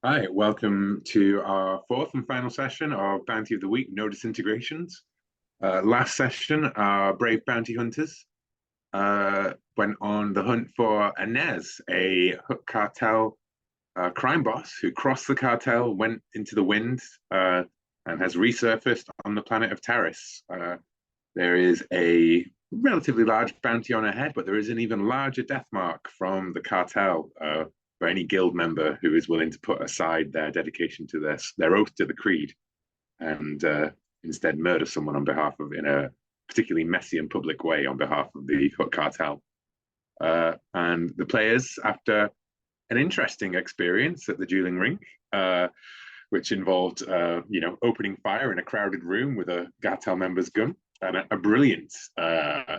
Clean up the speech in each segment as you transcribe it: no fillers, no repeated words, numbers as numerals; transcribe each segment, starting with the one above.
Hi, welcome to our fourth and final session of Bounty of the Week, No Disintegrations. Last session, our brave bounty hunters went on the hunt for Inez, a Hook cartel crime boss who crossed the cartel, went into the wind, and has resurfaced on the planet of Taris. There is a relatively large bounty on her head, but there is an even larger death mark from the cartel for any guild member who is willing to put aside their dedication to their oath to the creed and instead murder someone on behalf of, in a particularly messy and public way, on behalf of the Hook cartel. And the players, after an interesting experience at the dueling rink, which involved, opening fire in a crowded room with a cartel member's gun, and a brilliant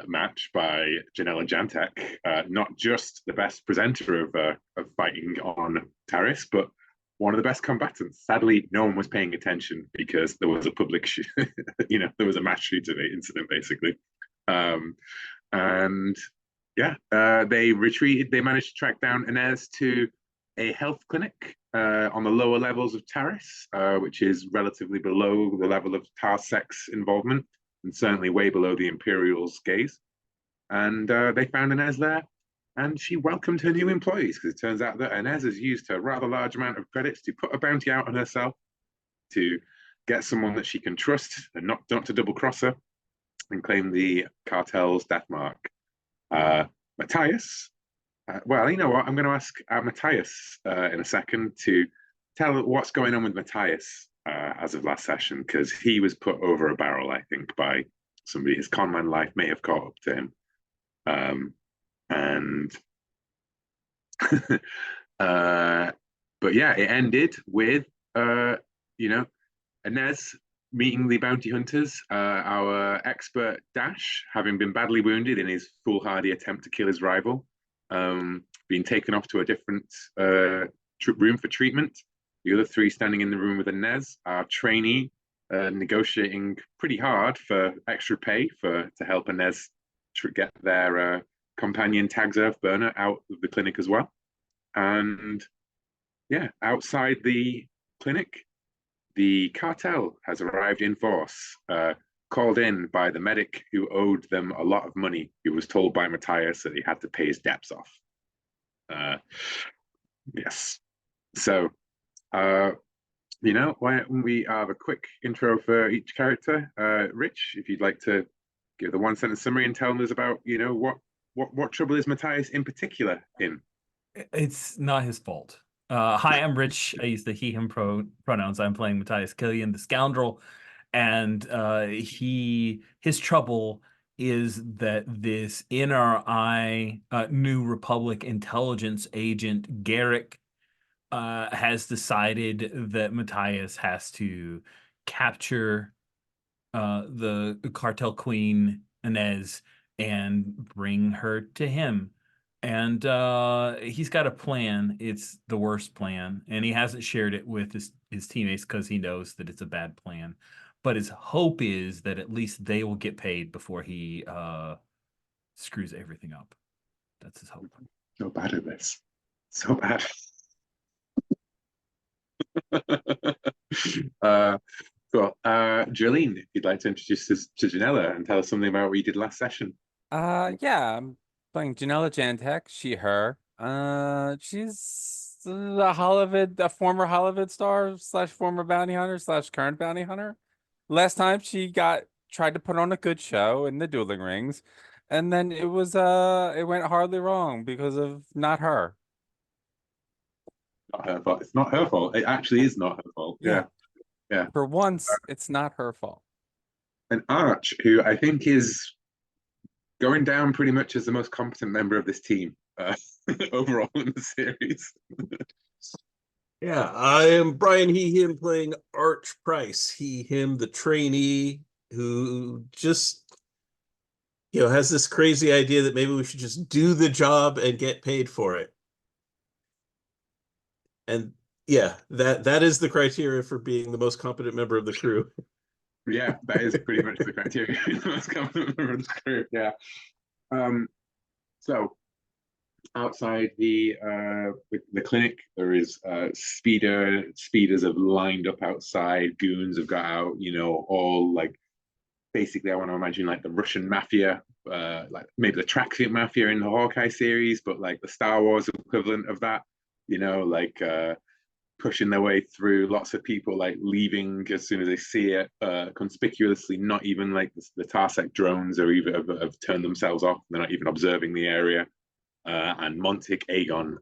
match by Janela Jantek, not just the best presenter of fighting on Taris, but one of the best combatants. Sadly, no one was paying attention because there was a public, there was a mass shooting incident, basically. They retreated. They managed to track down Inez to a health clinic on the lower levels of Taris, which is relatively below the level of Tarsec's involvement, and certainly way below the Imperial's gaze. And they found Inez there, and she welcomed her new employees, because it turns out that Inez has used her rather large amount of credits to put a bounty out on herself, to get someone that she can trust and not to double cross her and claim the cartel's death mark. Matthias, well, you know what? I'm going to ask Matthias in a second to tell what's going on with Matthias as of last session, because he was put over a barrel, I think, by somebody. His conman life may have caught up to him. But yeah, it ended with, Inez meeting the bounty hunters, our expert Dash, having been badly wounded in his foolhardy attempt to kill his rival, being taken off to a different room for treatment. The other three standing in the room with Inez, our trainee, negotiating pretty hard for extra pay to help Inez get their companion Tagzerf burner out of the clinic as well. And yeah, outside the clinic, the cartel has arrived in force, called in by the medic who owed them a lot of money. He was told by Matthias that he had to pay his debts off. Yes. So, why don't we have a quick intro for each character? Rich, if you'd like to give the one-sentence summary and tell us about, what trouble is Matthias in particular in? It's not his fault. Hi, I'm Rich. I use the he, him pronouns. I'm playing Matthias Killian, the scoundrel. And his trouble is that this NRI, New Republic intelligence agent, Garrick, has decided that Matthias has to capture the cartel queen, Inez, and bring her to him. And he's got a plan. It's the worst plan, and he hasn't shared it with his teammates because he knows that it's a bad plan. But his hope is that at least they will get paid before he screws everything up. That's his hope. So bad at this. So bad. Cool. Jolene, if you'd like to introduce us to Janella and tell us something about what you did last session. Yeah, I'm playing Janela Jantek, she, her. She's a former Hollywood star / former bounty hunter / current bounty hunter. Last time she tried to put on a good show in the dueling rings, and then it went hardly wrong because of not her. Not her fault. It's not her fault. It actually is not her fault. Yeah. For once, it's not her fault. And Arch, who I think is going down pretty much as the most competent member of this team overall in the series. Yeah, I am Brian He, him, playing Arch Price. He, him, the trainee who just, has this crazy idea that maybe we should just do the job and get paid for it. And yeah, that is the criteria for being the most competent member of the crew. Yeah, that is pretty much the criteria. The most competent member of the crew. Yeah. So outside the clinic, there is speeders have lined up outside. Goons have got out. You know, all like basically, I want to imagine like the Russian mafia, like maybe the tracksuit mafia in the Hawkeye series, but like the Star Wars equivalent of that. You know, like pushing their way through. Lots of people like leaving as soon as they see it, conspicuously. Not even like the Tarsec drones are even have turned themselves off. They're not even observing the area. And Montic Aegon,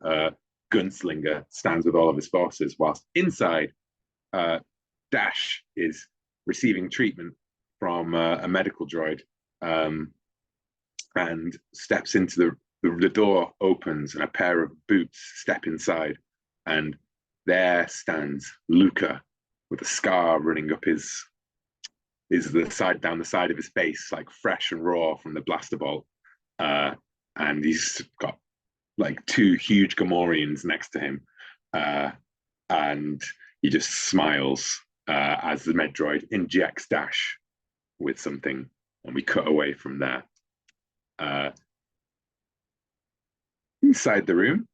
gunslinger, stands with all of his forces, whilst inside, Dash is receiving treatment from a medical droid, and steps into the door opens and a pair of boots step inside, and there stands Luca with a scar running up the side down the side of his face, like fresh and raw from the blaster bolt. And he's got like two huge Gamorreans next to him, and he just smiles as the med droid injects Dash with something, and we cut away from there. Inside the room,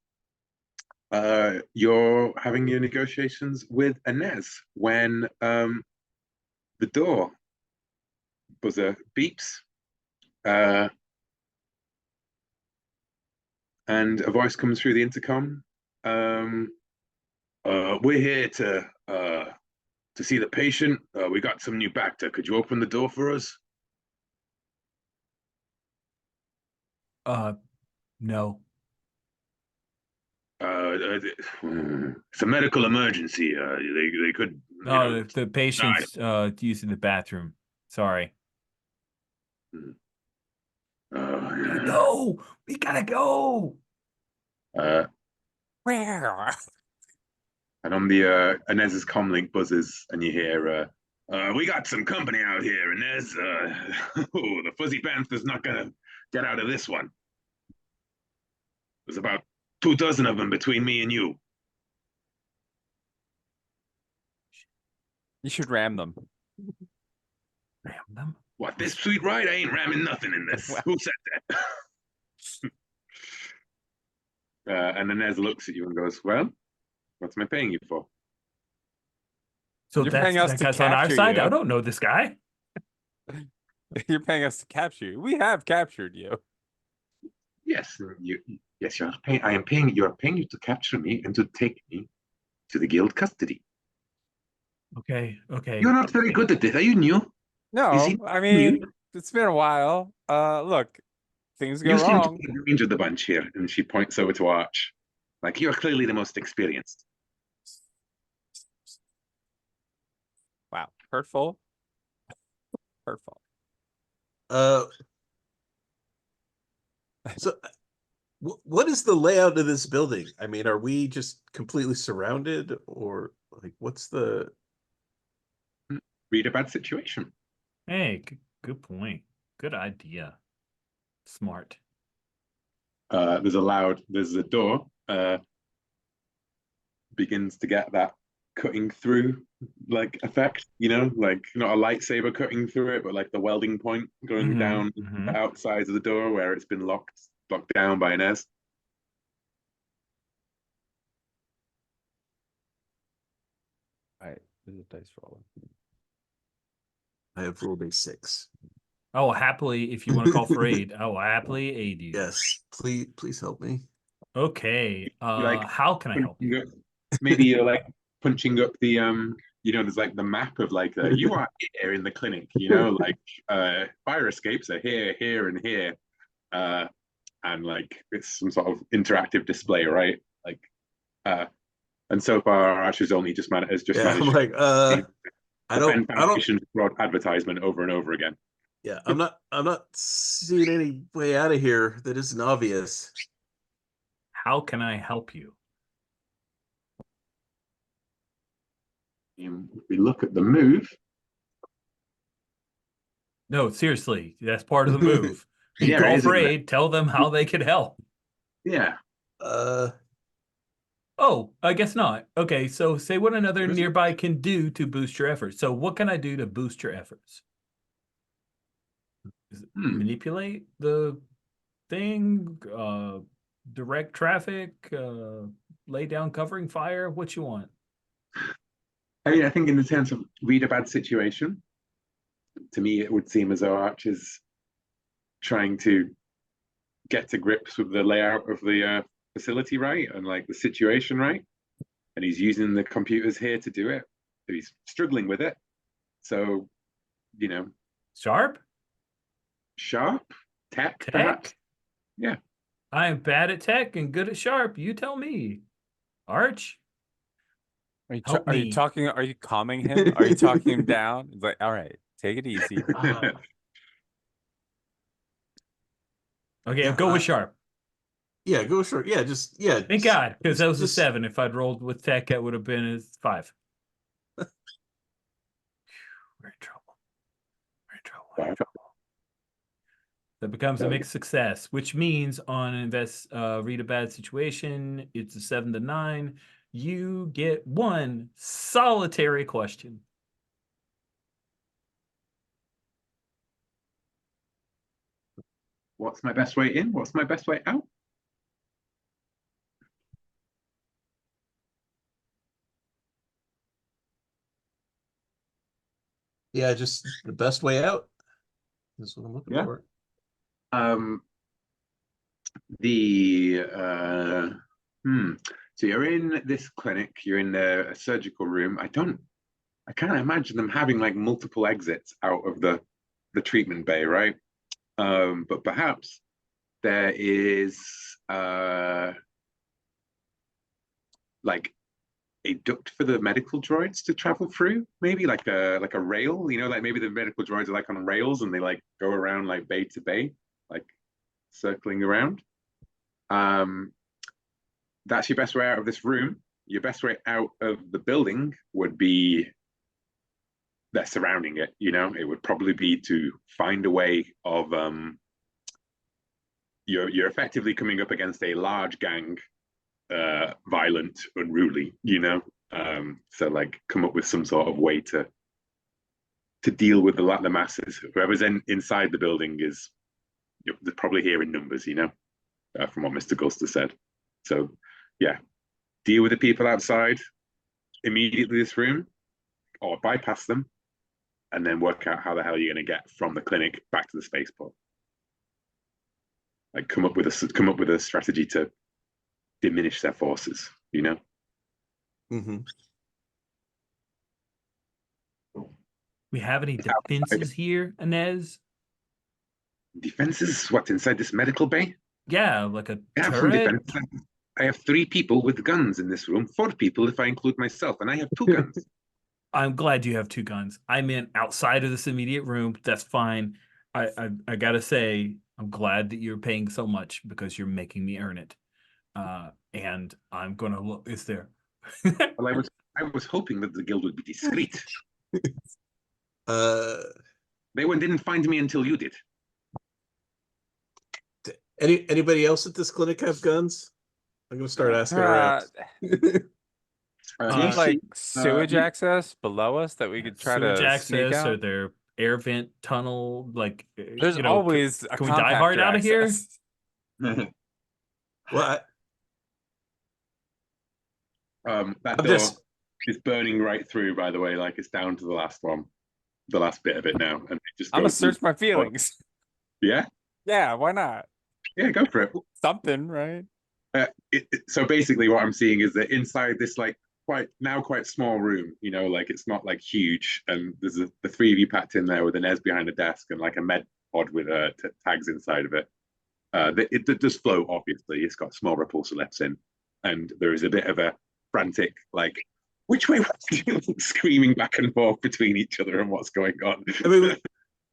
you're having your negotiations with Inez when the door buzzer beeps, and a voice comes through the intercom. We're here to see the patient. We got some new Bacta. Could you open the door for us? No. It's a medical emergency. They could. No, the patient's using the bathroom. Sorry. No, we gotta go. Where? And on the Inez's comlink buzzes, and you hear, "We got some company out here, Inez. The Fuzzy Panther's not gonna get out of this one. There's about 24 of them between me and you." You should ram them. Ram them? What, this sweet ride? I ain't ramming nothing in this. Who said that? And Inez looks at you and goes, "Well, what's am I paying you for?" So You're that's paying us that to guy's on our capture side? you. I don't know this guy. You're paying us to capture you. We have captured you. Yes, yes, you're paying. I am paying. You are paying you to capture me and to take me to the guild custody. Okay. You're not very good at this. Are you new? No, Is he I new? mean, it's been a while. Look, things go You seem to wrong. be the range of the bunch here, and she points over to Arch. Like, you are clearly the most experienced. Wow, hurtful. Hurtful. So what is the layout of this building? I mean, are we just completely surrounded, or like what's the Read a bad situation. Hey, good point. Good idea. Smart. There's a door, begins to get that cutting through like effect, like not a lightsaber cutting through it, but like the welding point going down the outsides of the door where it's been locked down by Inez. All right, there's a dice roll. I have rolled a 6. Oh, happily, if you want to call for aid, I will happily aid you. Yes, please help me. Okay. Like, how can I help you? Maybe you're like punching up the there's like the map of like you are here in the clinic, like fire escapes are here and here, and like it's some sort of interactive display, right? Like, and so far Arch has only just managed. I'm like, I don't broad advertisement over and over again. Yeah, I'm not seeing any way out of here that isn't obvious. How can I help you? If we look at the move. No, seriously, that's part of the move. You Yeah, call for aid, tell them how they could help. Yeah. Oh, I guess not. Okay, so say what another nearby can do to boost your efforts. So what can I do to boost your efforts? Manipulate the thing? direct traffic, lay down covering fire? What you want? I mean, I think in the terms of read a bad situation, to me, it would seem as though Arch is trying to get to grips with the layout of the facility right and like the situation right, and he's using the computers here to do it. But he's struggling with it. So, Sharp? sharp tech, Tech? perhaps. Yeah. I am bad at tech and good at sharp. You tell me. Arch? Help Are you me. talking? Are you calming him? Are you talking him down? It's like, all right, take it easy. Okay, Yeah, go with sharp. Yeah, go short. Yeah, Thank God, because that was a just- 7. If I'd rolled with tech, it would have been a 5. We're in trouble. We're in trouble. We're in trouble. That becomes a mixed success, which means on read a bad situation, it's a 7 to 9. You get 1 solitary question. What's my best way in? What's my best way out? Yeah, just the best way out. That's what I'm looking Yeah. for. So you're in this clinic, you're in a surgical room. I can't imagine them having like multiple exits out of the treatment bay, right? But perhaps there is like a duct for the medical droids to travel through, maybe like a rail, like maybe the medical droids are like on rails and they like go around like bay to bay, like circling around. That's your best way out of this room. Your best way out of the building would be they're surrounding it, it would probably be to find a way of you're effectively coming up against a large gang, violent, unruly, so like come up with some sort of way to deal with the masses. Whoever's inside the building is they're probably here in numbers, from what Mr. Guster said. So yeah, deal with the people outside immediately this room, or bypass them, and then work out how the hell you're going to get from the clinic back to the spaceport. Like come up with a strategy to diminish their forces. Mm-hmm. We have any defenses here, Inez? Defenses? What, inside this medical bay? Yeah, like a I have some turret. defenses. I have 3 people with guns in this room, 4 people if I include myself, and I have 2 guns. I'm glad you have 2 guns. I meant outside of this immediate room. That's fine. I gotta say, I'm glad that you're paying so much because you're making me earn it. And I'm gonna look. Is there? Well, I was hoping that the guild would be discreet. They didn't find me until you did. Anybody else at this clinic have guns? I'm gonna start asking around. There's like sewage access below us that we could try Sewage to access, sneak out. or their air vent tunnel. Like There's always a can we die hard compactor out of here? access. Well, that door is burning right through, by the way, like it's down to the last bit of it now, and it just I'm gonna goes search my feelings. Yeah, Why not? yeah, go for it. Something, right? So basically what I'm seeing is that inside this like quite small room, like it's not like huge, and there's the 3 of you packed in there with an Ez behind a desk and like a med pod with tags inside of it. It does float, obviously. It's got small repulsor lets in, and there is a bit of a frantic like which way screaming back and forth between each other and what's going on.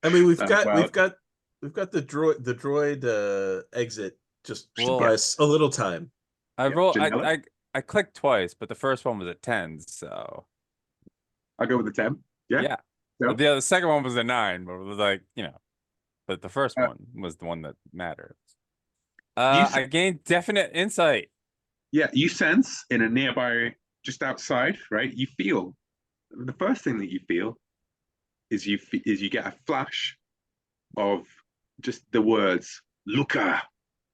I mean we've got the droid exit just by a little time. I clicked twice, but the first one was a 10, so I'll go with the 10. Yeah. But the second one was a 9, but it was like, but the first one was the one that mattered. I gained definite insight. Yeah, you sense in a nearby, just outside, right? You feel the first thing that you feel is you get a flash of just the words "Luca,"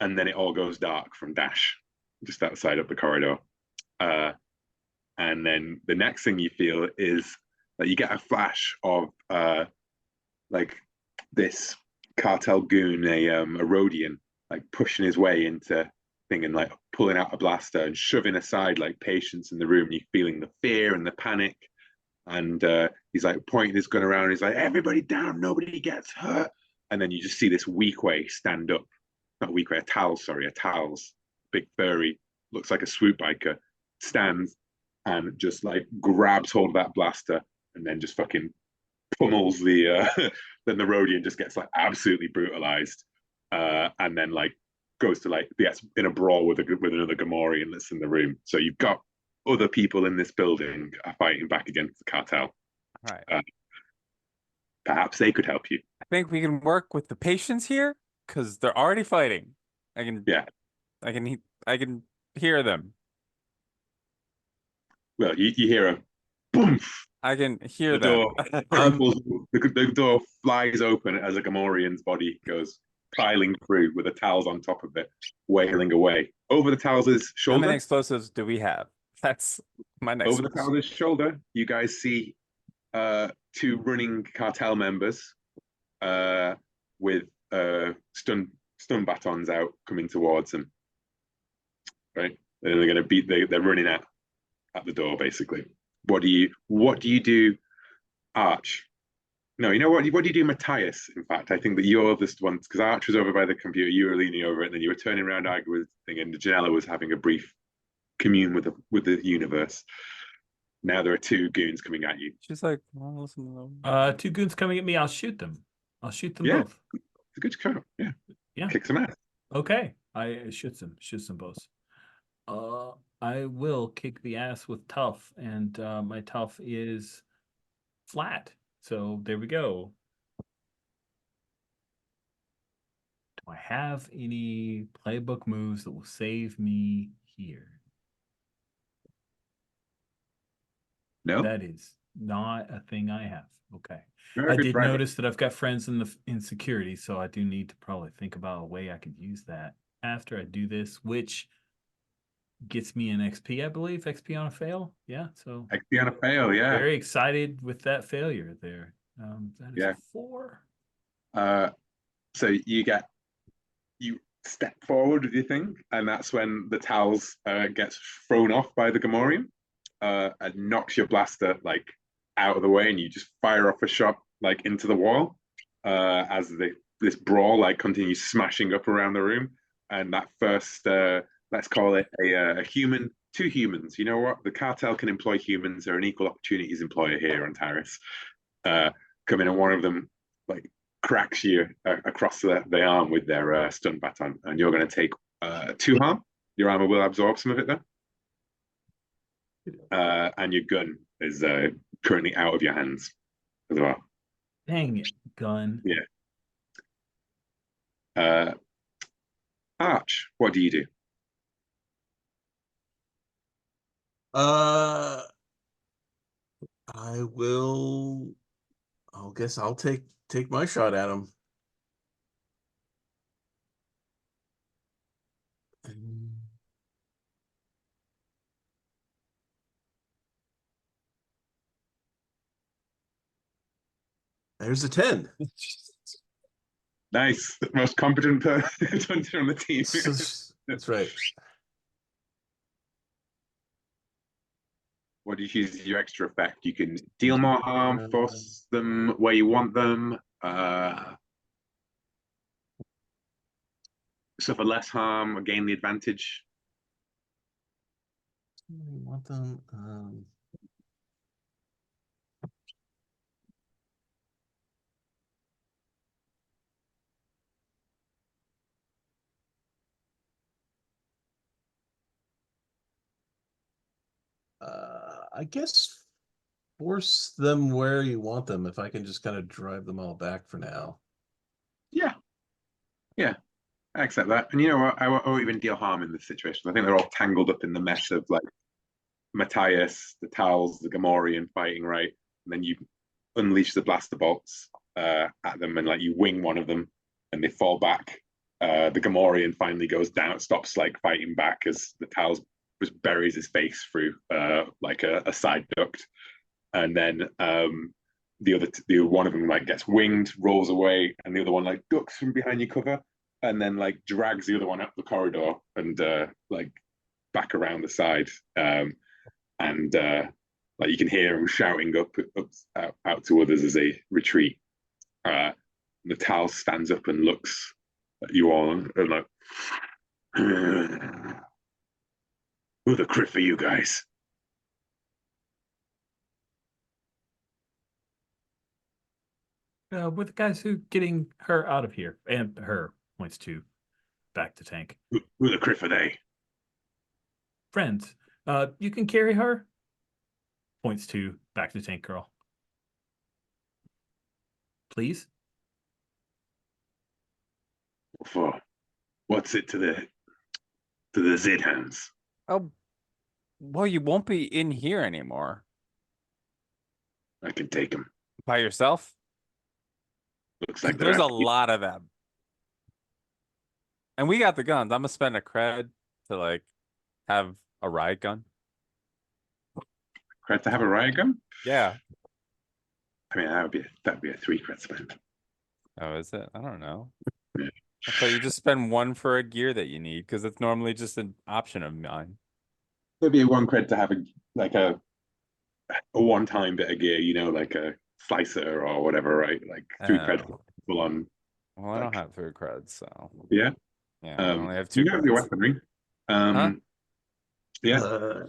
and then it all goes dark from Dash, just outside up the corridor. And then the next thing you feel is that you get a flash of like this cartel goon, a Rhodian, like pushing his way into thing and like pulling out a blaster and shoving aside like patients in the room. And you're feeling the fear and the panic. And he's like pointing his gun around. And he's like, everybody down, nobody gets hurt. And then you just see this weak way stand up. Not weak way, a Tal's big furry, looks like a swoop biker, stands and just like grabs hold of that blaster and then just fucking pummels the then the Rhodian just gets like absolutely brutalized, and then like goes to like in a brawl with another Gamorrean that's in the room. So you've got other people in this building fighting back against the cartel. All right. Perhaps they could help you. I think we can work with the patients here because they're already fighting. I can hear them. Well, you hear a boom. I can hear The them. door crumbles, the door flies open as a Gamorrean's body goes piling through with the towels on top of it, wailing away. Over the towels' How shoulder. many explosives do we have? That's my next Over the question. towels' shoulder, you guys see two running cartel members with stun batons out coming towards them. Right, and they're going to beat. They're running at the door basically. What do you do, Arch? No, you know what? What do you do, Matthias? In fact, I think that you're this one because Arch was over by the computer. You were leaning over it, and then you were turning around, arguing with the thing, and Janella was having a brief commune with the universe. Now there are two goons coming at you. She's like, well, listen to them. Two goons coming at me. I'll shoot them. I'll shoot them Yeah. both. It's a good count. Yeah. Yeah. Kick some ass. Okay. I shoot them. Shoot them both. I will kick the ass with tough, and my tough is flat. So there we go. Do I have any playbook moves that will save me here? No. That is not a thing I have. Okay. Very I good did branding. notice that I've got friends in security, so I do need to probably think about a way I could use that after I do this, which gets me an XP, I believe. XP on a fail. Yeah. So XP on a fail, yeah. very excited with that failure there. That is 4. So you step forward with your thing, and that's when the towels gets thrown off by the Gamorrean and knocks your blaster like out of the way, and you just fire off a shot like into the wall as this brawl like continues smashing up around the room. And that first let's call it two humans. You know what? The cartel can employ humans. They're an equal opportunities employer here on Taris. Come in, and one of them like cracks you across the arm with their stun baton, and you're going to take 2 harm. Your armor will absorb some of it, though. And your gun is currently out of your hands as well. Dang it, gun. Yeah. Arch, what do you do? I guess I'll take my shot at him. There's a 10. Nice. The most competent hunter on the team. That's right. What do you use as your extra effect? You can deal more harm, force them where you want them, suffer less harm, gain the advantage. You want them. I guess force them where you want them if I can just kind of drive them all back for now. Yeah. I accept that. And you know what? I won't even deal harm in this situation. I think they're all tangled up in the mess of like Matthias, the Towels, the Gamorrean fighting, right? And then you unleash the blaster bolts at them, and like you wing one of them, and they fall back the Gamorrean finally goes down, stops like fighting back as the Tals just buries his face through like a side duct, and then the one of them like gets winged, rolls away, and the other one like ducks from behind your cover, and then like drags the other one up the corridor and like back around the side, and like you can hear him shouting out to others as they retreat. Natal stands up and looks at you all and like, who the criff are you guys? We're the guys who getting her out of here, and her points to back to tank. Who the criff are they? Friends, you can carry her. Points to back to tank girl. Please. For what's it to the Zid hands? Oh, well, you won't be in here anymore. I can take them. By yourself? Looks like There's a lot of them. And we got the guns. I'm gonna spend a cred to like have a riot gun. Cred to have a riot gun? Yeah. I mean, that'd be a 3 cred spend. Oh, is it? I don't know. Yeah. I thought you just spend 1 for a gear that you need because it's normally just an option of mine. There'd be a 1 cred to have a one-time bit of gear, you know, like a slicer or whatever, right? Like 3 cred full on. Well, I don't have 3 creds, so Yeah. yeah, I only have 2 You have your creds. weaponry. Huh? Yeah.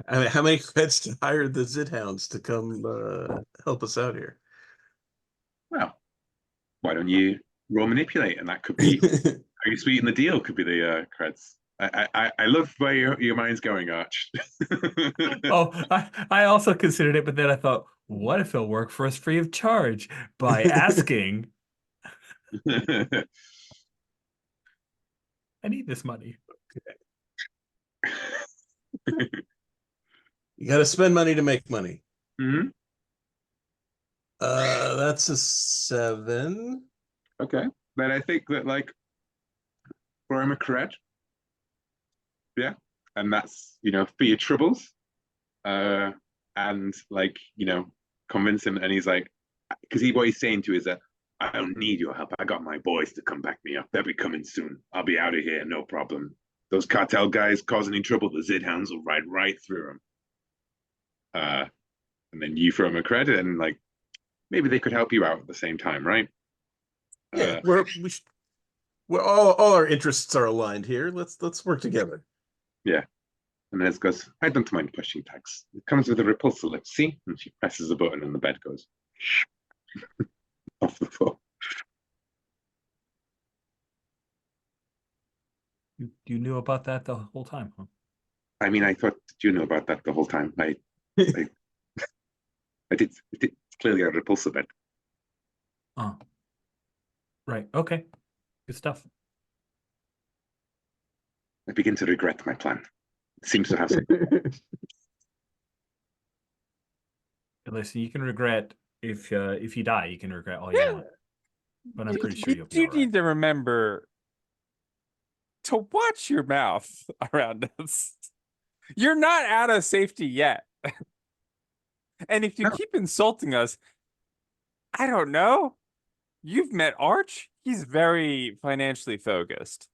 I mean, how many creds to hire the Zid hounds to come help us out here? Well, why don't you roll manipulate, and that could be how you sweeten the deal. Could be the creds. I love where your mind's going, Arch. Oh, I also considered it, but then I thought, what if it'll work for us free of charge by asking? I need this money. You got to spend money to make money. Mm-hmm. That's a 7. Okay, but I think that like for him a cred, yeah, and that's for your troubles, and like convince him, and he's like, because what he's saying to you is that I don't need your help. I got my boys to come back me up. They'll be coming soon. I'll be out of here, no problem. Those cartel guys causing any trouble, the Zid hounds will ride right through them. And then you throw them a credit, and like maybe they could help you out at the same time, right? Yeah, we're all our interests are aligned here. Let's work together. Yeah. And then it goes, I don't mind pushing tags. It comes with a repulsor lift, see? And she presses a button and the bed goes off the floor. You knew about that the whole time, huh? I mean, I thought you knew about that the whole time. I did. It's clearly a repulsor bed. Oh. Right. Okay. Good stuff. I begin to regret my plan. It seems to have some. Listen, you can regret if you die, you can regret all you want. But I'm pretty sure you'll be You all right. need to remember to watch your mouth around us. You're not out of safety yet. And if you keep insulting us, I don't know. You've met Arch. He's very financially focused.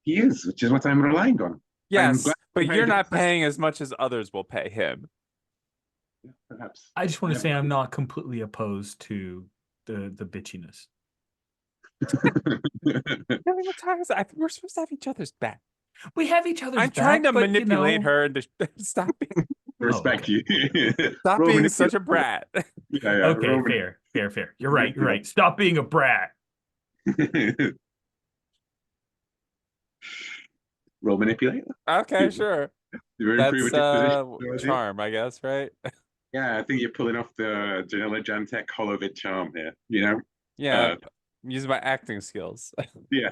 He is, which is what I'm relying on. Yes, but you're not paying as much as others will pay him. Yeah, perhaps. I just want to say I'm not completely opposed to the bitchiness. We're supposed to have each other's back. We have each other's I'm back. trying to but, manipulate her into stop being, Respect you. stop being such a brat. Yeah, okay, fair. You're right. Stop being a brat. Roll manipulate. Okay, sure. That's charm, I guess, right? Yeah, I think you're pulling off the Janela Jantek Holovit charm here. Yeah, I'm using my acting skills. Yeah.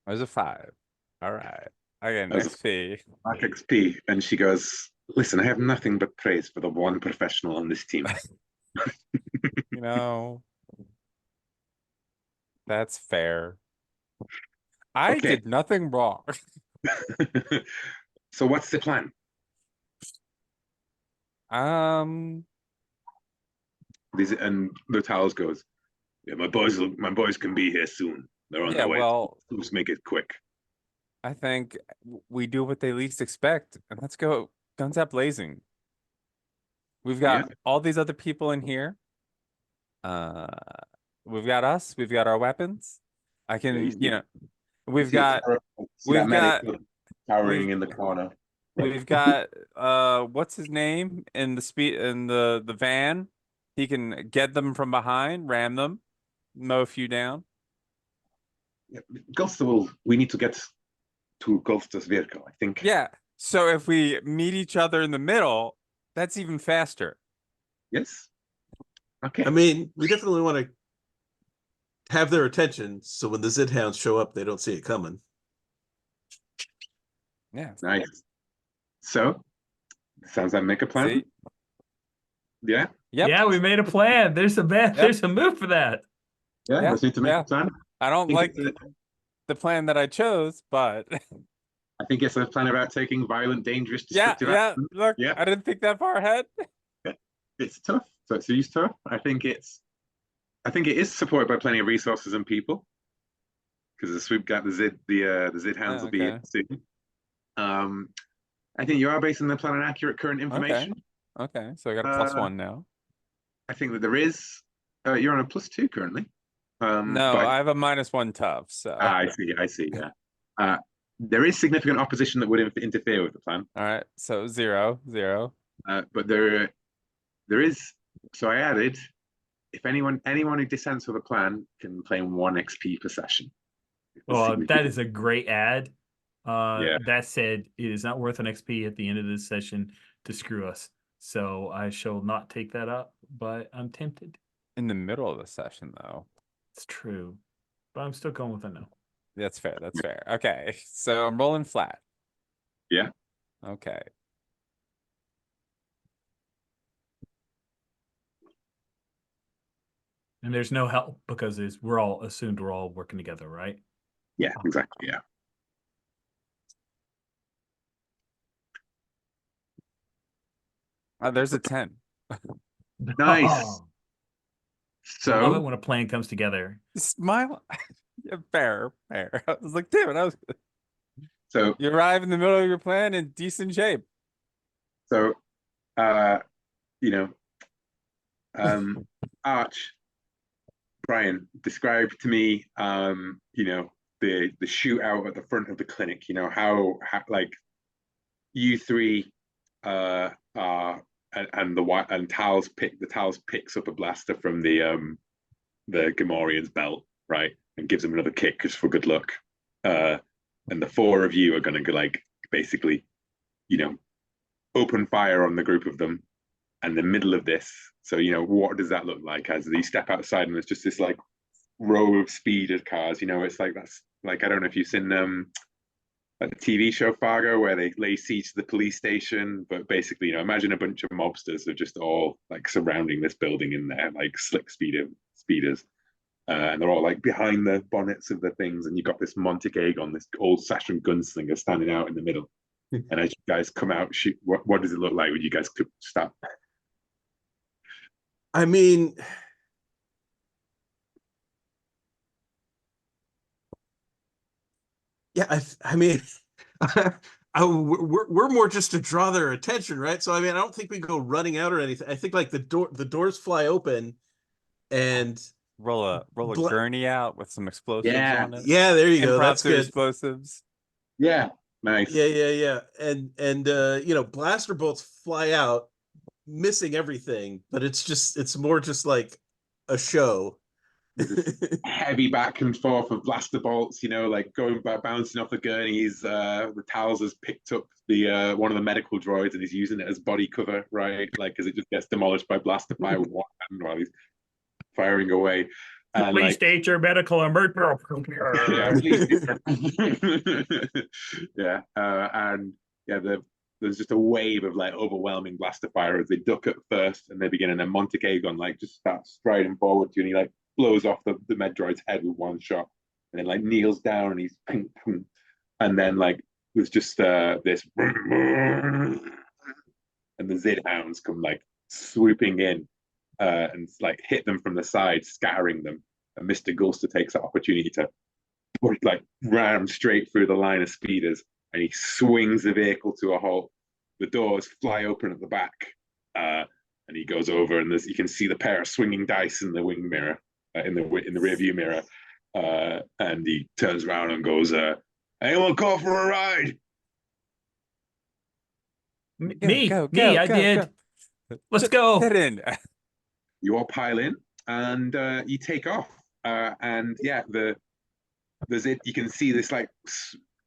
There's a 5. All right. I get an That was XP. Mark XP, and she goes, "Listen, I have nothing but praise for the one professional on this team." You know, that's fair. I Okay. did nothing wrong. So what's the plan? Um, And the Towels goes, "Yeah, my boys can be here soon. They're on yeah, their way. well, Let's make it quick." I think we do what they least expect, and let's go guns out blazing. We've got Yeah. all these other people in here. We've got us. We've got our weapons. I Yeah, can, you know, you we've see got, that medic we've cowering in the corner. we've got, what's his name in the the van? He can get them from behind, ram them, mow a few down. Yeah, we need to get to Gulfster's vehicle, I think. Yeah. So if we meet each other in the middle, that's even faster. Yes. Okay. I mean, we definitely want to have their attention, so when the Zid Hounds show up, they don't see it coming. Yeah. Nice. So, sounds like make a plan. See? Yeah. Yep. Yeah, we made a plan. There's a Yep. there's a move for that. Yeah. Yeah, Let's need to make yeah. a plan. I don't think like it's the plan that I chose, but I think it's a plan about taking violent, dangerous, yeah, destructive yeah. action. Look, Yeah. I didn't think that far ahead. It's tough. So it's used tough. I think it is supported by plenty of resources and people. Because the swoop got the Zid Hounds will be okay. here soon. I think you are basing the plan on accurate current information. Okay, so I got a +1 now. I think that there is. You're on a +2 currently. No, but I have a -1 tough, so I see. Yeah. There is significant opposition that would interfere with the plan. all right, so 0, 0. But there is. So I added, if anyone who dissents with the plan can claim 1 XP per session. Well, that is a great ad. Yeah. That said, it is not worth an XP at the end of this session to screw us. So I shall not take that up, but I'm tempted. In the middle of the session, though. It's true, but I'm still going with a no. That's fair. That's fair. Okay, so I'm rolling flat. Yeah. Okay. And there's no help because we're all assumed we're all working together, right? Yeah, exactly. Yeah. There's a 10. Nice. I love it So when a plan comes together. Smile. Yeah, fair. I was like, damn it, so you arrive in the middle of your plan in decent shape. so you know, Arch, Brian, describe to me the shootout at the front of the clinic. You know, how like you three are and Tals picks up a blaster from the Gamorrean's belt, right, and gives him another kick just for good luck. And the 4 of you are gonna like basically, open fire on the group of them. And the middle of this, so what does that look like as they step outside and there's just this like row of speeded cars? It's like that's like I don't know if you've seen like the TV show Fargo where they lay siege to the police station, but basically, imagine a bunch of mobsters are just all like surrounding this building in there, like slick speeders. And they're all like behind the bonnets of the things, and you got this Montic Aegon, this old-fashioned gunslinger standing out in the middle. And as you guys come out, shoot, what does it look like when you guys stop? I mean, yeah, I mean, we're more just to draw their attention, right? So I mean, I don't think we go running out or anything. I think like the doors fly open, and Roll a gurney out with some explosives on it. Yeah, there you go. That's good. Explosives. Yeah, nice. Yeah. And blaster bolts fly out, missing everything, but it's more just like a show. Heavy back and forth of blaster bolts, like going back, bouncing off the gurneys. The Towels has picked up the one of the medical droids and he's using it as body cover, right? Like, because it just gets demolished by blaster fire with one hand while he's firing away. And Please like, state your medical emergency. yeah, please. Yeah, and yeah, there's just a wave of like overwhelming blaster fire as they duck at first, and they begin, and then Montague like just starts striding forward to you, and he like blows off the med droid's head with one shot, and then like kneels down, and he's and then like there's just this, and the Zid hounds come like swooping in, and like hit them from the side, scattering them. And Mr. Gulster takes that opportunity to like ram straight through the line of speeders, and he swings the vehicle to a halt. The doors fly open at the back, and he goes over, and you can see the pair of swinging dice in the wing mirror, in the rear view mirror, and he turns around and goes, "Anyone call for a ride?" Me, I did. Let's go. Get in. You all pile in, and you take off. And yeah, there's it. You can see this like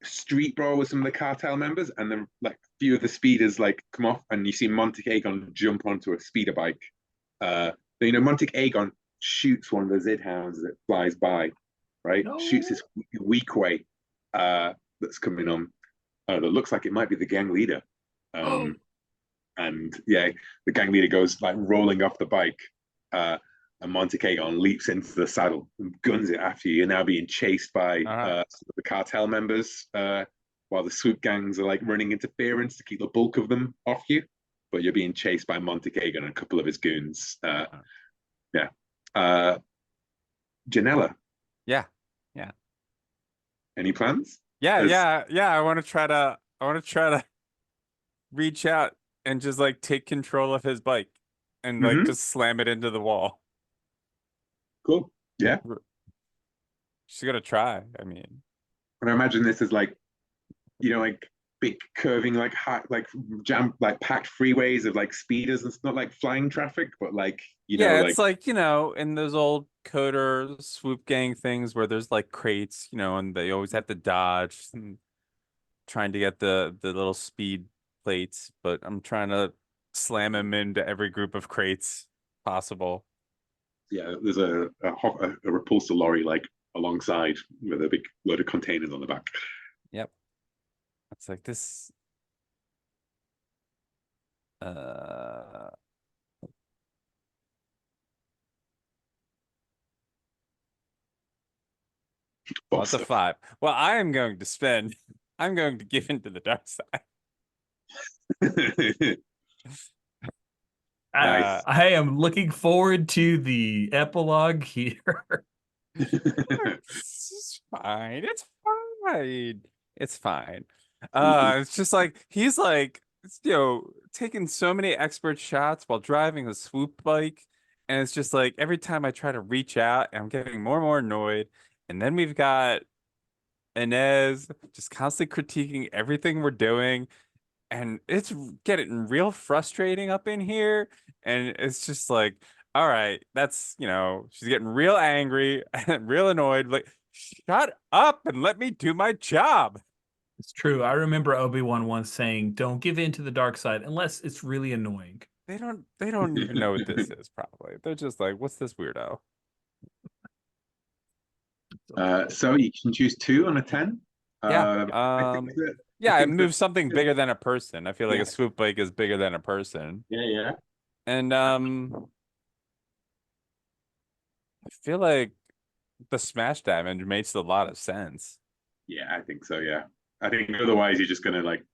street brawl with some of the cartel members, and then like few of the speeders like come off, and you see Montic Aegon jump onto a speeder bike. Montic Aegon shoots one of the Zid hounds that flies by, right? No. Shoots this weak way that's coming on. That looks like it might be the gang leader. And yeah, the gang leader goes like rolling off the bike. And Montic Aegon leaps into the saddle and guns it after you. You're now being chased by the cartel members, while the swoop gangs are like running interference to keep the bulk of them off you. But you're being chased by Montic Aegon and a couple of his goons. Yeah. Janella. Yeah. Any plans? Yeah. I want to try to reach out and just like take control of his bike and like just slam it into the wall. Cool. Yeah. She's gonna try. I mean, and I imagine this is like, like big curving, like high, like jam, like packed freeways of like speeders, and it's not like flying traffic, but like it's like in those old coder swoop gang things where there's like crates, and they always have to dodge and trying to get the little speed plates, but I'm trying to slam him into every group of crates possible. Yeah, there's a repulsor lorry like alongside with a big load of containers on the back. Yep. It's like this. What's a 5? Well, I'm going to give in to the dark side. Nice. I am looking forward to the epilogue here. It's fine. It's fine. It's just like he's like taking so many expert shots while driving a swoop bike, and it's just like every time I try to reach out, I'm getting more and more annoyed. And then we've got Inez just constantly critiquing everything we're doing. And it's getting real frustrating up in here. And it's just like, all right, that's, she's getting real angry and real annoyed. Like, shut up and let me do my job. It's true. I remember Obi-Wan once saying, don't give in to the dark side unless it's really annoying. They don't even know what this is, probably. They're just like, what's this weirdo? So you can choose 2 on a 10. I moved something bigger than a person. I feel like a swoop bike is bigger than a person. Yeah. And I feel like the smash damage makes a lot of sense. Yeah, I think so. Yeah, I think otherwise you're just gonna like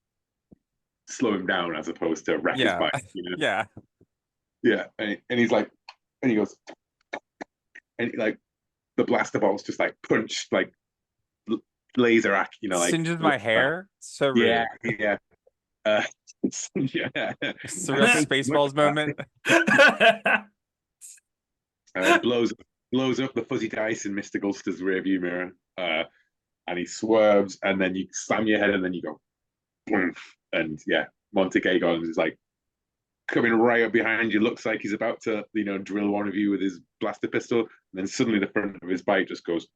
slow him down as opposed to wreck his bike. Yeah. And he's like, and he goes, and like the blaster bolts just like punch like laser act, singes my hair. So rude. Yeah. Yeah. It's a real Spaceballs moment. Blows up the fuzzy dice in Mr. Gulster's rearview mirror, and he swerves, and then you slam your head, and then you go, boom, and yeah, Montic Aegon is like coming right up behind you. Looks like he's about to, drill one of you with his blaster pistol, and then suddenly the front of his bike just goes,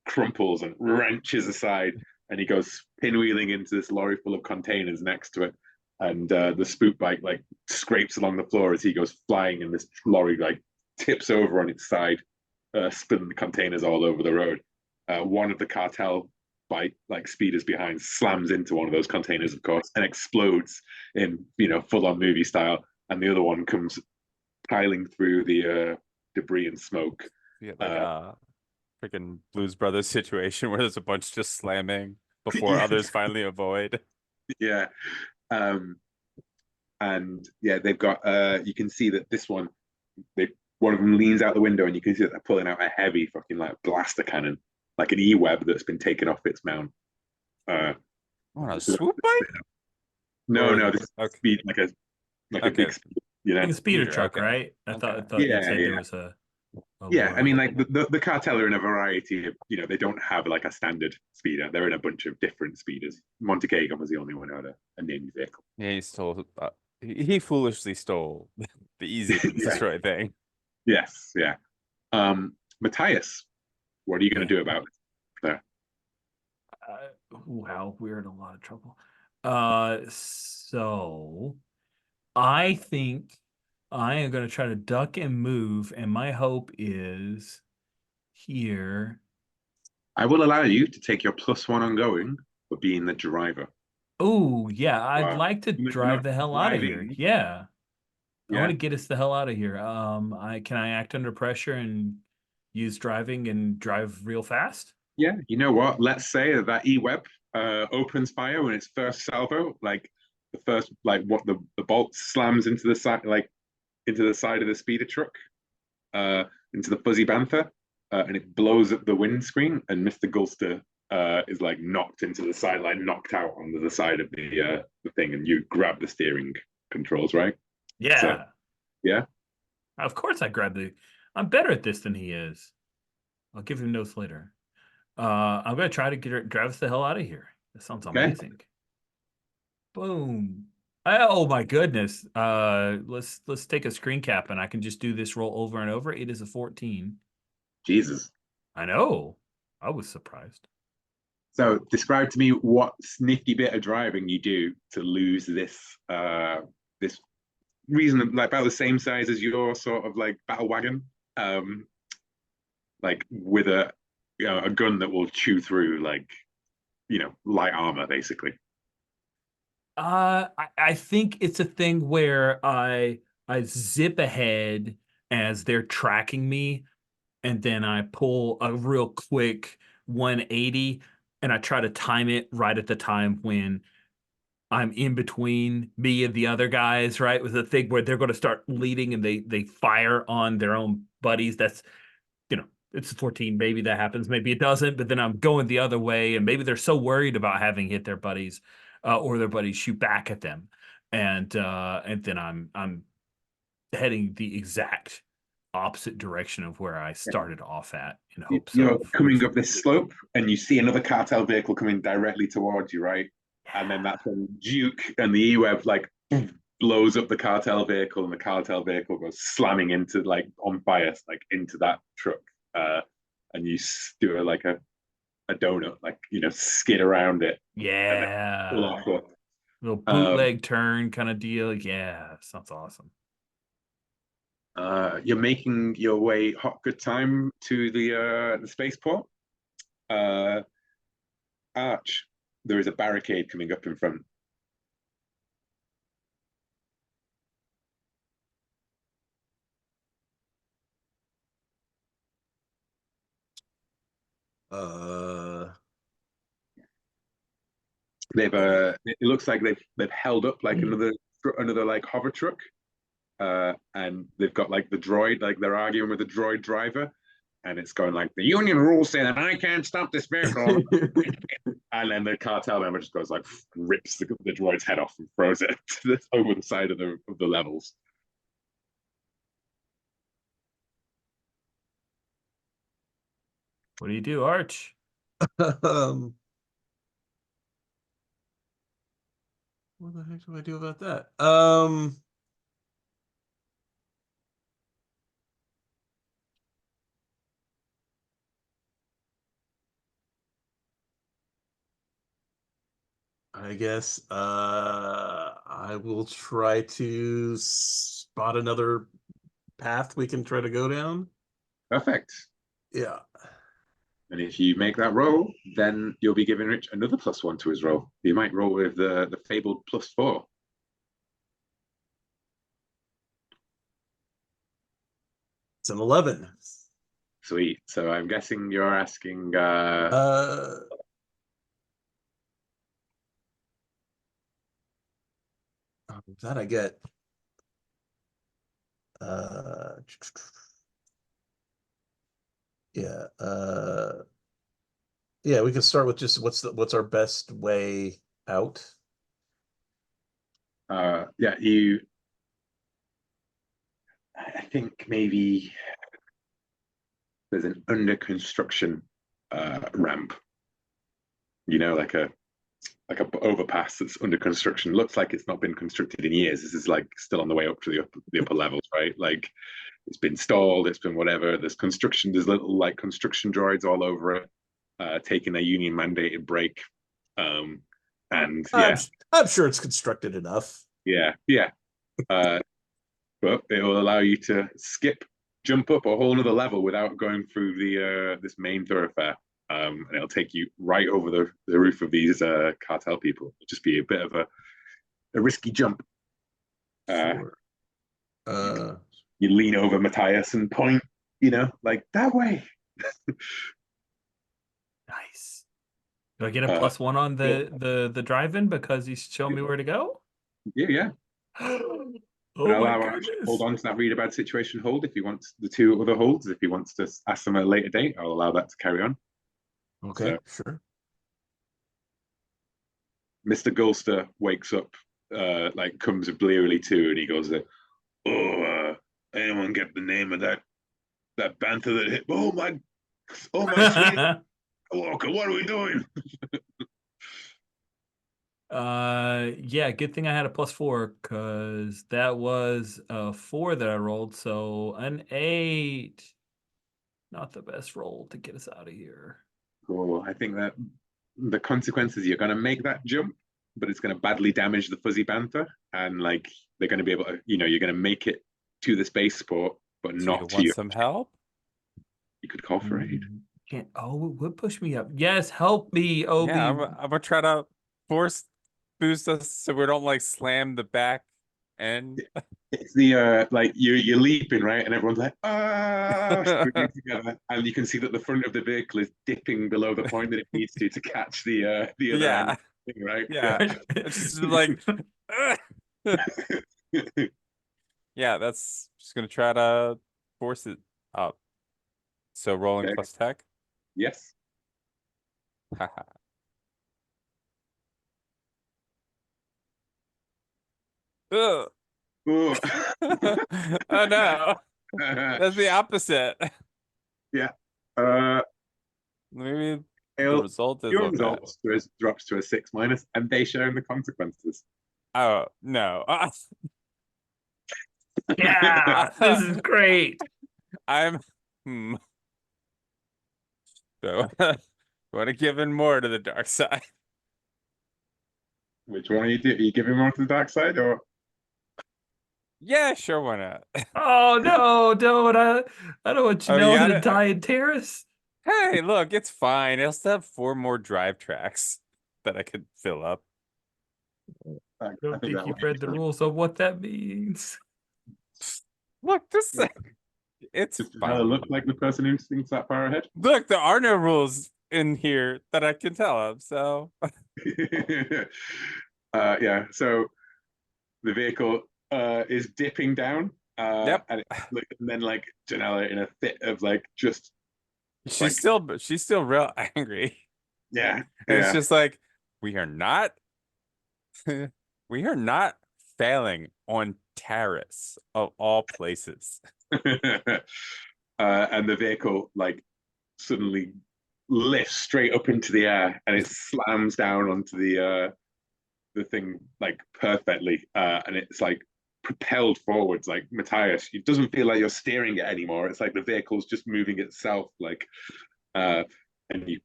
crumples and wrenches aside, and he goes pinwheeling into this lorry full of containers next to it, and the spook bike like scrapes along the floor as he goes flying, and this lorry like tips over on its side, spilling containers all over the road. One of the cartel speeders behind slams into one of those containers, of course, and explodes in full on movie style. And the other one comes piling through the debris and smoke. Yeah, like freaking Blues Brothers situation where there's a bunch just slamming before Yeah. others finally avoid. Yeah. And yeah, they've got you can see that this one one of them leans out the window and you can see that they're pulling out a heavy fucking like blaster cannon, like an E-web that's been taken off its mount. Oh, a swoop bike? No, this okay. speed like a big speed, Like a speeder truck, okay. right? I thought Yeah, you said yeah. there was a Yeah, I lorry. mean, like the cartel are in a variety of, they don't have like a standard speeder. They're in a bunch of different speeders. Montecagon was the only one who had a named vehicle. Yeah, he stole. He foolishly stole the easy to destroy thing. Yes, yeah. Matthias, what are you going to do about it? Wow, we're in a lot of trouble. So I think I am going to try to duck and move, and my hope is here. I will allow you to take your +1 ongoing for being the driver. Oh, yeah, I'd Wow. like to You're drive not the hell out of here. driving. Yeah. I want Yeah, to get us the hell out of here. Can I act under pressure and use driving and drive real fast? yeah. You know what? Let's say that E-web opens fire when it's first salvo, like the first, like what the bolt slams into the side, into the side of the speeder truck, into the fuzzy bantha, and it blows up the windscreen, and Mr. Gulster is like knocked into the sideline, knocked out onto the side of the thing, and you grab the steering controls, right? Yeah. So, yeah. Of course I grab I'm better at this than he is. I'll give him notes later. I'm gonna try to drive us the hell out of here. That sounds amazing. Boom. Oh my goodness. Let's take a screen cap and I can just do this roll over and over. It is a 14. Jesus. I know. I was surprised. So describe to me what nifty bit of driving you do to lose this this reason, like about the same size as your sort of like battle wagon, like with a gun that will chew through like light armor basically. I think it's a thing where I zip ahead as they're tracking me, and then I pull a real quick 180 and I try to time it right at the time when I'm in between me and the other guys, right? With a thing where they're going to start leading and they fire on their own buddies. That's, it's 14. Maybe that happens. Maybe it doesn't. But then I'm going the other way, and maybe they're so worried about having hit their buddies, or their buddies shoot back at them, and then I'm heading the exact opposite direction of where I started off at in hopes You're of coming up this slope and you see another cartel vehicle coming directly towards you, right? And then that's when Duke and the E-web like blows up the cartel vehicle, and the cartel vehicle goes slamming into like on fire, like into that truck. And you do a donut, like skid around it. Yeah. Pull off it. Little bootleg turn kind of deal. Yeah, sounds awesome. You're making your way hot good time to the spaceport. Arch, there is a barricade coming up in front. They've it looks like they've held up like another like hover truck, and they've got like the droid, like they're arguing with the droid driver, and it's going like the union rules say that I can't stop this vehicle. And then the cartel member just goes like rips the droid's head off and throws it over the side of the levels. What do you do, Arch? What the heck do I do about that? I guess I will try to spot another path we can try to go down. Perfect. Yeah. And if you make that roll, then you'll be giving Rich another +1 to his roll. You might roll with the fabled +4. It's an 11. Sweet. So I'm guessing you're asking that I get yeah, yeah, we can start with just what's our best way out. yeah, I think maybe there's an under construction ramp. You know, like a overpass that's under construction. Looks like it's not been constructed in years. This is like still on the way up to the upper levels, right? Like it's been stalled, it's been whatever. There's construction, there's little like construction droids all over it, taking a union mandated break. And yeah, I'm sure it's constructed enough. yeah. But it will allow you to jump up a whole other level without going through the this main thoroughfare. And it'll take you right over the roof of these cartel people. It'll just be a bit of a risky jump. Sure. You lean over Matthias and point, like that way. Nice. Do I get a +1 on the drive-in because he's showing me where to go? Yeah. Oh my goodness. Hold on to that read about situation hold if he wants the two other holds. If he wants to ask them at a later date, I'll allow that to carry on. Okay, sure. Mr. Gulster wakes up, like comes blearily to, and he goes, anyone get the name of that bantha that hit? Oh my sweet Walker, what are we doing? Yeah, good thing I had a +4 because that was a 4 that I rolled, so an 8. Not the best roll to get us out of here. Cool. I think that the consequences, you're going to make that jump, but it's going to badly damage the fuzzy bantha, and like they're going to be able to, you're going to make it to the spaceport, but not to want you. some help? You could call for aid. Can't. Oh, it would push me up. Yes, help me, Obi. Yeah, I'm gonna try to force boost us so we don't like slam the back end. It's the like you're leaping, right, and everyone's like together, and you can see that the front of the vehicle is dipping below the point that it needs to catch the other end thing, right? Yeah. It's just like yeah, that's just gonna try to force it up. So rolling Okay. plus tech. Yes. Ugh. Oh no. That's the opposite. Yeah. Maybe the result is your okay. result drops to a 6-, and they share in the consequences. Oh no. Yeah, this is great. I'm so want to give in more to the dark side. Which one are you doing? Are you giving more to the dark side, or? Yeah, sure, why not? Oh no, don't I don't want you know to die in terrace. Hey, look, it's fine. I'll still have 4 more drive tracks that I could fill up. I don't think you've read the rules of what that means. Look, this it's fine. Look like the person who thinks that far ahead. Look, there are no rules in here that I can tell of, so yeah, so the vehicle is dipping down. Yep. And then like Janella in a fit of like just she's still real angry. Yeah. And it's just like we are not failing on Terrace of all places. And the vehicle like suddenly lifts straight up into the air and it slams down onto the thing like perfectly, and it's like propelled forwards. Like Matthias, it doesn't feel like you're steering it anymore. It's like the vehicle's just moving itself, like and you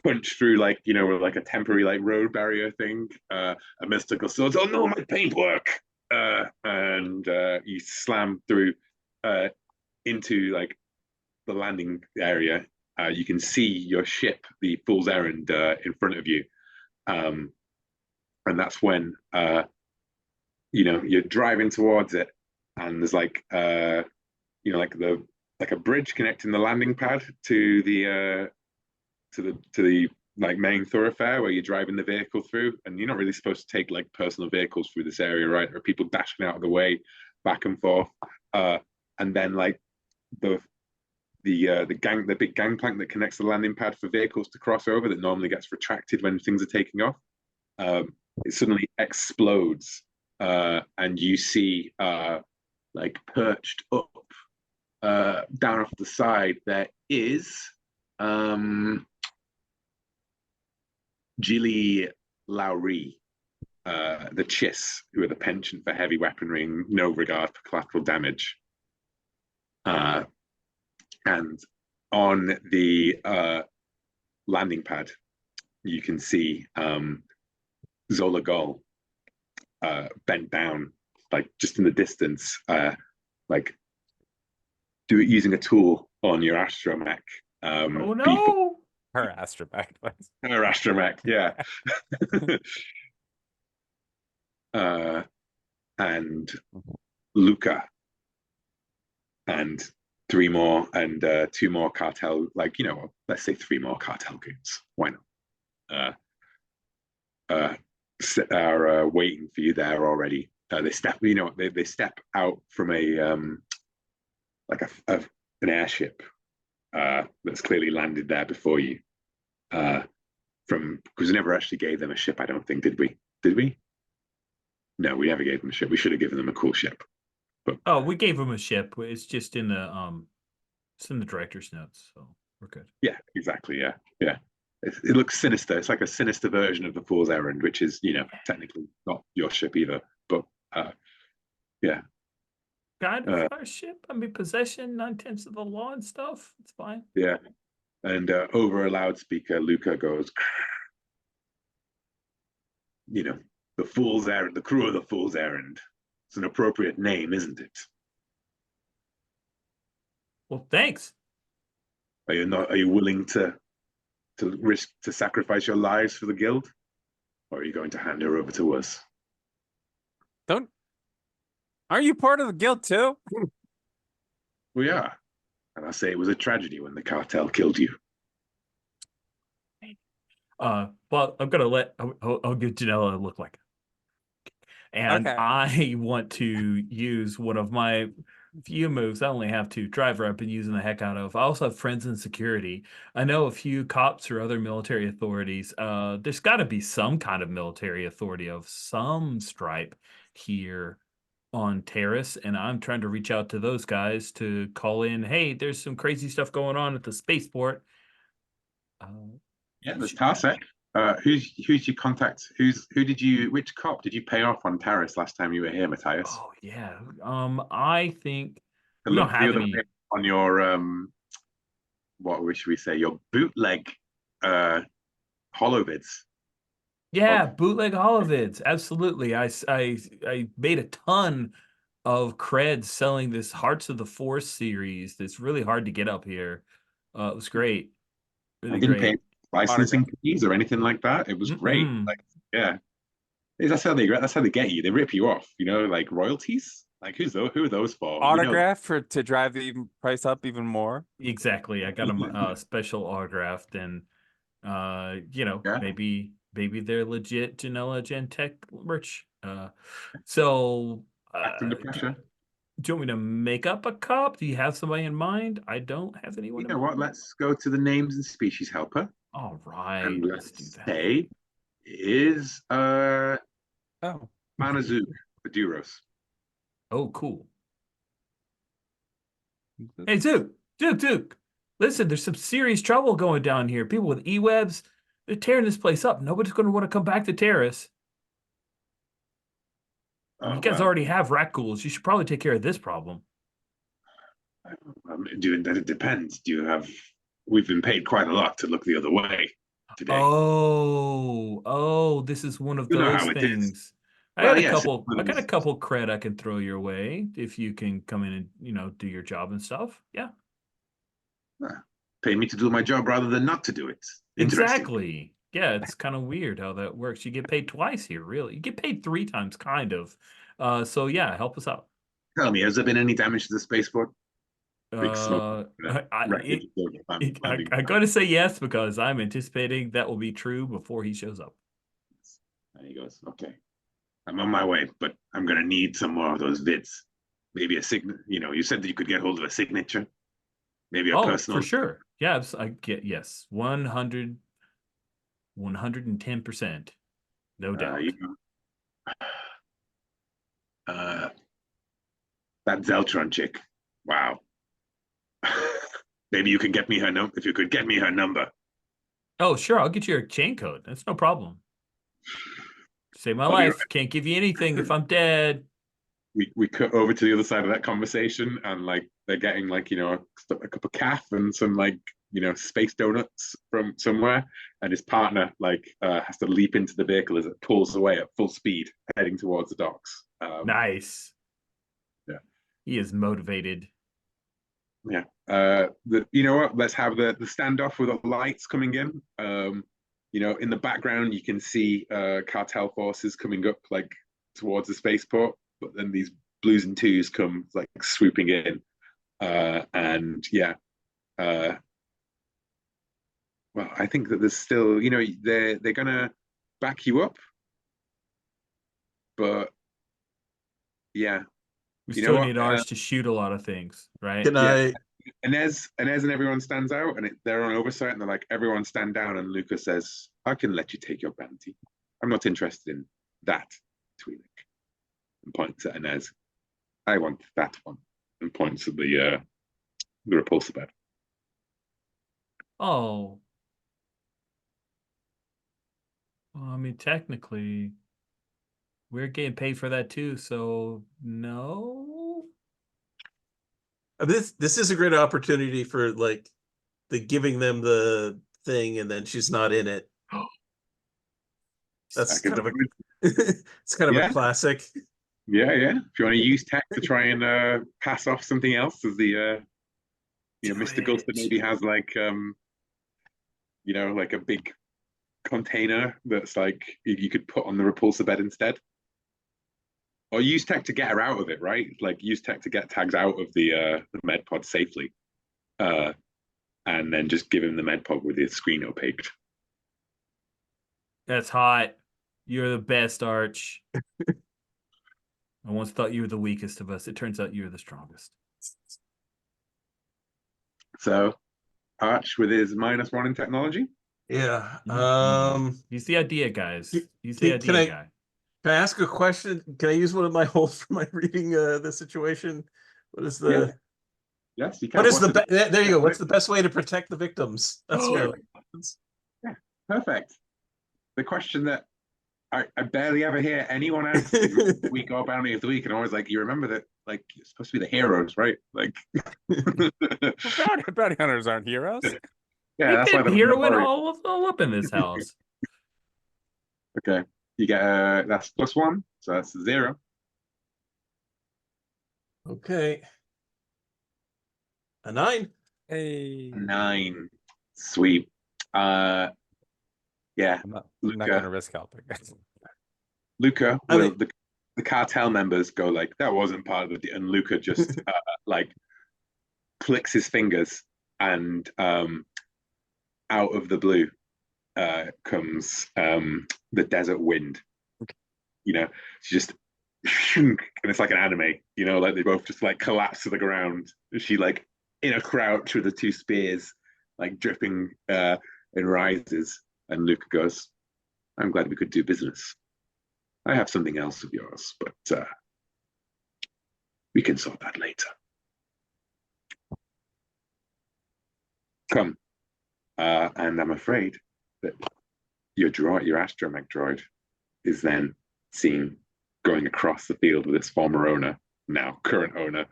punch through like with like a temporary like road barrier thing. A mystical sword. Oh no, my paintwork! And you slam through into like the landing area, you can see your ship, the Fool's Errand, in front of you. And that's when you're driving towards it, and there's like a bridge connecting the landing pad to the like main thoroughfare where you're driving the vehicle through, and you're not really supposed to take like personal vehicles through this area, right? There are people dashing out of the way, back and forth, and then like the big gangplank that connects the landing pad for vehicles to cross over, that normally gets retracted when things are taking off, it suddenly explodes, and you see like perched up down off the side there is Gilly Lowry, the Chiss, who are the penchant for heavy weaponry, no regard for collateral damage. And on the landing pad, you can see Zola Gol bent down, like just in the distance, like using a tool on your astromech. Oh no! Her astromech. Her astromech, yeah. And Luca, and three more, and two more cartel, like, let's say three more cartel goons. Why not? Are waiting for you there already. They step, they step out from a like an airship that's clearly landed there before you. Because we never actually gave them a ship, I don't think, did we? Did we? No, we never gave them a ship. We should have given them a cool ship. But we gave them a ship. It's just in the director's notes, so we're good. Yeah, exactly. Yeah. It looks sinister. It's like a sinister version of the Fool's Errand, which is, technically not your ship either. But yeah. Kind of our ship. I mean, possession, 9/10 of the law and stuff. It's fine. Yeah. And over a loudspeaker, Luca goes, the Fool's Errand, the crew of the Fool's Errand. It's an appropriate name, isn't it? Well, thanks. Are you willing to risk, to sacrifice your lives for the guild? Or are you going to hand her over to us? Aren't you part of the guild too? We are. And I say it was a tragedy when the cartel killed you. Well, I'm gonna I'll give Janella a look like, and Okay. I want to use one of my few moves. I only have two. Driver I've been using the heck out of. I also have friends in security. I know a few cops or other military authorities. There's got to be some kind of military authority of some stripe here on Terrace, and I'm trying to reach out to those guys to call in. Hey, there's some crazy stuff going on at the spaceport. Yeah, there's Tarsec. Who's your contact? Which cop did you pay off on Terrace last time you were here, Matthias? Oh yeah. I think To we look don't have the other any way on your what should we say, your bootleg holovids. Yeah, bootleg holovids. Absolutely. I made a ton of creds selling this Hearts of the Force series that's really hard to get up here. It was great. Really I didn't great. pay licensing fees or anything like that. It was great. Mm-mm. Like, yeah. That's how they get you. They rip you off, like royalties. Like who are those for? Autograph to drive the price up even more. Exactly. I got them special autographed, and Yeah. maybe they're legit Janella Gentech merch. So Acting the pressure. do you want me to make up a cop? Do you have somebody in mind? I don't have anyone. You know what? Let's go to the names and species helper. All right, And let's let's do that. say is Manazook, the Duros. Oh, cool. Hey, Duke. Listen, there's some serious trouble going down here. People with e-webs, they're tearing this place up. Nobody's going to want to come back to Terrace. You guys already have rat ghouls. You should probably take care of this problem. It depends. We've been paid quite a lot to look the other way today. Oh, this is one of those things. I got a couple cred I can throw your way if you can come in and do your job and stuff. Yeah. Pay me to do my job rather than not to do it. Interesting. Exactly. Yeah, it's kind of weird how that works. You get paid twice here, really. You get paid 3 times, kind of. So yeah, help us out. Tell me, has there been any damage to the spaceport? Big smoke. I gotta say yes because I'm anticipating that will be true before he shows up. And he goes, okay, I'm on my way, but I'm gonna need some more of those vids. Maybe a sign. You said that you could get hold of a signature. Maybe a personal. For sure. Yeah, I get yes. 100, 110%. No doubt. That Zeltron chick. Wow. Maybe you can get me her number. If you could get me her number. Oh, sure. I'll get you a chain code. That's no problem. Save my I'll be life. right- Can't give you anything if I'm dead. We cut over to the other side of that conversation, and like they're getting like a cup of calf and some like space donuts from somewhere, and his partner has to leap into the vehicle as it pulls away at full speed, heading towards the docks. Nice. Yeah, he is motivated. Yeah. You know what? Let's have the standoff with the lights coming in. In the background you can see cartel forces coming up like towards the spaceport, but then these blues and twos come like swooping in. And yeah. Well, I think that there's still, they're gonna back you up. But yeah. We still need Arch to shoot a lot of things, right? Inez and everyone stands out, and they're on oversight, and they're like, everyone stand down, and Lucas says, I can let you take your bounty. I'm not interested in that, Twi'lek. And points at Inez. I want that one. And points at the repulsor bed. Oh. Well, I mean, technically, we're getting paid for that too, so no. This is a great opportunity for like the giving them the thing and then she's not in it. That's kind of it's kind of a classic. Yeah. If you want to use tech to try and pass off something else, as the Mr. Gulster maybe has like like a big container that's like you could put on the repulsor bed instead. Or use tech to get her out of it, right? Like use tech to get tags out of the med pod safely. And then just give him the med pod with the screen opaqued. That's hot. You're the best, Arch. I once thought you were the weakest of us. It turns out you're the strongest. So Arch with his -1 in technology. Yeah. He's the idea, guys. He's the idea guy. Can I ask a question? Can I use one of my holes for my reading the situation? What is the Yes, you can. What is there you go. What's the best way to protect the victims? That's what yeah, perfect. The question that I barely ever hear anyone ask week or bounty of the week, and always like, you remember that like you're supposed to be the heroes, right? Like bounty hunters aren't heroes. Yeah, that's why they're heroing all up in this house. Okay. You get that's +1, so that's 0. Okay. A 9. Hey. 9. Sweet. Yeah. I'm not gonna risk helping. Luca, the cartel members go like, that wasn't part of the, and Luca just like clicks his fingers, and out of the blue comes the desert wind. She just and it's like an anime, like they both just like collapse to the ground. She like in a crouch with the 2 spears like dripping and rises, and Luca goes, I'm glad we could do business. I have something else of yours, but we can sort that later. Come. And I'm afraid that your astromech droid is then seen going across the field with its former owner, now current owner.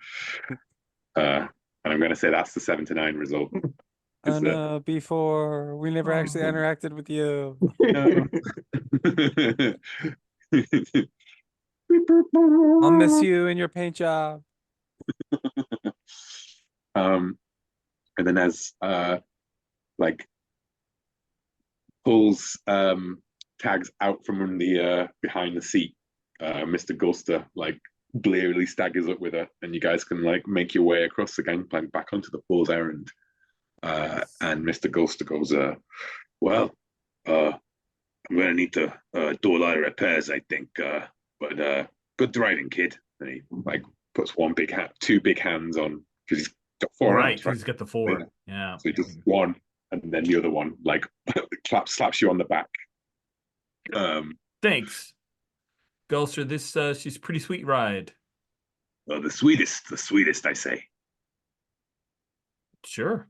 And I'm going to say that's the 7 to 9 result. No, before we never actually interacted with you. I'll miss you in your paint job. And then as like pulls tags out from the behind the seat, Mr. Gulster like blearily staggers up with her, and you guys can like make your way across the gangplank back onto the fool's errand. And Mr. Gulster goes, well, I'm gonna need to do a lot of repairs, I think. But good driving, kid. And he like puts two big hands on, because he's got four arms, right? He's got the four. Yeah. So he does one, and then the other one like slaps you on the back. Thanks, Gulster. This she's a pretty sweet ride. The sweetest, I say. Sure.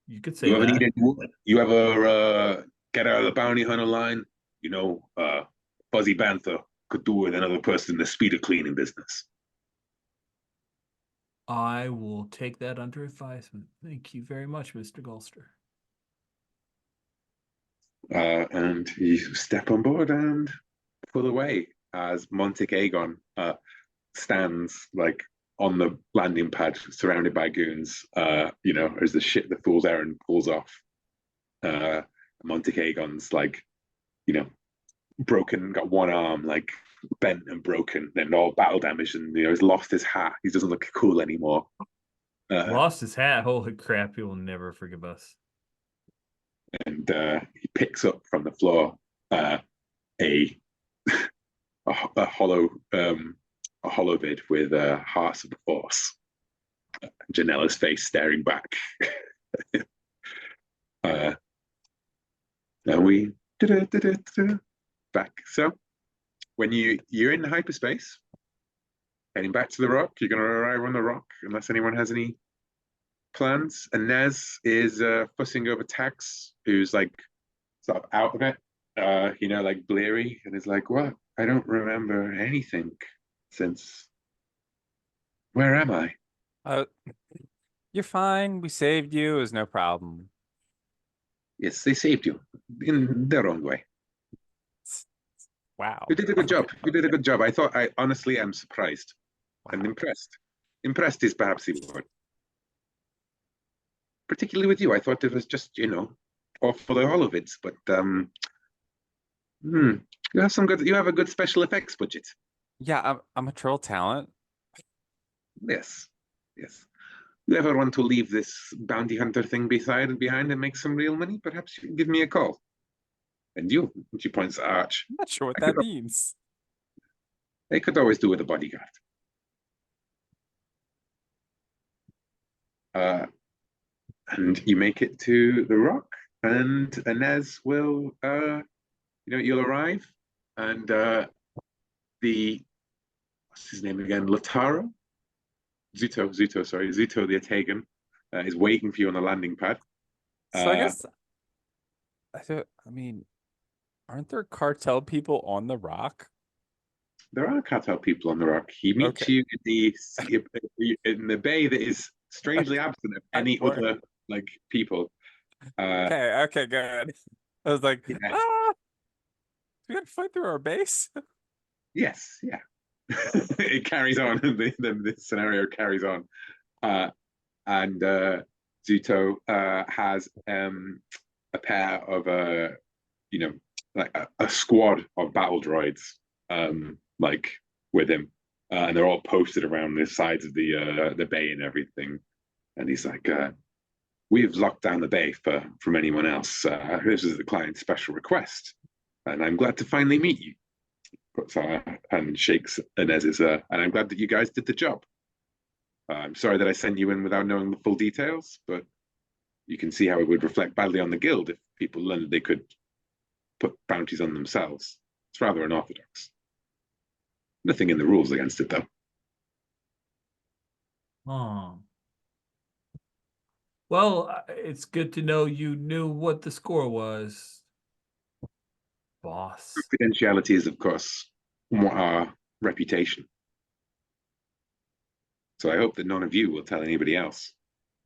You could say You ever that. need any woman? You ever get out of the bounty hunter line? You know, Fuzzy Bantha could do with another person the speed of cleaning business. I will take that under advisement. Thank you very much, Mr. Gulster. And you step on board and pull away as Montic Aegon stands like on the landing pad, surrounded by goons. You know, as the fool's errand pulls off. Montic Aegon's like, you know, broken, got one arm like bent and broken, and all battle damage, and you know, he's lost his hat. He doesn't look cool anymore. Lost his hat. Holy crap! He will never forgive us. And he picks up from the floor a hollow vid with Hearts of the Force. Janella's face staring back. And we back. So when you're in hyperspace, heading back to the rock, you're going to arrive on the rock unless anyone has any plans. And Nez is fussing over Tax, who's like sort of out of it, you know, like bleary, and is like, "What? I don't remember anything since. Where am I?" You're fine. We saved you. It was no problem. Yes, they saved you in their own way. Wow. You did a good job. You did a good job. I honestly am surprised and impressed. Impressed is perhaps the word. Particularly with you, I thought it was just, you know, off for the holovids, but you have a good special effects budget. Yeah, I'm a troll talent. Yes. You ever want to leave this bounty hunter thing behind and make some real money? Perhaps you can give me a call. And she points at Arch. I'm not sure what that means. They could always do with a bodyguard. And you make it to the rock, and Inez will, you'll arrive, and what's his name again? Lataro? Zuto the Atagan is waiting for you on the landing pad. So I guess, I mean, aren't there cartel people on the rock? There are cartel people on the rock. He meets you in the bay that is strangely absent of any other like people. Okay, good. I was like, we gotta fight through our base. Yes, yeah. It carries on. The scenario carries on, and Zuto has a pair of like a squad of battle droids like with him, and they're all posted around the sides of the bay and everything. And he's like, "We've locked down the bay from anyone else. This is the client's special request, and I'm glad to finally meet you." Puts and shakes Inez's, and I'm glad that you guys did the job. I'm sorry that I sent you in without knowing the full details, but you can see how it would reflect badly on the guild if people learned they could put bounties on themselves. It's rather unorthodox. Nothing in the rules against it, though. Oh. Well, it's good to know you knew what the score was, boss. Confidentiality is, of course, our reputation. So I hope that none of you will tell anybody else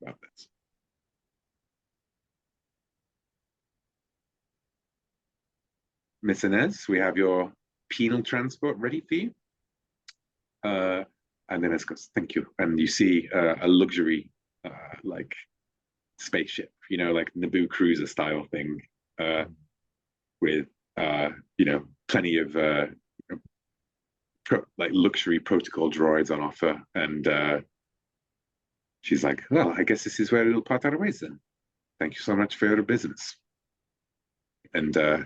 about this. Miss Inez, we have your penal transport ready for you. And Inez goes, "Thank you." And you see a luxury like spaceship, like Naboo cruiser style thing, with plenty of like luxury protocol droids on offer. And she's like, well, I guess this is where it'll part our ways then. Thank you so much for your business. And boop,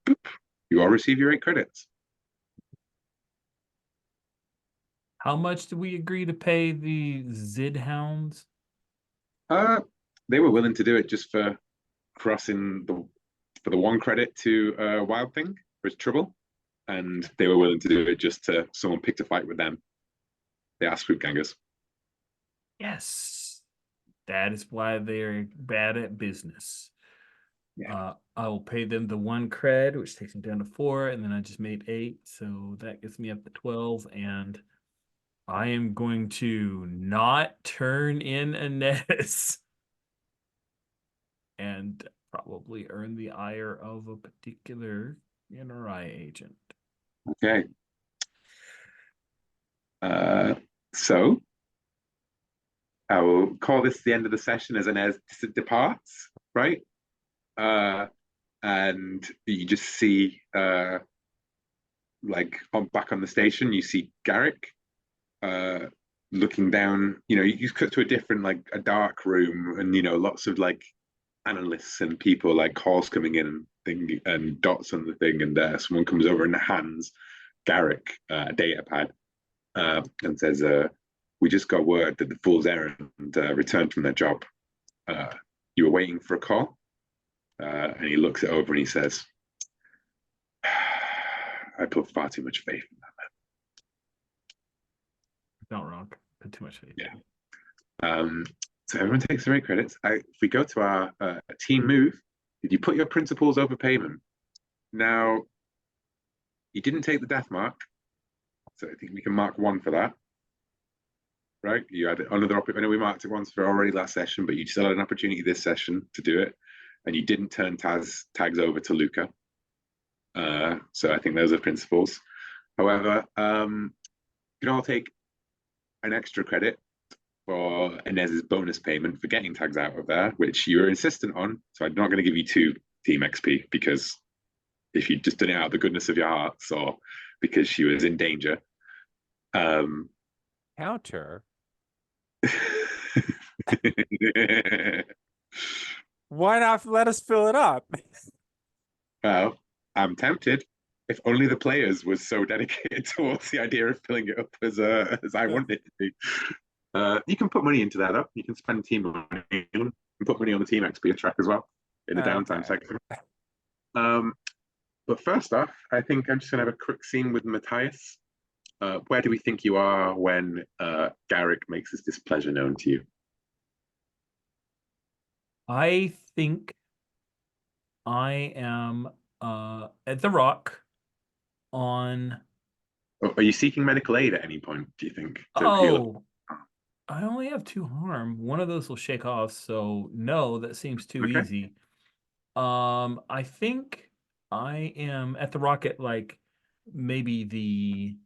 boop, you all receive your 8 credits. How much did we agree to pay the Zid Hounds? They were willing to do it just for crossing for the 1 credit to Wild Thing for his trouble, and they were willing to do it just to someone picked a fight with them. They are swoop gangers. Yes, that is why they're bad at business. Yeah. I will pay them the 1 cred, which takes me down to 4, and then I just made 8, so that gets me up to 12. And I am going to not turn in Inez and probably earn the ire of a particular NRI agent. Okay. So I will call this the end of the session as Inez departs, right? And you just see, like back on the station, you see Garrick looking down. You cut to a different, like a dark room, and lots of like analysts and people, like calls coming in and thing and dots on the thing, and someone comes over and hands Garrick a data pad and says, we just got word that the Fool's Errand returned from their job. You were waiting for a call? And he looks it over and he says, I put far too much faith in that man. Not wrong. Put too much faith. Yeah. So everyone takes their 8 credits. If we go to our team move, did you put your principals over payment? Now, you didn't take the death mark, so I think we can mark 1 for that. Right? You had another opportunity. I know we marked it once for already last session, but you still had an opportunity this session to do it, and you didn't turn tags over to Luca. So I think those are principles. However, you can all take an extra credit for Inez's bonus payment for getting tags out of there, which you were insistent on. So I'm not going to give you 2 team XP, because if you'd just done it out of the goodness of your hearts or because she was in danger. Counter. Why not let us fill it up? Well, I'm tempted. If only the players was so dedicated towards the idea of filling it up as I wanted it to be. You can put money into that, though. You can spend team money and put money on the team XP track as well in the downtime section. But first off, I think I'm just going to have a quick scene with Matthias. Where do we think you are when Garrick makes his displeasure known to you? I think I am at the Rock on. Are you seeking medical aid at any point, do you think? I only have 2 harm. One of those will shake off, so no, that seems too easy. I think I am at the Rock at like maybe the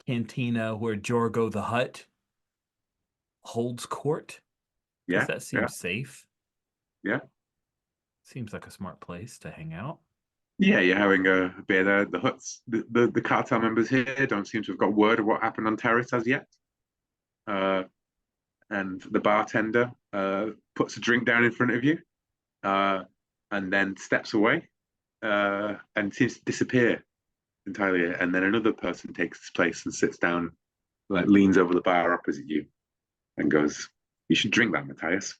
cantina where Jorgo the Hutt holds court. Yeah, that seems safe. Yeah. Seems like a smart place to hang out. Yeah, you're having a beer there. The Hutts, the cartel members here don't seem to have got word of what happened on Terrace as yet. And the bartender puts a drink down in front of you and then steps away and seems to disappear entirely. And then another person takes his place and sits down, like leans over the bar opposite you and goes, "You should drink that, Matthias."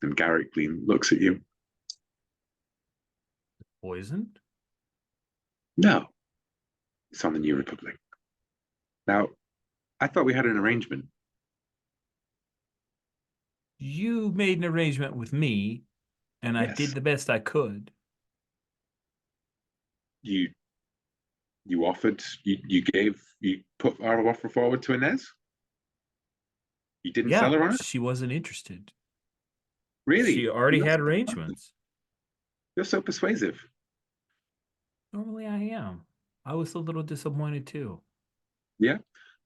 And Garrick looks at you. Poisoned? No, it's on the New Republic. Now, I thought we had an arrangement. You made an arrangement with me, and I Yes. did the best I could. You offered, you put our offer forward to Inez? You didn't sell her on it? She wasn't interested. Really? She already had arrangements. You're so persuasive. Normally I am. I was a little disappointed too. Yeah.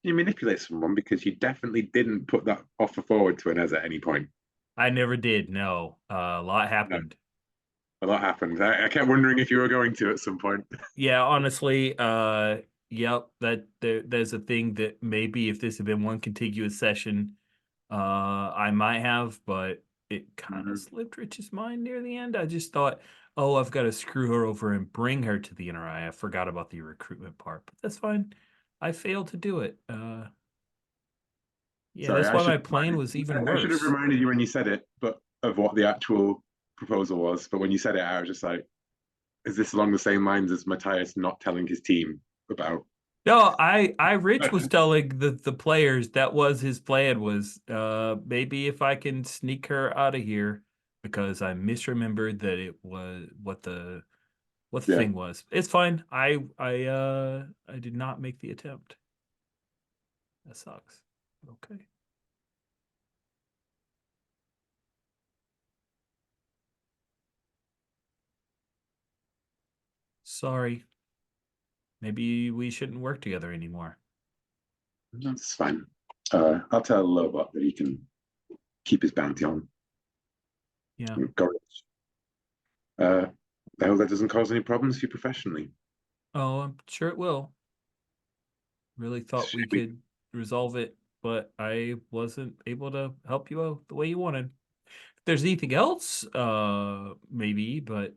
you manipulate someone because you definitely didn't put that offer forward to Inez at any point. I never did. No, a lot happened. A lot happened. I kept wondering if you were going to at some point. Yeah, honestly, yep, there's a thing that maybe if this had been one contiguous session, I might have, but it kind of slipped Rich's mind near the end. I just thought, oh, I've got to screw her over and bring her to the NRI. I forgot about the recruitment part, but that's fine. I failed to do it. Yeah, Sorry, that's I why my should- plan was even I should have worse. reminded you when you said it, but of what the actual proposal was. But when you said it, I was just like, is this along the same lines as Matthias not telling his team about? No, Rich was telling the players that was his plan was maybe if I can sneak her out of here because I misremembered that it was what the Yeah. thing was. It's fine. I did not make the attempt. That sucks. Okay. Sorry. Maybe we shouldn't work together anymore. That's fine. I'll tell Lobot that he can keep his bounty on. Yeah. Gorge. I hope that doesn't cause any problems for you professionally. Oh, I'm sure it will. Really thought we Should we- could resolve it, but I wasn't able to help you out the way you wanted. If there's anything else, maybe, but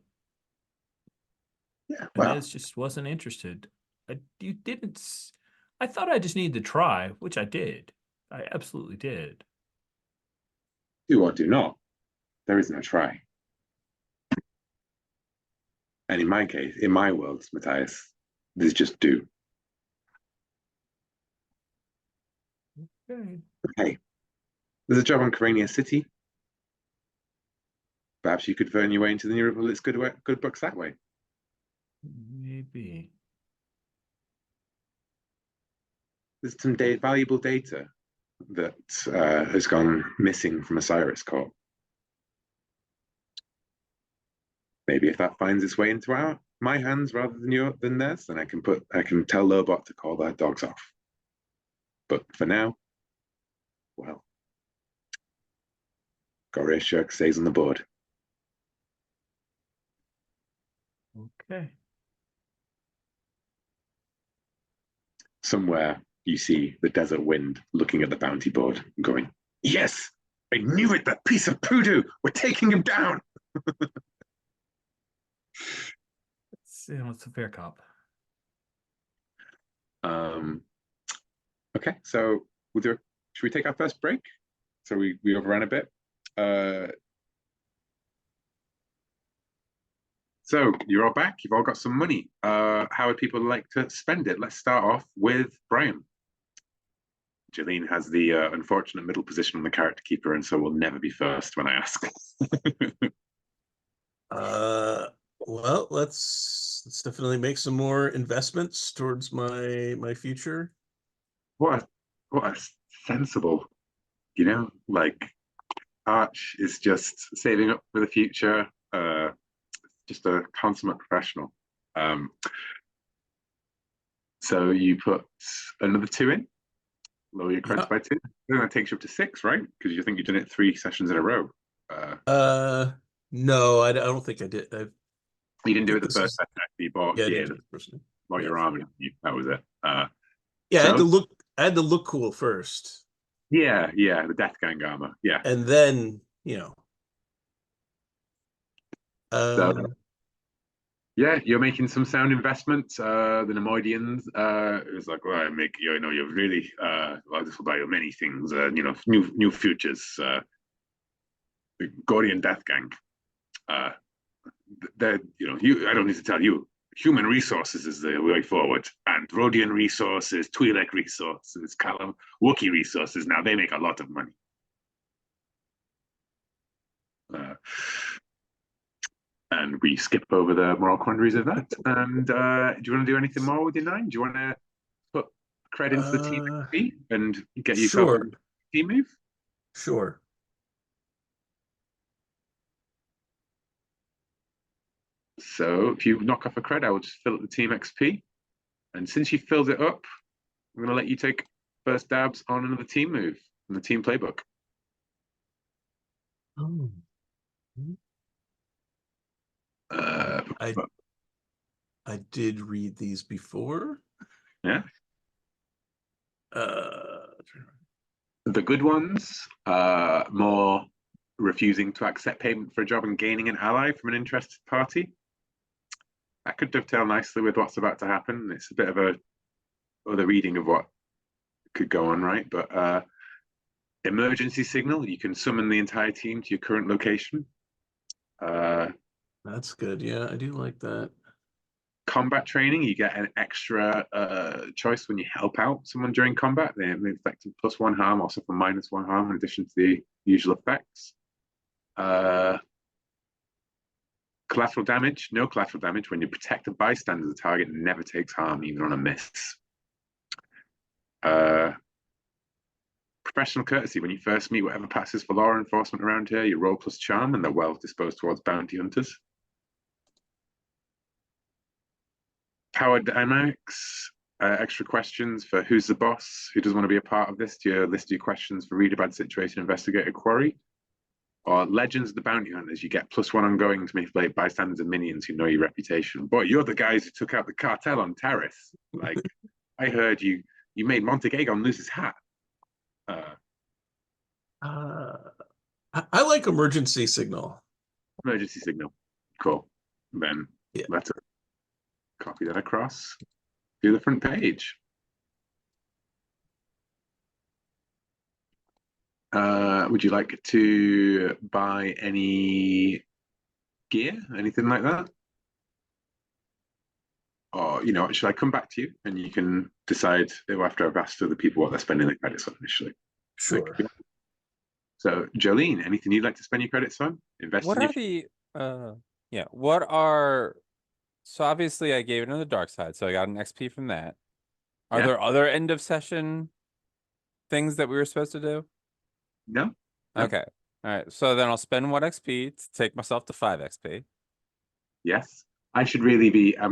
Yeah, well, Inez just wasn't interested. I thought I just needed to try, which I did. I absolutely did. do or do not. There is no try. And in my case, in my world, Matthias, there's just do. Okay. Okay. There's a job on Karania City. Perhaps you could earn your way into the New Republic's good books that way. Maybe. There's some valuable data that has gone missing from Osiris Corp. Maybe if that finds its way into my hands rather than theirs, then I can tell Lobot to call their dogs off. But for now, well, Goria Shirk stays on the board. Okay. Somewhere you see the desert wind looking at the bounty board and going, yes, I knew it, that piece of poodoo, we're taking him down. It's a fair cop. Okay, so should we take our first break? So we overran a bit. So you're all back. You've all got some money. How would people like to spend it? Let's start off with Brian. Jeline has the unfortunate middle position on the character keeper, and so will never be first when I ask. Well, let's definitely make some more investments towards my future. What a sensible, like Arch is just saving up for the future. Just a consummate professional. So you put another 2 in, lower your credits by 2. Then that takes you up to 6, right? Because you think you've done it 3 sessions in a row. No, I don't think I did. You didn't do it the first session. You bought bought your arm, and that was it. Yeah, so, I had to look cool first. Yeah, the Death Gang armor. Yeah, and then yeah, you're making some sound investments. The Nemoidians, it was like, well, I make you're really well, this will buy you many things. New futures. The Gorian Death Gang. I don't need to tell you. Human resources is the way forward, and Rhodian resources, Twi'lek resources, Callum, Wookiee resources. Now they make a lot of money. And we skip over the moral quandaries of that. And do you want to do anything more with your 9? Do you want to put credit into the team XP and get yourself a team move? Sure. So if you knock off a credit, I will just fill up the team XP. And since you filled it up, I'm going to let you take first dabs on another team move in the team playbook? Oh. Uh, I did read these before. yeah. Uh, The good ones, more refusing to accept payment for a job and gaining an ally from an interested party. That could dovetail nicely with what's about to happen. It's a bit of a other reading of what could go on, right? But emergency signal, you can summon the entire team to your current location. That's good. Yeah, I do like that. Combat training, you get an extra choice when you help out someone during combat. They inflict +1 harm or suffer -1 harm in addition to the usual effects. Collateral damage, no collateral damage when you protect a bystander. The target never takes harm, even on a miss. Professional courtesy, when you first meet whatever passes for law enforcement around here, you roll +charm and they're well disposed towards bounty hunters. Power dynamics, extra questions for who's the boss, who doesn't want to be a part of this. Do you list your questions for read a bad situation, investigate a quarry? Or Legends of the Bounty Hunters, you get +1 ongoing to manipulate bystanders and minions who know your reputation. Boy, you're the guys who took out the cartel on Terrace. Like, I heard you made Montegagon lose his hat. I like emergency signal. Emergency signal. Cool. Then Yeah. let's copy that across to the front page. Would you like to buy any gear, anything like that? Or, you know, should I come back to you and you can decide after I've asked other people what they're spending their credits on initially? Sure. So, Jolene, anything you'd like to spend your credits on? Invest What in are the yeah, what are so obviously I gave it on the dark side, so I got an XP from that. Are Yeah. there other end of session things that we were supposed to do? No. No. Okay. All right. So then I'll spend 1 XP to take myself to 5 XP. Yes. I should really be I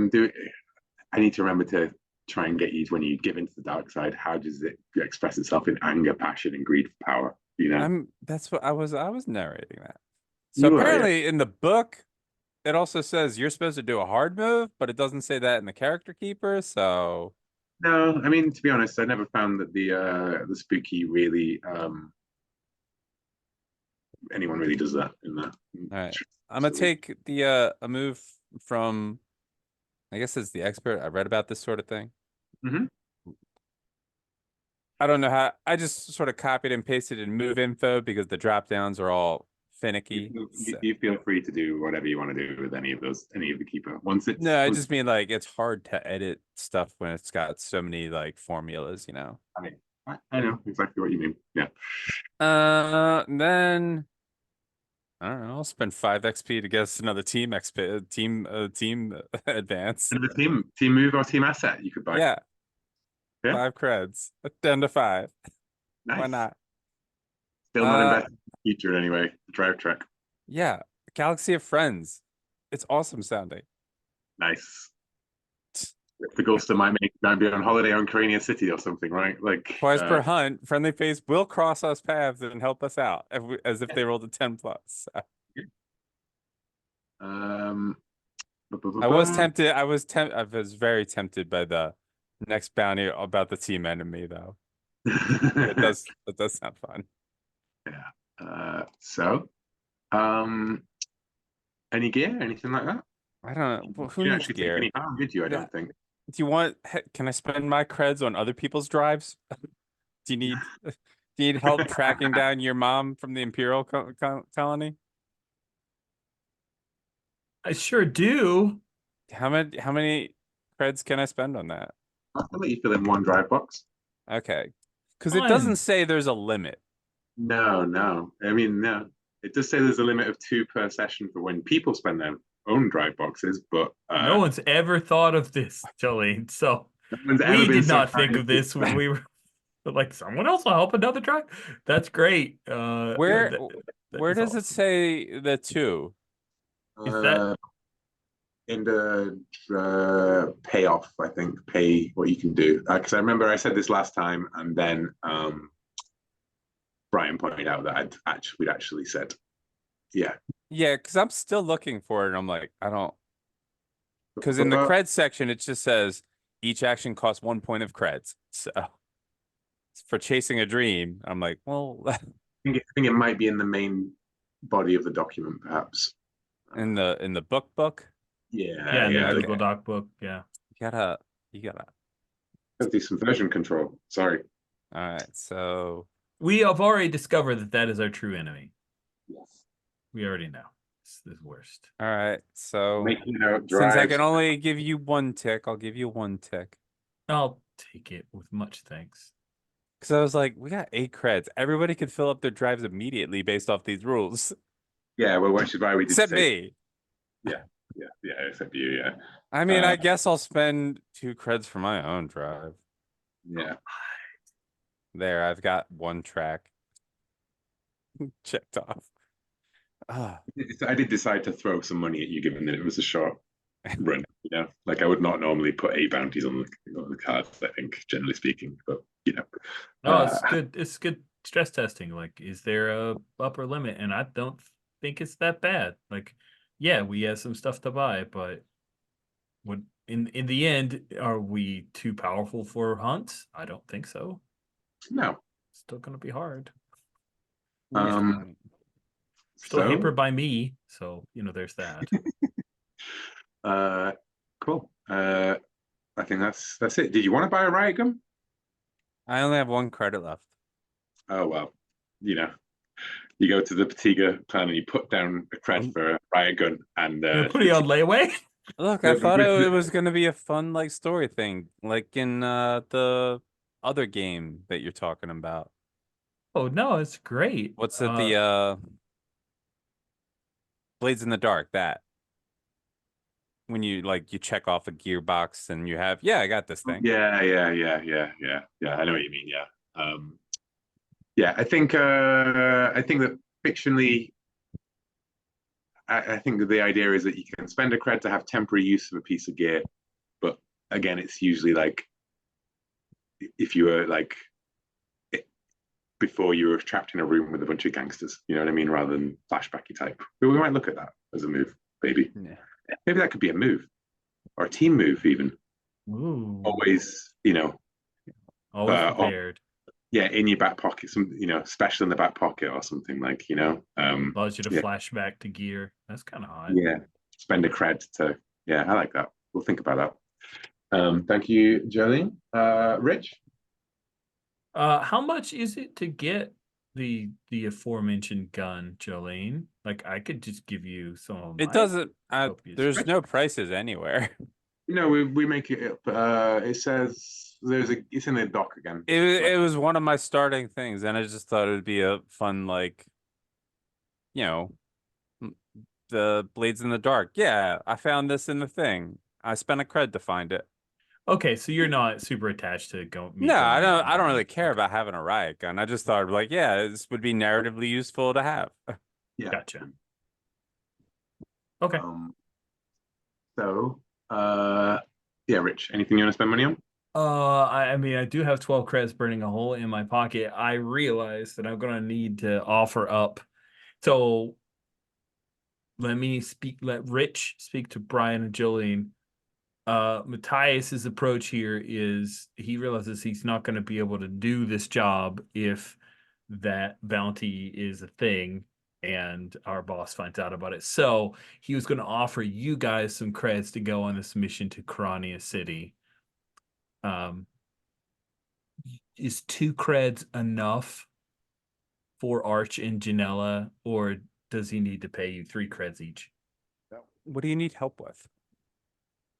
need to remember to try and get you when you give into the dark side, how does it express itself in anger, passion, and greed for power? You know? That's what I was narrating that. So You are, yeah. apparently in the book, it also says you're supposed to do a hard move, but it doesn't say that in the character keeper, so No, I mean, to be honest, I never found that the spooky really anyone really does that in that. all right. I'm gonna take the a move from I guess it's the expert. I read about this sort of thing. Mhm. I don't know how I just sort of copied and pasted in move info because the drop downs are all finicky. You feel free to do whatever you want to do with any of the keeper. No, I just mean like it's hard to edit stuff when it's got so many like formulas, you know. I know exactly what you mean. Yeah. Then I don't know. I'll spend 5 XP to get another team XP, team advance. And the team move or team asset you could buy. Yeah. Yeah. 5 creds. 10 to 5. Nice. Why not? Still not invested in the future anyway. Drive track. Yeah. Galaxy of Friends. It's awesome sounding. Nice. The Ghoster might be on holiday on Crania City or something, right? Like Twice per hunt, friendly face will cross us paths and help us out as if they rolled a 10 plus. I was tempted. I was very tempted by the next bounty about the team enemy, though. It does sound fun. Yeah. Any gear, anything like that? I don't know. Well, who You needs actually gear? take any harm, did you? I Yeah. don't think. Do you want? Can I spend my creds on other people's drives? Do you need help tracking down your mom from the Imperial colony? I sure do. How many creds can I spend on that? I'll let you fill in 1 drive box. Okay, because it doesn't say there's a limit. No. I mean, no. It does say there's a limit of 2 per session for when people spend their own drive boxes, but No one's ever thought of this, Jolene. So no one's ever we been did so not think kind of this when we were like, someone else will help another drive. That's great. Where does it say the 2? Is that in the payoff, I think, pay what you can do. Because I remember I said this last time, and then Brian pointed out that we'd actually said, yeah. Yeah, because I'm still looking for it. And I'm like, I don't. Because in the cred section, it just says each action costs 1 point of creds. So for chasing a dream, I'm like, well, I think it might be in the main body of the document, perhaps. in the book. Yeah, in the okay. Google Doc book. Yeah. You gotta. Let's do some version control. Sorry. All right, so We have already discovered that is our true enemy. Yes. We already know. It's the worst. all right, so Making it out since I drives. can only give you 1 tick, I'll give you 1 tick. I'll take it with much thanks. Because I was like, we got 8 creds. Everybody could fill up their drives immediately based off these rules. Yeah, well, which is why we did Except say, me. Yeah, except you, yeah. I mean, I guess I'll spend 2 creds for my own drive. Yeah. There, I've got 1 track checked off. I did decide to throw some money at you, given that it was a short run. You know, like I would not normally put 8 bounties on the cards. I think, generally speaking, but you know, Oh, it's good. It's good stress testing. Like, is there a upper limit? And I don't think it's that bad. Like, yeah, we have some stuff to buy, but would in the end, are we too powerful for hunts? I don't think so. no. It's still gonna be hard. Still So, hampered by me, so you know there's that. cool. I think that's it. Did you want to buy a riot gun? I only have 1 credit left. Oh well, you know, you go to the Patiga clan and you put down a cred for a riot gun, and Put it on layaway. Look, I thought it was gonna be a fun like story thing, like in the other game that you're talking about. Oh no, it's great. What's it? The Blades in the Dark. That when you check off a gearbox and you have, I got this thing. Yeah. I know what you mean. Yeah. Yeah. I think that fictionally, I think that the idea is that you can spend a cred to have temporary use of a piece of gear, but again, it's usually like if you were like before you were trapped in a room with a bunch of gangsters, you know what I mean, rather than flashbacky type. But we might look at that as a move, maybe. Yeah. Maybe that could be a move or a team move, even. Ooh. Always, you know, Always prepared. In your back pocket, some special in the back pocket or something like, allows you to flash back to gear. That's kind of odd. Yeah, spend a cred to. Yeah, I like that. We'll think about that. Thank you, Jolene. Rich. How much is it to get the aforementioned gun, Jolene? Like, I could just give you some of my It doesn't. There's Rich. no prices anywhere. No, we make it up. It says it's in the doc again. It was one of my starting things, and I just thought it would be a fun, the Blades in the Dark. Yeah, I found this in the thing. I spent a cred to find it. Okay, so you're not super attached to go. No, I don't really care about having a riot gun. I just thought this would be narratively useful to have. Yeah. Gotcha. Okay. Rich, anything you want to spend money on? I mean, I do have 12 creds burning a hole in my pocket. I realize that I'm gonna need to offer up. So let Rich speak to Brian and Jolene. Matthias's approach here is he realizes he's not going to be able to do this job if that bounty is a thing and our boss finds out about it. So he was going to offer you guys some creds to go on this mission to Karania City. Is 2 creds enough for Arch and Janella, or does he need to pay you 3 creds each? What do you need help with?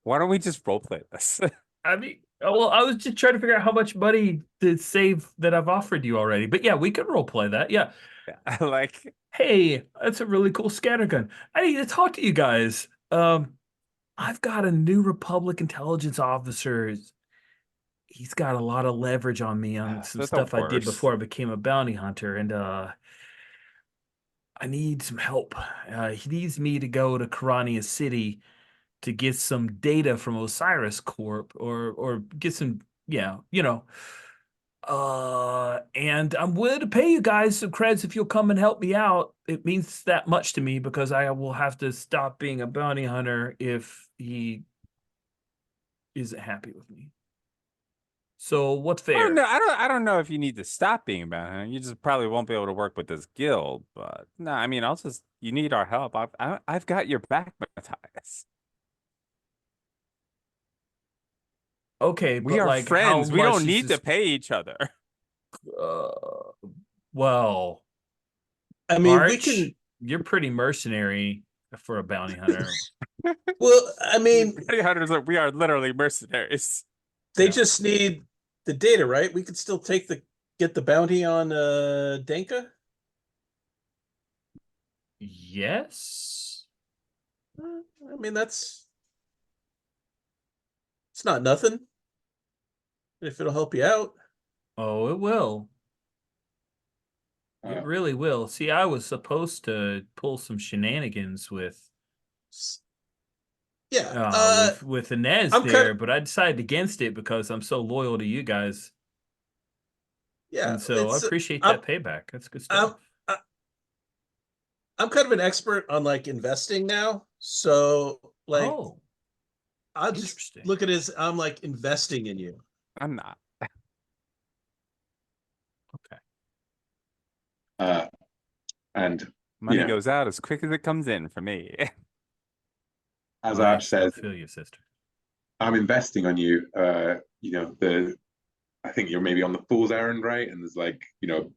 Why don't we just roleplay this? I mean, well, I was just trying to figure out how much money to save that I've offered you already. But yeah, we could roleplay that. Yeah. Hey, that's a really cool scatter gun. I need to talk to you guys. I've got a new Republic intelligence officer. He's got a lot of leverage on me on some stuff I did before I became a bounty hunter, and I need some help. He needs me to go to Karania City to get some data from Osiris Corp or get some, yeah, you know. And I'm willing to pay you guys some creds if you'll come and help me out. It means that much to me because I will have to stop being a bounty hunter if he isn't happy with me. So what's I fair? don't know. I don't know if you need to stop being a bounty hunter. You just probably won't be able to work with this guild. But no, I mean, you need our help. I've got your back, Matthias. Okay, We but are like, friends. how We much don't is need this? to pay each other. Well, I mean, we Arch, can. you're pretty mercenary for a bounty hunter. Well, I mean, Bounty hunters we are literally mercenaries. they Yeah. just need the data, right? We could still get the bounty on Denka. Yes. I mean, it's not nothing. If it'll help you out. Oh, it will. It really will. See, I was supposed to pull some shenanigans with Yeah. with Inez I'm there, kind of but I decided against it because I'm so loyal to you guys. yeah. And so I It's appreciate I'm that payback. That's good I'm stuff. I'm kind of an expert on like investing now. So like Oh, I'll just interesting. look at it as I'm like investing in you. I'm not. Okay. And Money Yeah. goes out as quick as it comes in for me. as I Arch says, feel you, sister. I'm investing on you. You know, I think you're maybe on the fool's errand, right? And there's like, you know,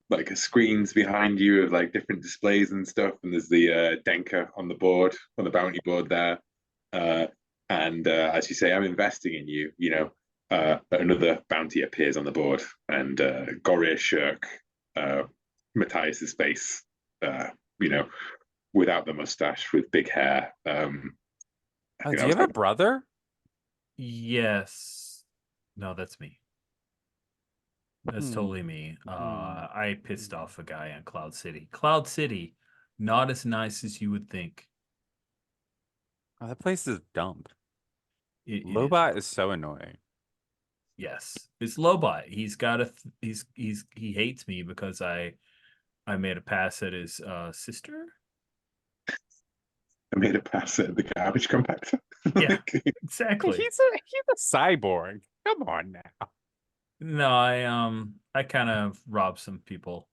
like screens behind you of like different displays and stuff. And there's the Denka on the board, on the bounty board there. And as you say, I'm investing in you. You know, another bounty appears on the board, and Goria Shirk, Matthias's face. You know, without the mustache, with big hair. I Oh, think do that you was have a brother? Yes. No, that's me. That's Hmm. totally me. I pissed off a guy on Cloud City. Cloud City, not as nice as you would think. Oh, that place is dumb. It is. Lobot is so annoying. Yes, it's Lobot. He's got he hates me because I made a pass at his sister. I made a pass at the garbage compactor. Yeah, exactly. He's a cyborg. Come on now. No, I kind of robbed some people,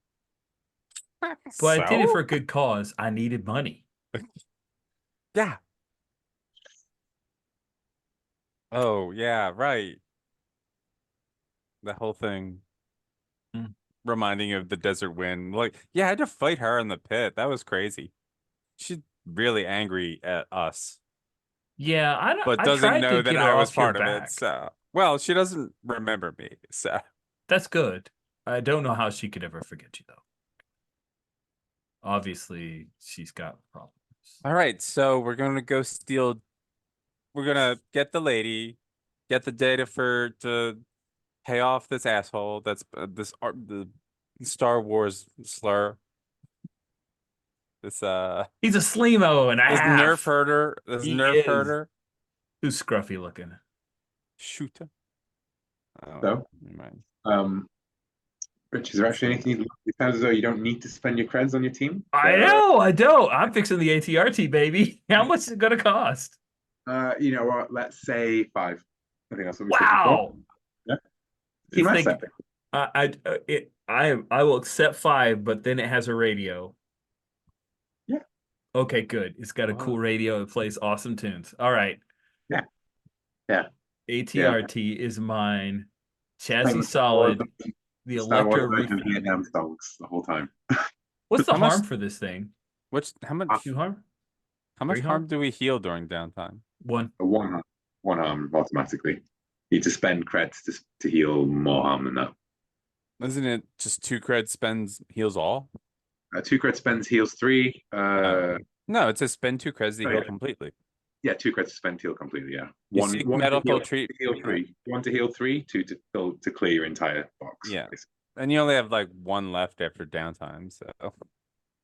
but I did it So? for a good cause. I needed money. Yeah. Oh, yeah, right. The whole thing. Mm. Reminding you of the desert wind. Like, yeah, I had to fight her in the pit. That was crazy. She's really angry at us, Yeah, but I doesn't tried to know that get I her was off your part of it. back. So, well, she doesn't remember me. So, That's good. I don't know how she could ever forget you though. Obviously, she's got problems. all right. So we're gonna go steal. We're gonna get the lady, get the data to pay off this asshole. That's the Star Wars slur. This He's a Sleemo and a this half. nerf herder. This He nerf is. herder. Who's scruffy looking? Shooter. Oh, So, never mind. Rich, is there actually anything it sounds as though you don't need to spend your creds on your team? I know, I don't. I'm fixing the ATRT, baby. How much is it gonna cost? You know what? Let's say 5. I think that's what we said before. Wow. Yeah. Team Think- asset. I will accept 5, but then it has a radio. Yeah. Okay, good. It's got a cool radio. It plays awesome tunes. All right. Yeah. Yeah. ATRT is mine. Chassis Playing solid. The Star Wars Electro version of Roofy. Vietnam songs the whole time. What's the How much- harm for this thing? How much 2 harm? how much 3 harm harm? do we heal during downtime? 1. One harm automatically. You need to spend creds to heal more harm than that. Isn't it just 2 cred spends heals all? 2 cred spends heals 3. No, it says spend 2 creds to Oh, heal yeah. completely. Yeah, 2 creds to spend heal completely. Yeah, You one seek to medical heal, treat- heal 3. 1 to heal 3, 2 to clear your entire box. Yeah. And you only have like 1 left after downtime, so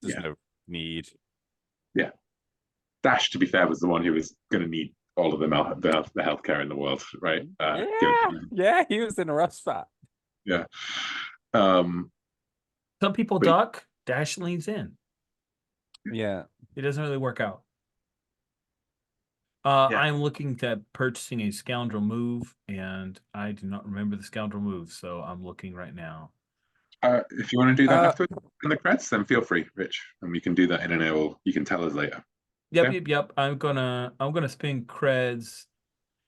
there's Yeah. no need. Yeah. Dash, to be fair, was the one who was going to need all of the healthcare in the world, right? Yeah, he was in a rough spot. Yeah. Um, Some people But- duck, Dash leans in. Yeah. It doesn't really work out. Yeah. I'm looking at purchasing a scoundrel move, and I do not remember the scoundrel move, so I'm looking right now. if you want to do that after in the credits, then feel free, Rich, and we can do that in an hour. You can tell us later. Yep, Yeah. yep. I'm gonna spin creds.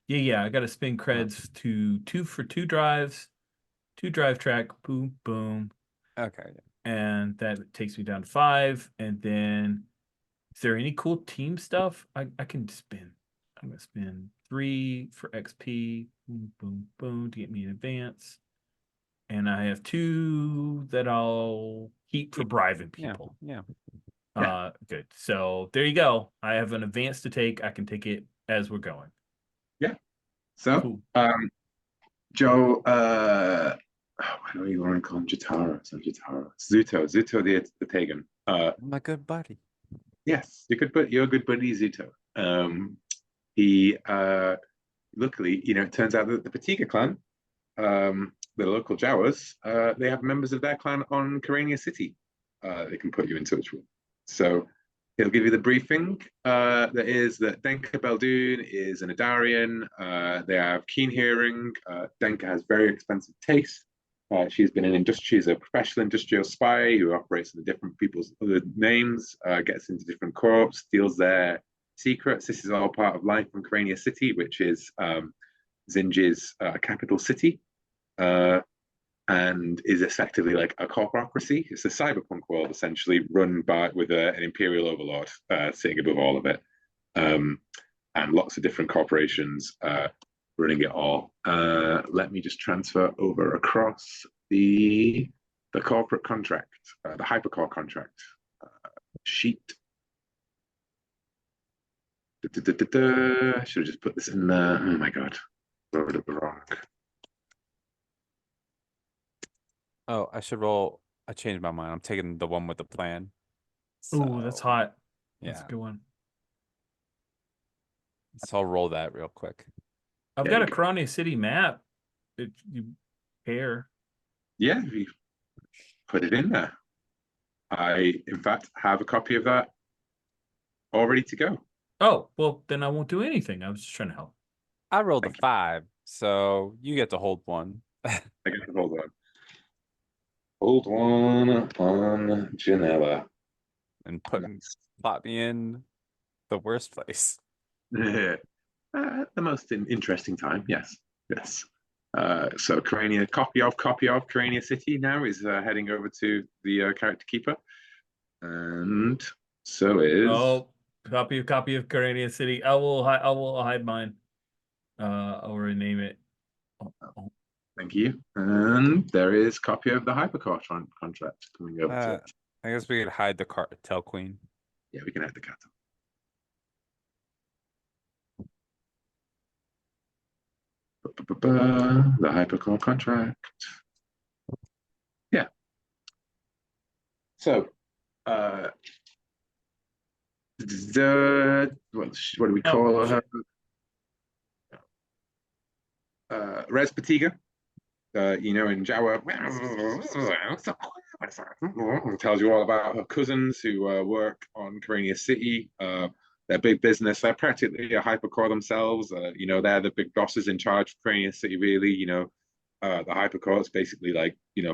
Yeah. I gotta spin creds to 2 for 2 drives, 2 drive track, boom, boom. Okay. And that takes me down to 5. And then is there any cool team stuff? I can spin. I'm gonna spin 3 for XP, boom, boom, boom, to get me an advance. And I have 2 that I'll keep for bribing Yeah. people. Yeah. Good. So there you go. I have an advance to take. I can take it as we're going. So, Cool. Joe, why do you want to call him Jatara? It's not Jatara. Zuto the Tegan. My good buddy. Yes, you're a good buddy, Zuto. He luckily, it turns out that the Patiga clan, the local Jawas, they have members of their clan on Karania City. They can put you in touch with. So he'll give you the briefing. That is that Denka Beldoon is an Adarian. They have keen hearing. Denka has very expensive taste. She's been she's a professional industrial spy who operates under different people's other names, gets into different corps, steals their secrets. This is all part of life from Karania City, which is Zinj's capital city. And is effectively like a corporocracy. It's a cyberpunk world, essentially, run with an imperial overlord sitting above all of it, and lots of different corporations running it all. Let me just transfer over across the corporate contract, the hypercore contract sheet. Should have just put this in there. Oh my god, wrote it wrong. Oh, I should roll. I changed my mind. I'm taking the one with the plan. Ooh, that's hot. Yeah. That's a good one. So I'll roll that real quick. I've got a Karania City map. If you care. Yeah, we put it in there. I, in fact, have a copy of that all ready to go. Oh, well, then I won't do anything. I was just trying to help. I rolled Thank a 5, so you get to hold one. I get to hold one. Hold one on Janella. And plot me in the worst place. The most interesting time, yes. So Karania, copy of Karania City now is heading over to the character keeper. And so is copy of Karania City. I will hide mine. I'll rename it. Thank you. And there is copy of the Hypercore contract coming over to it. I guess we could hide the Cartel Queen. Yeah, we can add the cat. The Hypercore contract. Yeah. So, what do we call her? Res Patiga. In Jawa, tells you all about her cousins who work on Karania City. They're big business. They're practically a hypercore themselves. They're the big bosses in charge of Karania City, really. The hypercores basically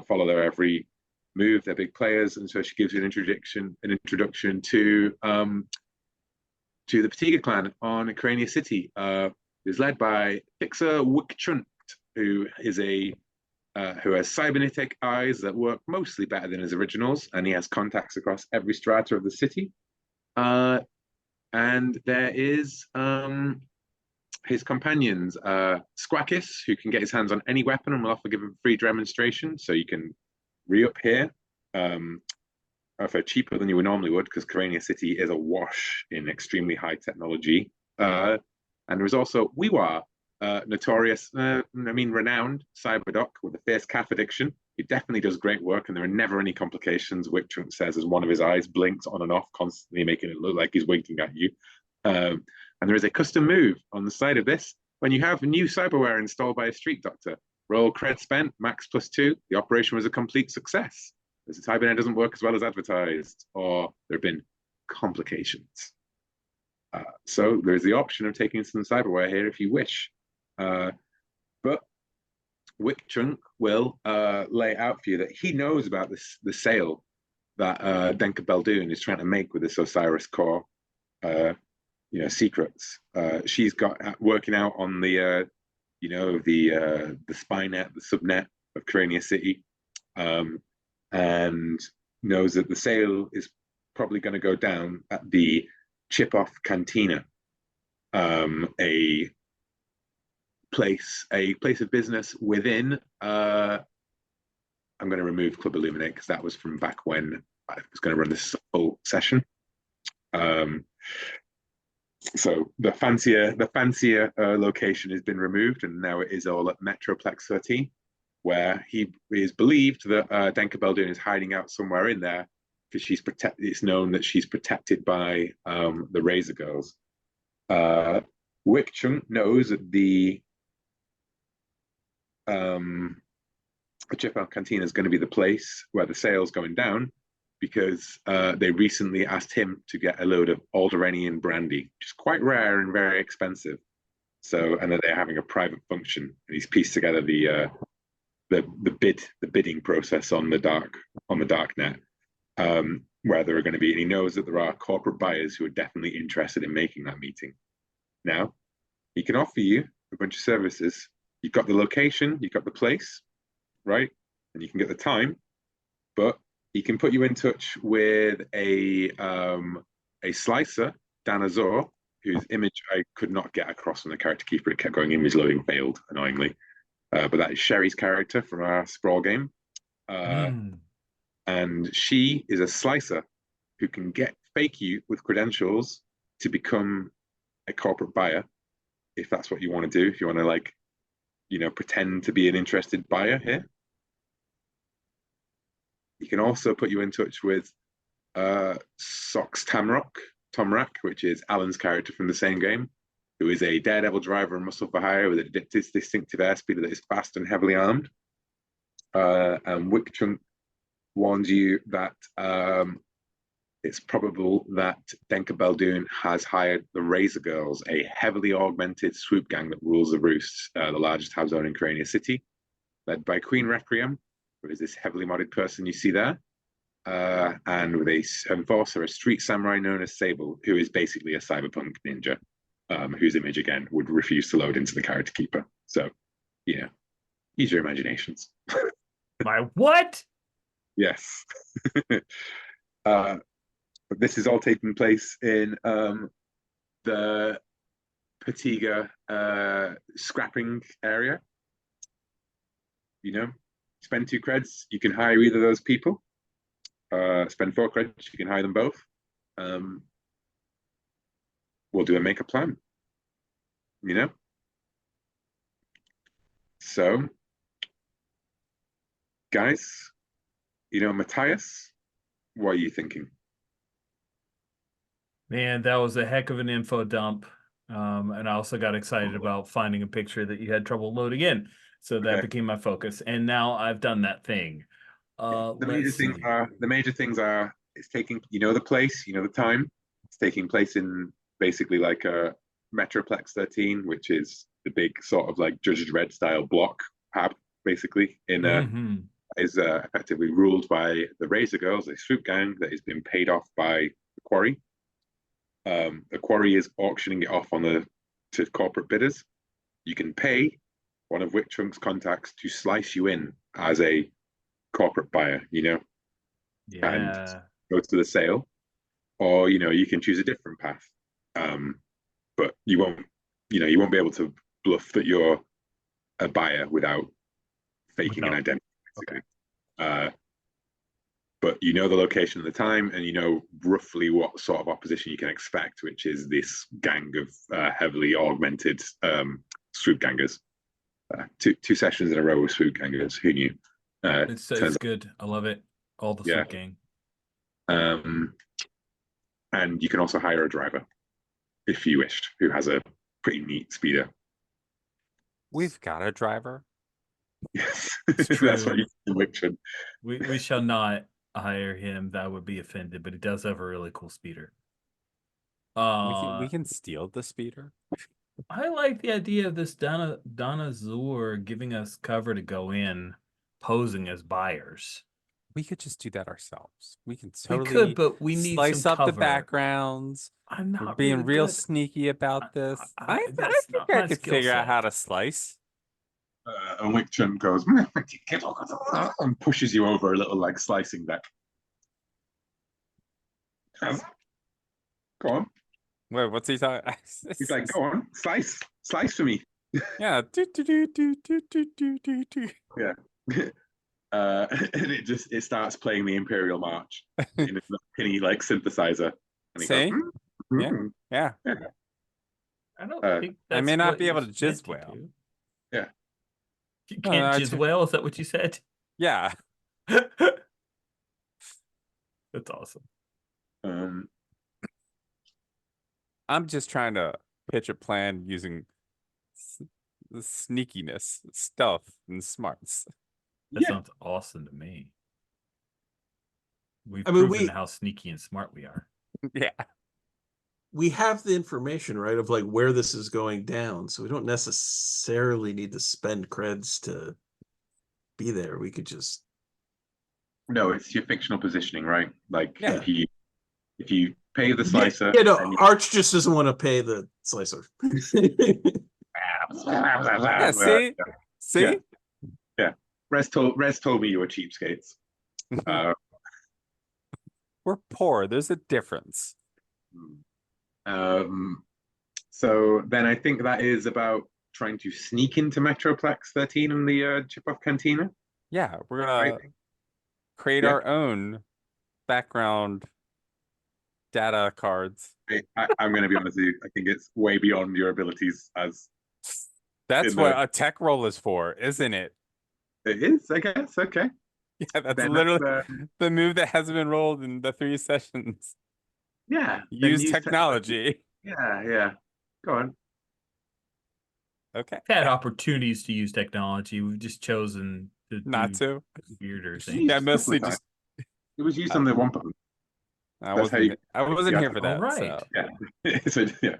follow their every move. They're big players, and so she gives you an introduction to the Patiga clan on Karania City. Is led by Fixer Wikchunt, who has cybernetic eyes that work mostly better than his originals, and he has contacts across every strata of the city. And there is his companions, Squackis, who can get his hands on any weapon and will offer give a free demonstration, so you can re-up here for cheaper than you normally would, because Karania City is awash in extremely high technology. And there's also Wiwa, notorious, renowned cyberdoc with a fierce calf addiction. He definitely does great work, and there are never any complications. Wick says as one of his eyes blinks on and off, constantly making it look like he's winking at you. And there is a custom move on the side of this. When you have new cyberware installed by a street doctor, roll cred spent, max +2, the operation was a complete success. This hibernate doesn't work as well as advertised, or there have been complications. So there's the option of taking some cyberware here if you wish. But Wick Chunk will lay out for you that he knows about the sale that Denka Beldoon is trying to make with this Osiris core, secrets. She's got working out on the spynet, the subnet of Crania City, and knows that the sale is probably going to go down at the Chip-Off Cantina, a place of business within. I'm going to remove Club Illuminate because that was from back when I was going to run this full session. So the fancier location has been removed, and now it is all at Metroplex 13, where he is believed that Denka Beldoon is hiding out somewhere in there because she's protected. It's known that she's protected by the Razor Girls. Wick Chunk knows that the Chip-Off Cantina is going to be the place where the sale's going down, because they recently asked him to get a load of Alderanian brandy, which is quite rare and very expensive. So, and then they're having a private function, and he's pieced together the bidding process on the dark net, where there are going to be, and he knows that there are corporate buyers who are definitely interested in making that meeting. Now, he can offer you a bunch of services. You've got the location, you've got the place, right? And you can get the time, but he can put you in touch with a slicer, Dan Azor, whose image I could not get across from the character keeper. It kept going, image loading failed, annoyingly. But that is Sherry's character from our Sprawl game. And she is a slicer who can fake you with credentials to become a corporate buyer, if that's what you want to do. If you want to, pretend to be an interested buyer here. He can also put you in touch with Sox Tomrak, which is Alan's character from the same game, who is a daredevil driver and muscle for hire with a distinctive airspeed that is fast and heavily armed. And Wick Chunk warns you that it's probable that Denka Beldoon has hired the Razor Girls, a heavily augmented swoop gang that rules the Roost, the largest house zone in Crania City, led by Queen Requiem, who is this heavily modded person you see there, and with a enforcer, a street samurai known as Sable, who is basically a cyberpunk ninja, whose image, again, would refuse to load into the character keeper. So, use your imaginations. My what? Yes. But this is all taking place in the Patiga scrapping area. Spend 2 creds, you can hire either of those people. Spend 4 creds, you can hire them both. We'll do a make a plan. So, guys, Matthias, what are you thinking? Man, that was a heck of an info dump. And I also got excited about finding a picture that you had trouble loading in. So that became my focus. And now I've done that thing. The major things are it's taking, the place, the time. It's taking place in basically like a Metroplex 13, which is the big sort of like Judge Dredd style block hab, basically, is effectively ruled by the Razor Girls, a swoop gang that has been paid off by the Quarry. The Quarry is auctioning it off to corporate bidders. You can pay one of Wick Chunk's contacts to slice you in as a corporate buyer, and go to the sale, or you can choose a different path. But you won't be able to bluff that you're a buyer without faking an identity, basically. Okay. But the location of the time, and roughly what sort of opposition you can expect, which is this gang of heavily augmented swoop gangers. 2 sessions in a row with swoop gangers. Who knew? It's good. I love it. All the swoop gang. And you can also hire a driver if you wished, who has a pretty neat speeder. We've got a driver. Yes, It's that's true. what you conviction. We shall not hire him. That would be offended, but he does have a really cool speeder. We can steal the speeder. I like the idea of this Donna Zur giving us cover to go in, posing as buyers. We could just do that ourselves. We can We totally could, but we need slice some up cover. the backgrounds. I'm We're not being really real good. sneaky about this. I That's think not I my could skill figure out how set. to slice. And Wickton goes and pushes you over a little like slicing deck. Go on. Wait, what's he talking? He's like, go on, slice for me. Yeah. Yeah. And it starts playing the Imperial March in a penny like synthesizer. And he See? goes, Yeah. Yeah. I don't think I that's may not what be able to he's meant jizz whale. do. Yeah. You No, can't no, jizz whale? Is that what you said? Yeah. That's awesome. I'm just trying to pitch a plan using the sneakiness, stealth, and smarts. That Yeah. sounds awesome to me. We've I mean, proven how sneaky and smart we are. Yeah. we have the information, right, of like where this is going down, so we don't necessarily need to spend creds to be there. We could just No, it's your fictional positioning, right? Like Yeah. if you pay the slicer, Yeah, no, then you- Arch just doesn't want to pay the slicer. Yeah. See? See? Yeah. Rez told me you were cheapskates. We're poor. There's a difference. So then I think that is about trying to sneak into Metroplex 13 and the chip-off cantina. Yeah, we're gonna create Yeah. our own background data cards. I'm going to be honest with you. I think it's way beyond your abilities as That's In what the- a tech roll is for, isn't it? it is, I guess. Okay. Yeah, that's Then literally the move that hasn't been rolled in the 3 sessions. yeah. then Use technology. Yeah. Go on. Okay. We've had opportunities to use technology. We've just chosen to Not do to. weirder Use things. Yeah, it mostly sometimes. just It was used on the wampum. I That's how wasn't you- I wasn't yeah. here for that. Oh, right. So. Yeah. So, yeah.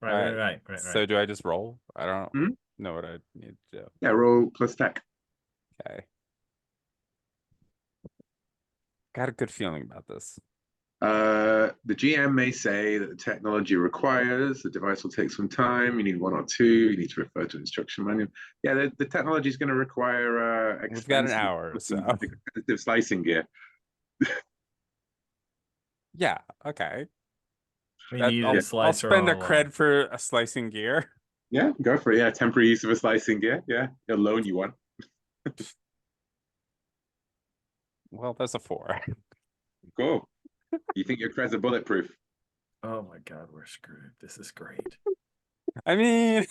Right. So do I just roll? I don't Hmm? know what I need to do. Yeah, roll plus tech. Okay. Got a good feeling about this. The GM may say that the technology requires the device will take some time. You need 1 or 2. You need to refer to instruction manual. Yeah, the technology is going to require We've got an hour, so expensive slicing gear. yeah, okay. We That- need I'll a slicer spend a all cred along. for a slicing gear. Yeah, go for it. Yeah, temporary use of a slicing gear. Yeah, he'll loan you one. Well, that's a 4. Cool. You think your creds are bulletproof? Oh my god, we're screwed. This is great. I mean,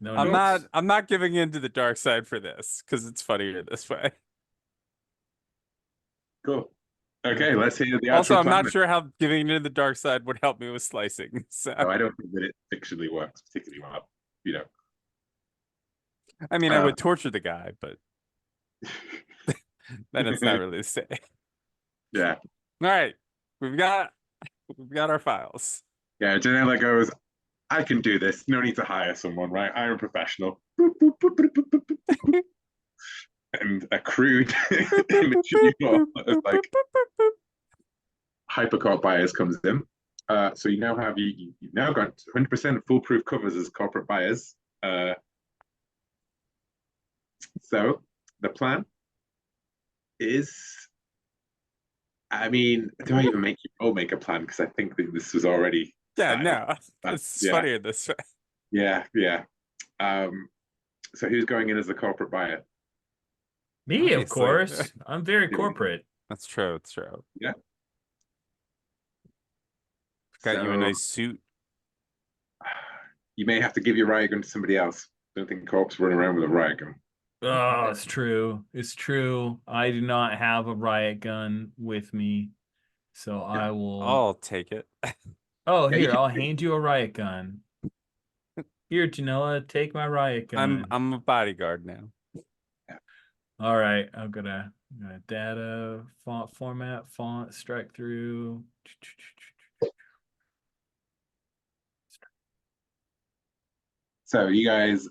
No, I'm not giving in to the dark side for this because it's funnier this way. Cool. Okay, let's hear the Also, actual I'm plan. not sure how giving into the dark side would help me with slicing. So No, I don't think that it fictionally works particularly well. You know. I mean, I would torture the guy, but then it's not really the same. Yeah. All right, we've got our files. Yeah, Janela goes, I can do this. No need to hire someone, right? I'm a professional. Boop, boop, boop, boop, boop, boop, boop. And a crude image of like hypercorp buyers comes in. So you now have you've now got 100% foolproof covers as corporate buyers. So the plan is, I mean, do I even make you all make a plan? Because I think that this was already Yeah, started. no, it's yeah. funnier this way. Yeah. So who's going in as the corporate buyer? Me, of Obviously. course. I'm very Yeah. corporate. That's true. It's true. Yeah. Got you a So, nice suit. You may have to give your riot gun to somebody else. Don't think corps run around with a riot gun. Oh, it's true. It's true. I do not have a riot gun with me. So I will I'll take it. Oh, Yeah, you here, can I'll do- hand you a riot gun. Here, Janella, take my riot gun. I'm a bodyguard now. All right, I'm gonna data font format font strike through. So you guys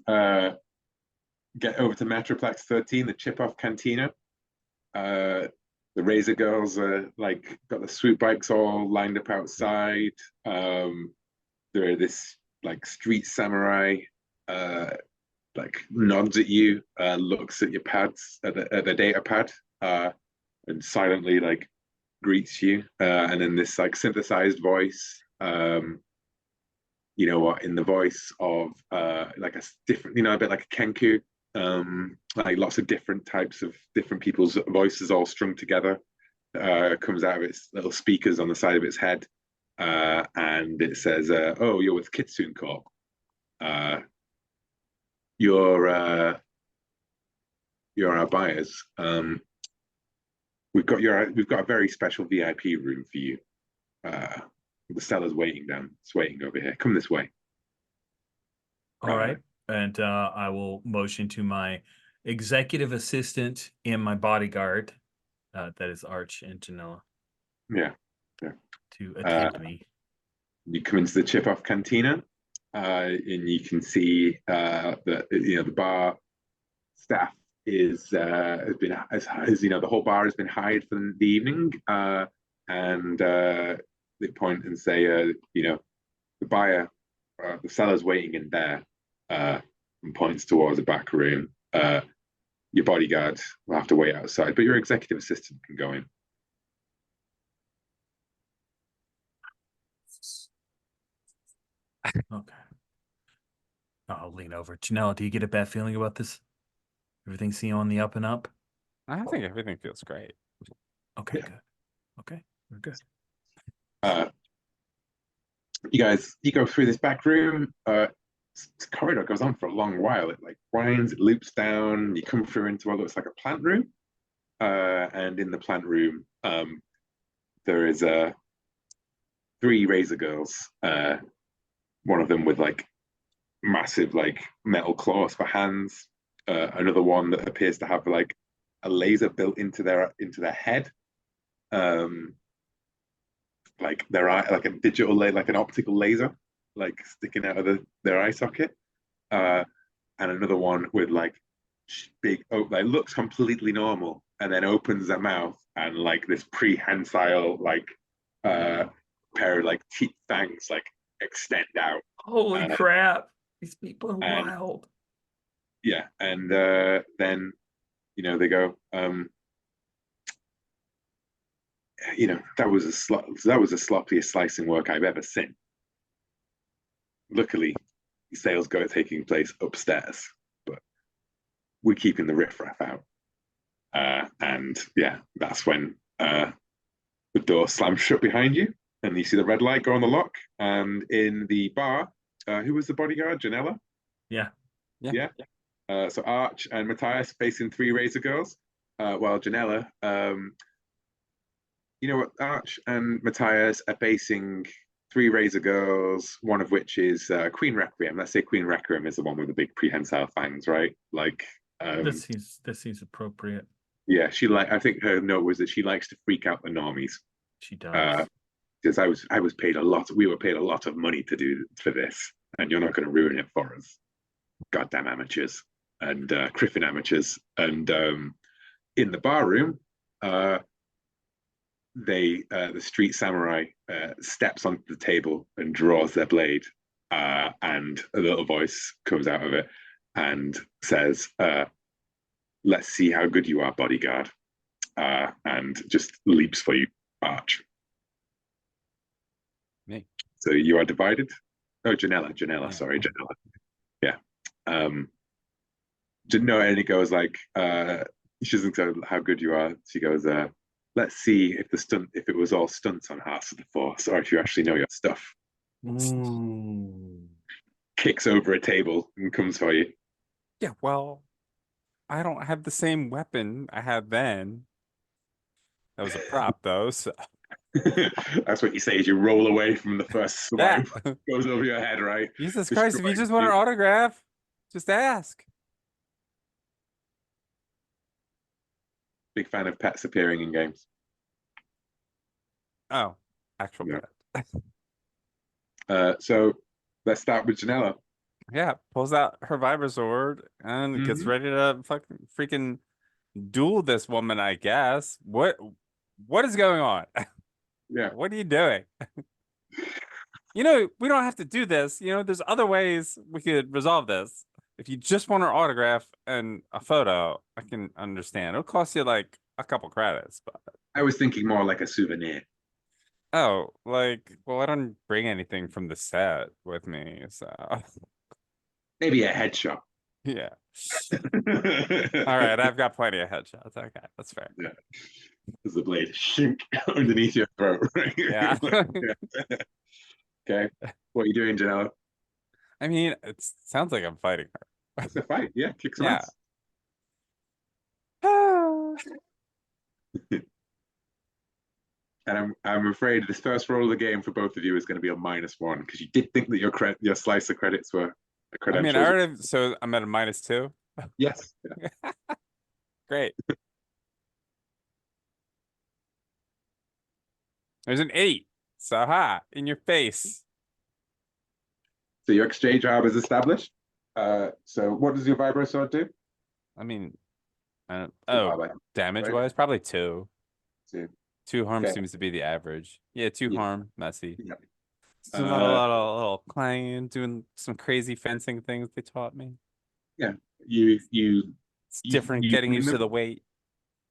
get over to Metroplex 13, the chip-off cantina. The Razor Girls are like got the swoop bikes all lined up outside. There are this like street samurai like nods at you, looks at your pads at the data pad, and silently like greets you. And then this like synthesized voice, you know what, in the voice of like a different, you know, a bit like a Kenku, like lots of different types of different people's voices all strung together, comes out of its little speakers on the side of its head, and it says, "Oh, you're with Kitsune Corp. You're our buyers. We've got a very special VIP room for you. The seller's waiting down. It's waiting over here. Come this way." All right, and I will motion to my executive assistant and my bodyguard, that is Arch and Janella, Yeah. to attend me. You come into the chip-off cantina, and you can see that the bar staff has you know, the whole bar has been hired for the evening, and they point and say, you know, the buyer, the seller's waiting in there, and points towards the back room. Your bodyguard will have to wait outside, but your executive assistant can go in. Okay. I'll lean over. Janella, do you get a bad feeling about this? Everything seem on the up and up? I think everything feels great. Okay, Yeah. good. Okay, we're good. You go through this back room. This corridor goes on for a long while. It like winds, it loops down. You come through into what looks like a plant room, and in the plant room, there is three Razor Girls. One of them with like massive like metal claws for hands. Another one that appears to have like a laser built into their head. Like their eye, like a digital, like an optical laser, like sticking out of their eye socket, and another one with like big, like looks completely normal, and then opens their mouth, and like this prehensile, like pair of like teeth fangs, like extend out. Holy crap! These people are and- wild. Yeah, and then you know they go, you know, that was the sloppiest slicing work I've ever seen. Luckily, sales go taking place upstairs, but we're keeping the riffraff out. And yeah, that's when the door slams shut behind you, and you see the red light go on the lock. And in the bar, who was the bodyguard? Janella? Yeah. So Arch and Matthias facing three Razor Girls, while Janella, you know what, Arch and Matthias are facing three Razor Girls, one of which is Queen Requiem. Let's say Queen Requiem is the one with the big prehensile fangs, right? Like, This seems appropriate. yeah, I think her note was that she likes to freak out the normies. She does. Because I was paid we were paid a lot of money to do for this, and you're not going to ruin it for us. Goddamn amateurs and Criffin amateurs. And in the bar room, the street samurai steps onto the table and draws their blade, and a little voice comes out of it and says, "Let's see how good you are, bodyguard," and just leaps for you, Arch. Me. So you are divided. Oh, Janella, Yeah. sorry, Janella. Yeah. No, and it goes like, she doesn't say how good you are. She goes, let's see if it was all stunts on Hearts of the Force, or if you actually know your stuff. Ooh. Kicks over a table and comes for you. Yeah, well, I don't have the same weapon I had then. That was a prop, though. So That's what you say as you roll away from the first Yeah. swipe. Goes over your head, right? Jesus Christ, if you Destroys just want an you. autograph, just ask. Big fan of pets appearing in games. Oh, actual Yeah. pet. So let's start with Janela. Yeah, pulls out her Vibra sword and gets Mhm. ready to fucking freaking duel this woman, I guess. What is going on? Yeah. What are you doing? You know, we don't have to do this. You know, there's other ways we could resolve this. If you just want her autograph and a photo, I can understand. It'll cost you like a couple credits, but I was thinking more like a souvenir. oh, like, well, I don't bring anything from the set with me, so Maybe a headshot. yeah. All right, I've got plenty of headshots. Okay, that's fair. Yeah. There's the blade shink underneath your throat. Right? Yeah. Okay. What are you doing, Janela? I mean, it sounds like I'm fighting It's a fight. Yeah, kick some Yeah. ass. her. And I'm afraid this first roll of the game for both of you is going to be a -1 because you did think that your slice of credits were I credentials. mean, I already, so I'm at a -2. Yes. Yeah. Great. There's an 8. So ha, in your face. So your exchange arm is established. So what does your vibro sword do? I mean, Two oh, harm, damage right? wise, probably 2. Two. 2 harm Okay. seems to be the average. Yeah, 2 Yeah. harm, messy. Yeah. Just a lot of little clanging, doing some crazy fencing things they taught me. Yeah. It's different getting used to the weight.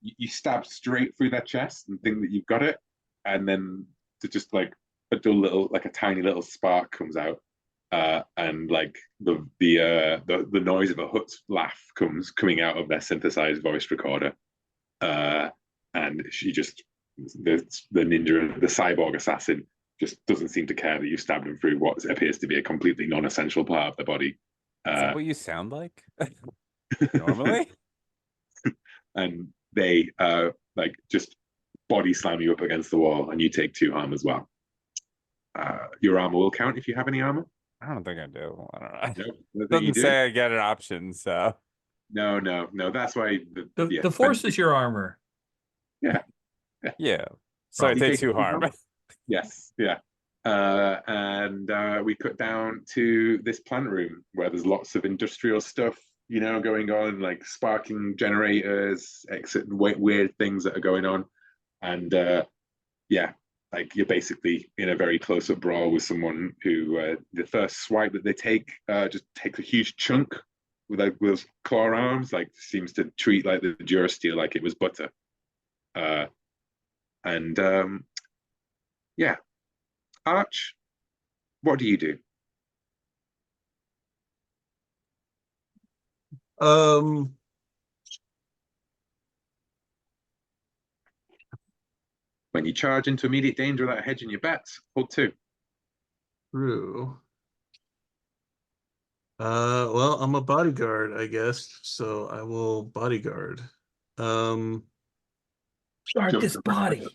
You stab straight through their chest and think that you've got it, and then to just like a dull little, like a tiny little spark comes out, and like the noise of a Hutt's laugh coming out of their synthesized voice recorder, and she just the ninja, the cyborg assassin, just doesn't seem to care that you stabbed him through what appears to be a completely non-essential part of the body. Is that what you sound like? Normally? And they like just body slam you up against the wall, and you take 2 harm as well. Your armor will count if you have any armor. I don't think I do. I don't know. No, It doesn't say I get an option, so. No. That's why The force is your armor. Yeah. So I You take take 2 2 harm. harm? Yes, yeah. And we cut down to this plant room where there's lots of industrial stuff, you know, going on, like sparking generators, weird things that are going on. And yeah, like you're basically in a very close-up brawl with someone who the first swipe that they take just takes a huge chunk with like those claw arms, like seems to treat like the Durasteel like it was butter. And yeah, Arch, what do you do? When you charge into immediate danger without hedging your bets, hold 2. True. Well, I'm a bodyguard, I guess, so I will bodyguard. Guard Just this a body.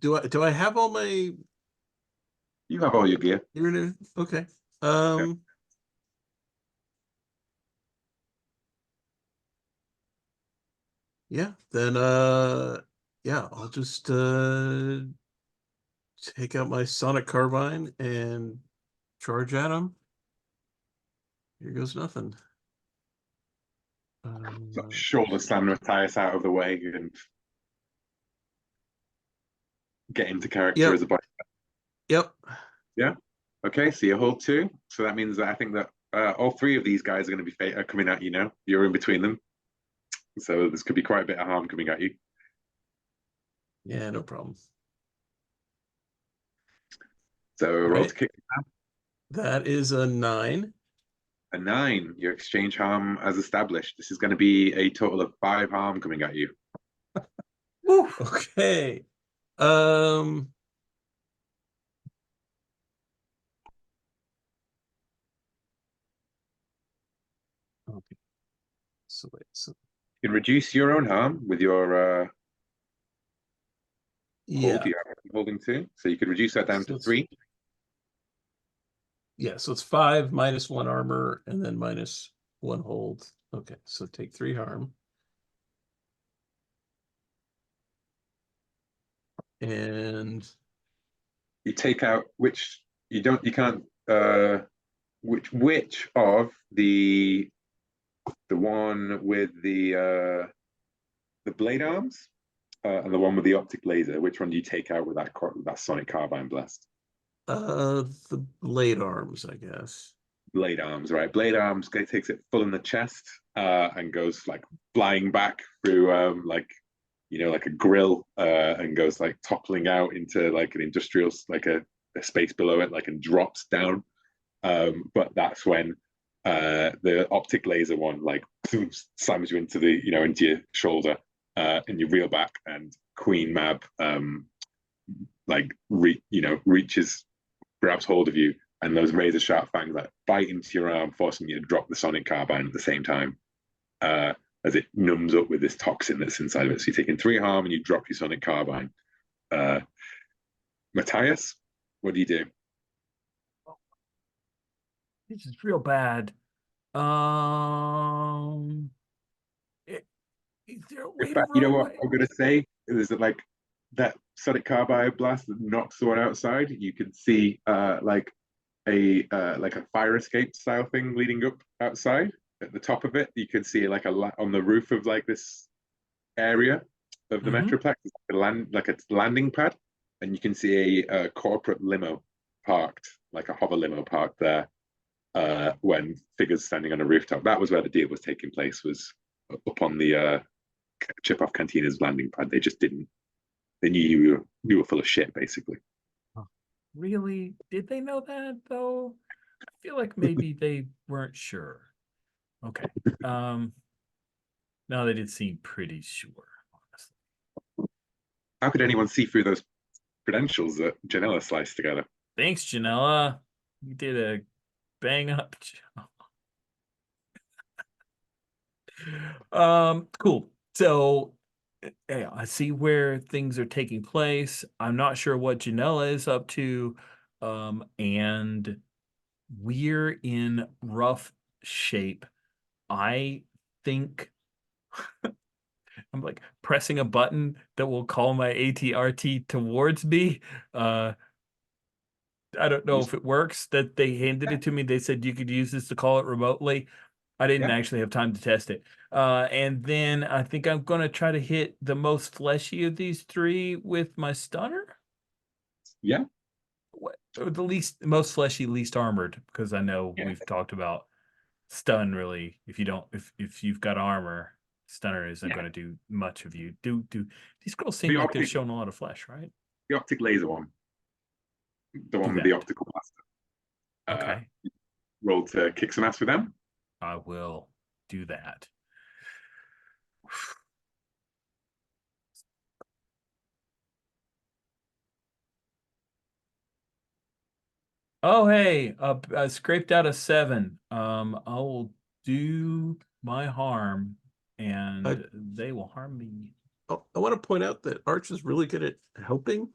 Do I have all my You have all your gear. Okay. Yeah, then yeah, I'll just take out my sonic carbine and charge at him. Here goes nothing. Shoulder slam Matthias out of the way and get into character as a body. Yep. Yeah. Okay, so you hold 2. So that means that I think that all 3 of these guys are going to be coming at you now. You're in between them. So this could be quite a bit of harm coming at you. Yeah, no problem. So roll Right. to kick. That is a 9. A 9. Your exchange harm as established. This is going to be a total of 5 harm coming at you. Okay. Do So wait, so You can reduce your own harm with your yeah, hold. You're holding 2, so you could reduce that down So to it's- 3. yeah. So it's 5 minus 1 armor and then minus 1 hold. Okay, so take 3 harm. And You take out which you can't which of the one with the blade arms and the one with the optic laser, which one do you take out with that sonic carbine blast? the blade arms, I guess. Blade arms, right? Blade arms takes it full in the chest and goes like flying back through like like a grill and goes like toppling out into like an industrial, like a space below it, like, and drops down. But that's when the optic laser one like slams you into the into your shoulder and you reel back, and Queen Mab like reaches, grabs hold of you, and those razor sharp fangs like bite into your arm, forcing you to drop the sonic carbine at the same time as it numbs up with this toxin that's inside of it. So you're taking 3 harm and you drop your sonic carbine. Matthias, what do you do? This is real bad. Is there a way In to fact, you know run what away? I'm gonna say is that like that sonic carbine blast that knocks the one outside, you can see like a fire escape style thing leading up outside. At the top of it, you can see like on the roof of like this area of the Metroplex, like a landing pad, and you can see a corporate limo parked, like a hover limo parked there. When figures standing on a rooftop, that was where the deal was taking place. Was up on the Chip Off Cantina's landing pad. They just didn't. They knew you were full of shit, basically. Really? Did they know that though? I feel like maybe they weren't sure. Okay. No, they did seem pretty sure, honestly. How could anyone see through those credentials that Janella sliced together? Thanks, Janella. You did a bang up job. Cool. So yeah, I see where things are taking place. I'm not sure what Janella is up to. And we're in rough shape. I think I'm like pressing a button that will call my ATRT towards me. I don't know if it works. That they handed it to me. They said you could use this to call it remotely. I didn't actually have time to test it. And then I think I'm going to try to hit the most fleshy of these 3 with my stunner. Yeah. Or the most fleshy, least armored, because I know we've talked about stun really. If you've got armor, stunner isn't going to do much of you. Do these girls seem like they're showing a lot of flesh, right? The optic laser one. The one with the optical blaster. Okay. Roll to kick some ass with them. I will do that. Oh, hey, I scraped out a 7. I will do my harm, and they will harm me. Oh, I want to point out that Arch is really good at helping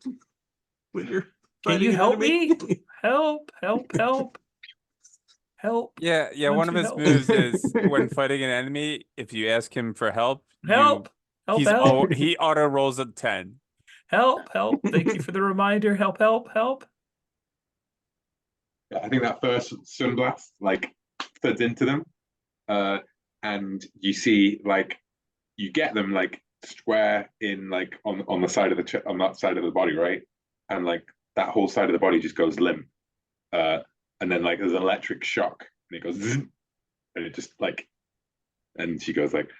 when you're Can you fighting an help enemy. me? Help! Help! Help! Help! Yeah. Why One don't of you his help? moves is when fighting an enemy, if you ask him for help, Help! Help! Help! he auto rolls a 10. Help! Help! Thank you for the reminder. Help! Help! Help! I think that first sunblast like thuds into them, and you see like you get them like square in like on the side of on that side of the body, right? And like that whole side of the body just goes limp, and then like there's an electric shock, and it goes, zzz, and it just like, and she goes like,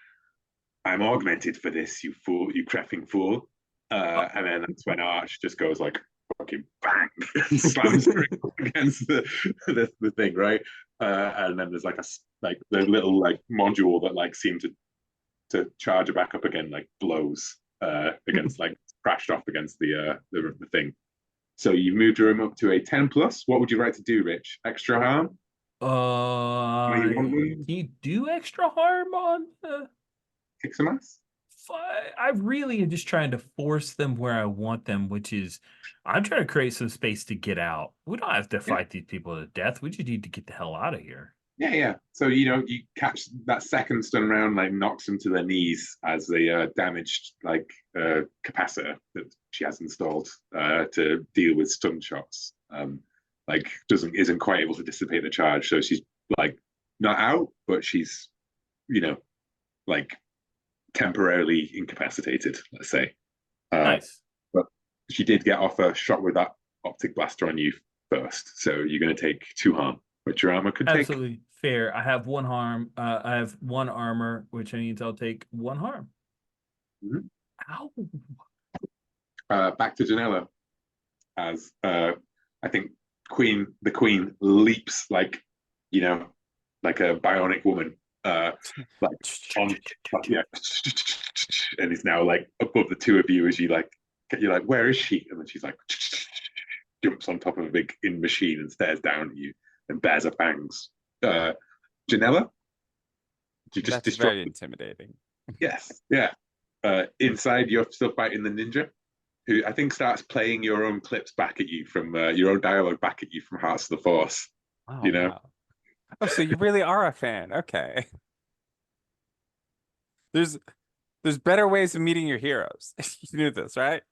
"I'm augmented for this, you fool, you creffing fool," and then that's when Arch just goes like fucking bang and slams her against the thing, right? And then there's like the little like module that like seemed to charge her back up again, like blows against like crashed off against the thing. So you moved her up to a 10+. What would you like to do, Rich? Extra harm? you want them? Can you do extra harm on the Kick some ass? I really am just trying to force them where I want them, which is I'm trying to create some space to get out. We don't have to fight these people to death. We just need to get the hell out of here. Yeah, yeah. So you catch that second stun round, like knocks them to their knees as a damaged capacitor that she has installed to deal with stun shots. Isn't quite able to dissipate the charge, so she's like not out, but she's like temporarily incapacitated, let's say. Nice. But she did get off a shot with that optic blaster on you first, so you're going to take 2 harm, which your armor could take. Absolutely fair. I have 1 harm. I have 1 armor, which means I'll take 1 harm. Ow. Back to Janella, as I think the queen leaps like a bionic woman, and is now like above the 2 of you as you're like, where is she? And then she's like jumps on top of a big machine and stares down at you and bares her fangs. Janella, you just That's very intimidating. Yes, yeah. Inside, you're still fighting the ninja, who I think starts playing your own clips back at you from your own dialogue back at you from Hearts of the Force. Oh, you know. wow. Oh, so you really are a fan. Okay. There's better ways of meeting your heroes. You knew this, right?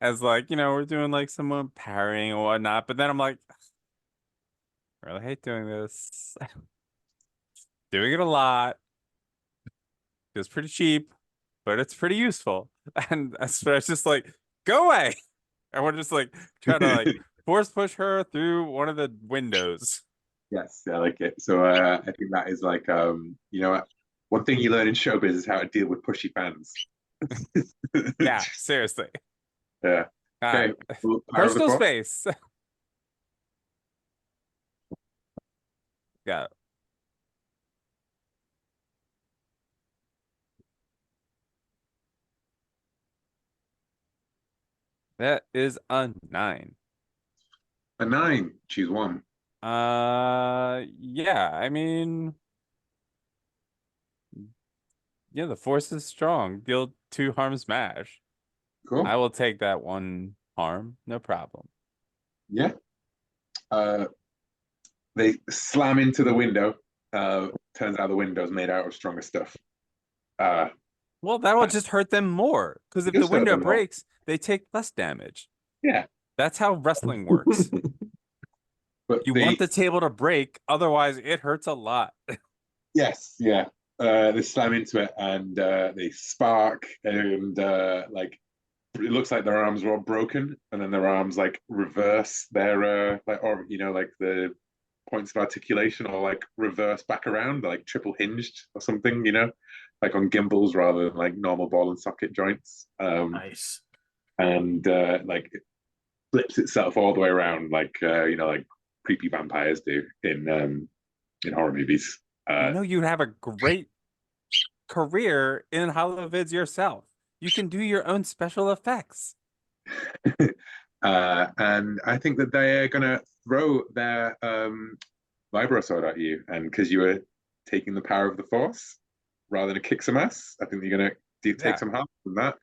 As like, we're doing like someone parrying or whatnot, but then I'm like, I really hate doing this. Doing it a lot. Feels pretty cheap, but it's pretty useful. And I was just like, go away. I want to just like try to like force push her through one of the windows. Yes, I like it. So I think that is like one thing you learn in showbiz is how to deal with pushy fans. Yeah, seriously. Yeah. Okay. Personal space. Yeah. That is a 9. A 9. Choose one. Yeah, I mean, yeah, the force is strong. Deal 2 harm smash. Cool. I will take that 1 harm, no problem. Yeah. They slam into the window. Turns out the window's made out of stronger stuff. Well, that will just hurt them more, because if the window breaks, they take less damage. Yeah. That's how wrestling works. But you want the table to break, otherwise it hurts a lot. Yes, yeah. They slam into it and they spark, and like it looks like their arms were all broken, and then their arms like reverse their like the points of articulation, or like reverse back around, like triple hinged or something, like on gimbals rather than like normal ball and socket joints. Nice. And like it flips itself all the way around, like like creepy vampires do in horror movies. You'd have a great career in holovids yourself. You can do your own special effects. And I think that they're gonna throw their vibro sword at you, and because you were taking the power of the force rather than kick some ass, I think you're gonna take some harm from that.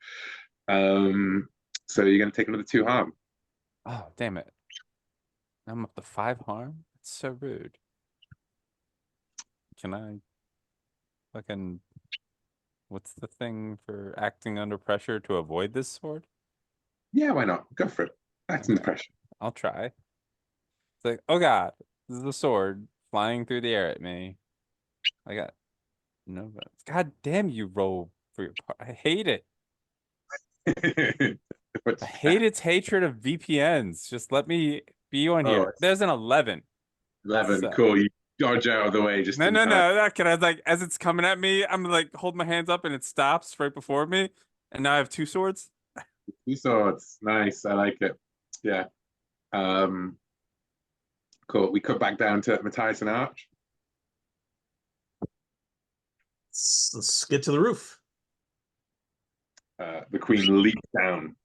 So you're gonna take another 2 harm. Oh, damn it. I'm up to 5 harm? It's so rude. Can I fucking... What's the thing for acting under pressure to avoid this sword? Yeah, why not? Go for it. Acting under pressure. I'll try. It's like, oh god, this is the sword flying through the air at me. I got no... God damn you, roll for your part. I hate it. I hate its hatred of VPNs. Just let me be on here. There's an 11. 11, so. Cool. You dodge out of the way just no. Can I like as it's coming at me, I'm like hold my hands up and it stops right before me, and now I have 2 swords. 2 swords, nice. I like it. Yeah. Cool. We cut back down to Matthias and Arch. Let's get to the roof. The queen leaps down,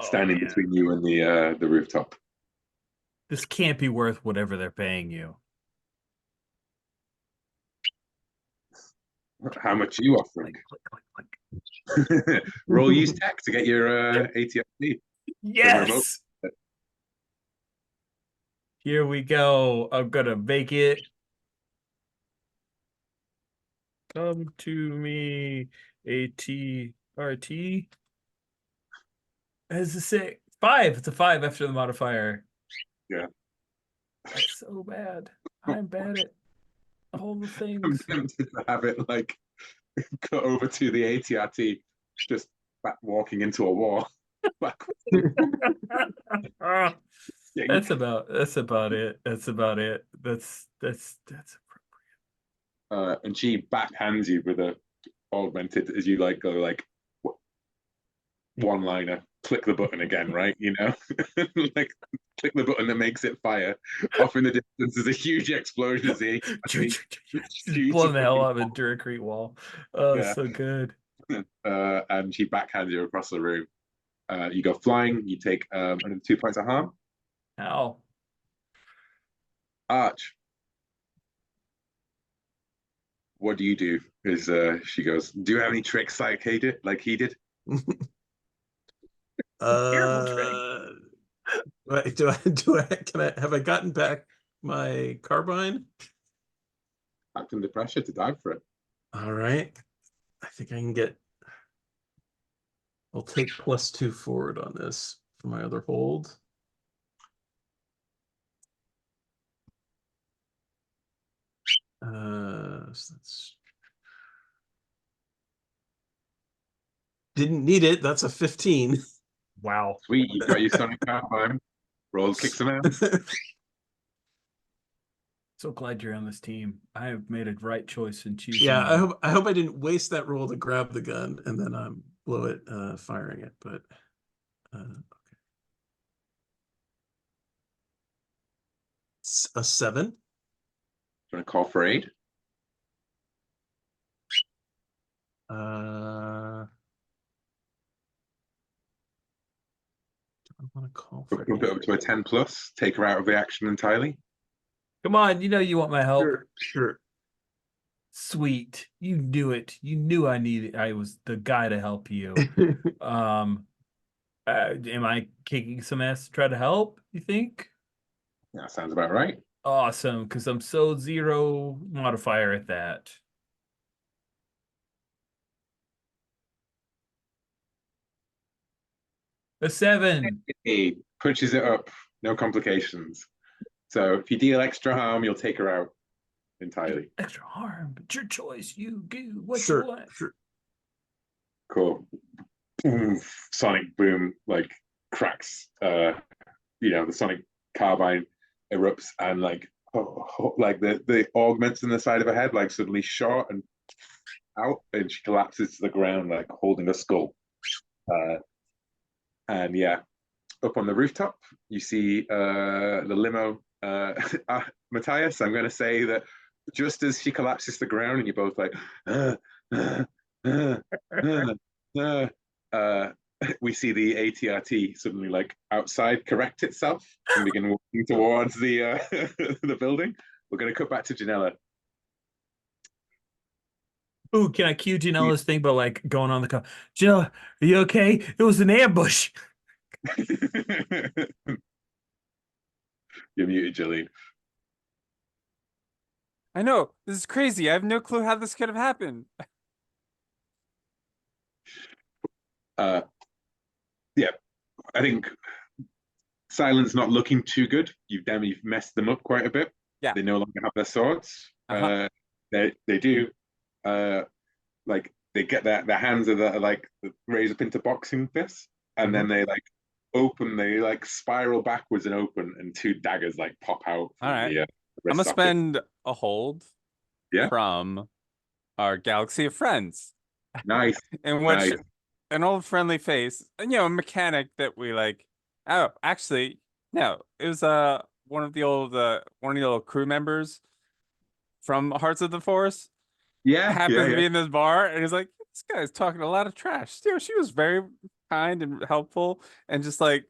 standing between you and the rooftop. This can't be worth whatever they're paying you. How much are you offering? Click, click, click. Roll use tech to get your ATRT. Yes. Here we go. I'm gonna make it. Come to me, ATRT. As a 6, 5. It's a 5 after the modifier. Yeah. That's so bad. I'm bad at all the I'm things. tempted to have it like go over to the ATRT, just back walking into a wall. That's about it. That's about it. That's and she backhands you with a augmented as you like go like one liner, click the button again, right? You know, like click the button that makes it fire. Off in the distance, there's a huge explosion as the blowing the hell out of a Duracrete wall. Oh, Yeah. so good. And she backhands you across the room. You go flying. You take another 2 points of harm. Ow. Arch, what do you do? Is she goes, do you have any tricks like he did? Right, have I gotten back my carbine? Act under pressure to dive for it. All right. I think I can get. I'll take +2 forward on this for my other hold. So that's didn't need it. That's a 15. Wow. Sweet, you've got your sonic carbine. Roll, kick some ass. So glad you're on this team. I have made a right choice in choosing. Yeah, you. I hope I didn't waste that roll to grab the gun and then blow it firing it, but okay. It's a 7. Do you want to call for aid? I want to call Bump for it up to a 10 plus. Take her out of the action entirely. Come on, you know you want my help. Sure. Sweet. You knew it. You knew I was the guy to help you. Am I kicking some ass to try to help, you think? That sounds about right. Awesome, because I'm so 0 modifier at that. A 7. He punches it up, no complications. So if you deal extra harm, you'll take her out entirely. Extra harm, but your choice. You do what Sure, you want. sure. Cool. Boom, sonic boom, like cracks. The sonic carbine erupts and like the augments in the side of her head like suddenly short and out, and she collapses to the ground like holding a skull. And yeah, up on the rooftop, you see the limo. Matthias, I'm going to say that just as she collapses to the ground, and you're both like, we see the ATRT suddenly like outside correct itself and begin walking towards the the building. We're going to cut back to Janella. Ooh, can I cue Janella's thing, but like going on the call? Janella, are you okay? It was an ambush. You're muted, Jillian. I know, this is crazy. I have no clue how this could have happened. Yeah, I think Silence not looking too good. You've messed them up quite a bit. Yeah. They no longer have their swords. They do. Like they get their hands are like raised up into boxing fists, and then they like open. They like spiral backwards and open, and 2 daggers like pop out. All right. The, I'm gonna spend a hold from our galaxy of friends. Nice. In which an old friendly face, and a mechanic that we like. Oh, actually, no, it was one of the old crew members from Hearts of the Force. Happened to be in this bar, and he's like, this guy's talking a lot of trash. She was very kind and helpful, and just like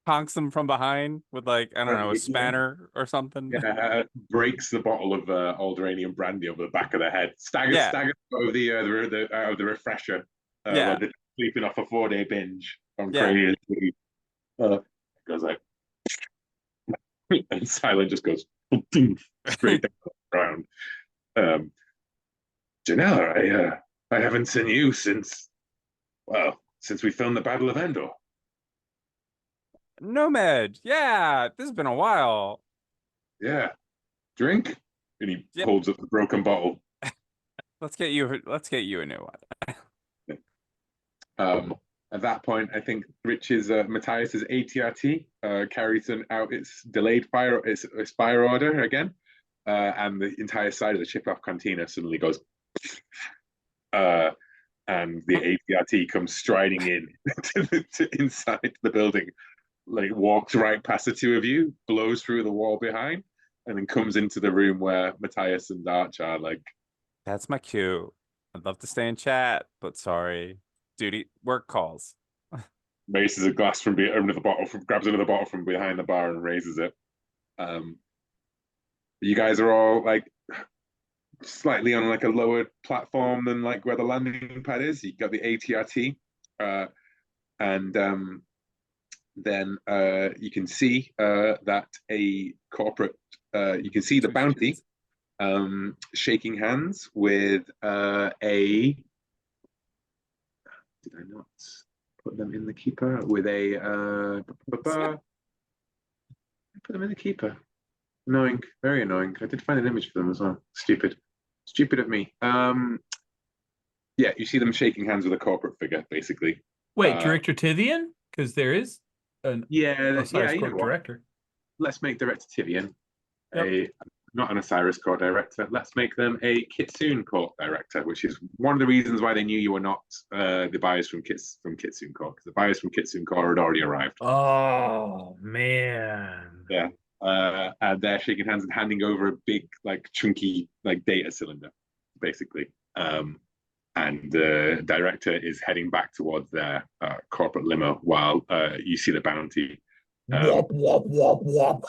honks him from behind with like, I don't know, a spanner or something. Yeah, breaks the bottle of Alderaanian brandy over the back of the head. Staggers Yeah. out of the refresher Yeah. when they're sleeping off a 4-day binge on Yeah. Cranium sleep. Goes like, and Silent just goes straight down the ground. Janella, I haven't seen you since we filmed the Battle of Endor. Nomad. Yeah, this has been a while. Yeah, drink, and he Yep. holds up the broken bottle. Let's get you a new one. At that point, I think Matthias's ATRT carries out its delayed fire, its fire order again, and the entire side of the ship-off cantina suddenly goes, and the ATRT comes striding in inside the building, like walks right past the two of you, blows through the wall behind, and then comes into the room where Matthias and Arch are. Like, That's my cue. I'd love to stay in chat, but sorry. Duty work calls. raises a glass from grabs another bottle from behind the bar and raises it. You guys are all like slightly on like a lower platform than like where the landing pad is. You got the ATRT, and then you can see that a corporate. You can see the bounty shaking hands with a. Did I not put them in the keeper with a? Put them in the keeper. Annoying, very annoying. I did find an image for them as well. Stupid of me. Yeah, you see them shaking hands with a corporate figure, basically. Wait, Director Tivian? Because there is an Osiris Corp director. Let's make Director Tivian Yep. not an Osiris Corp director. Let's make them a Kitsune Corp director, which is one of the reasons why they knew you were not the buyers from Kitsune Corp, because the buyers from Kitsune Corp had already arrived. Oh man. Yeah. And they're shaking hands and handing over a big, like, chunky, like, data cylinder, basically. And the director is heading back towards their corporate limo while you see the bounty. Wop, wop, wop, wop.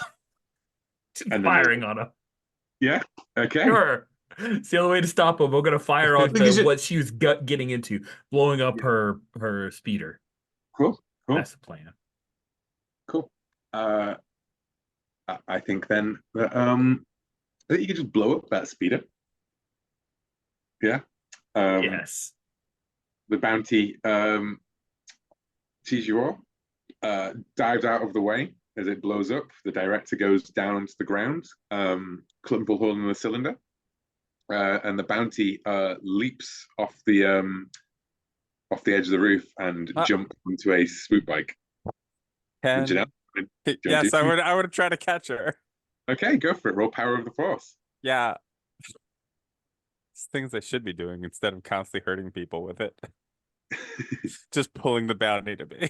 Just And firing on him. Yeah. Okay. Sure. It's the only way to stop him. We're gonna fire on what she was getting into, blowing up her speeder. Cool. That's the plan. Cool. I think then that you can just blow up that speeder. Yeah. Yes. The bounty sees you all, dives out of the way as it blows up. The director goes down to the ground, clumple holding the cylinder, and the bounty leaps off the edge of the roof and jumps onto a swoop bike. Yes, I would try to catch her. Okay, go for it. Roll power of the force. Yeah. It's things I should be doing instead of constantly hurting people with it. Just pulling the bounty to me.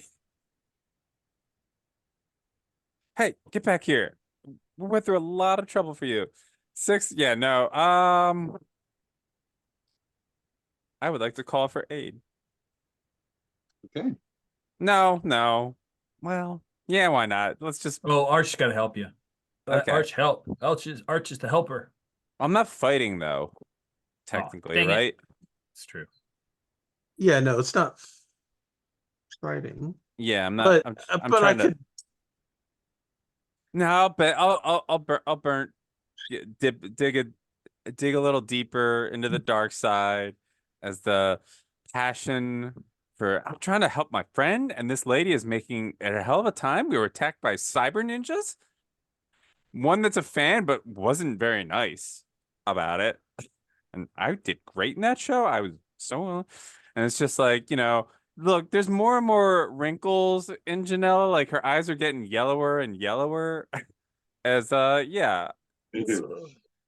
Hey, get back here. We went through a lot of trouble for you. 6, yeah, no. I would like to call for aid. Okay. No. Well, yeah, why not? Let's just. Well, Arch got to help you. Okay. Arch help. Arch is the helper. I'm not fighting though. Technically, right? It's true. Yeah, no, it's not fighting. Yeah, I'm not. But I'm but I trying to. could. No, but I'll burn. Dig a little deeper into the dark side as the passion for. I'm trying to help my friend, and this lady is making it a hell of a time. We were attacked by cyber ninjas. One that's a fan, but wasn't very nice about it. And I did great in that show. I was so, and it's just like, look, there's more and more wrinkles in Janella. Like her eyes are getting yellower and yellower. As yeah.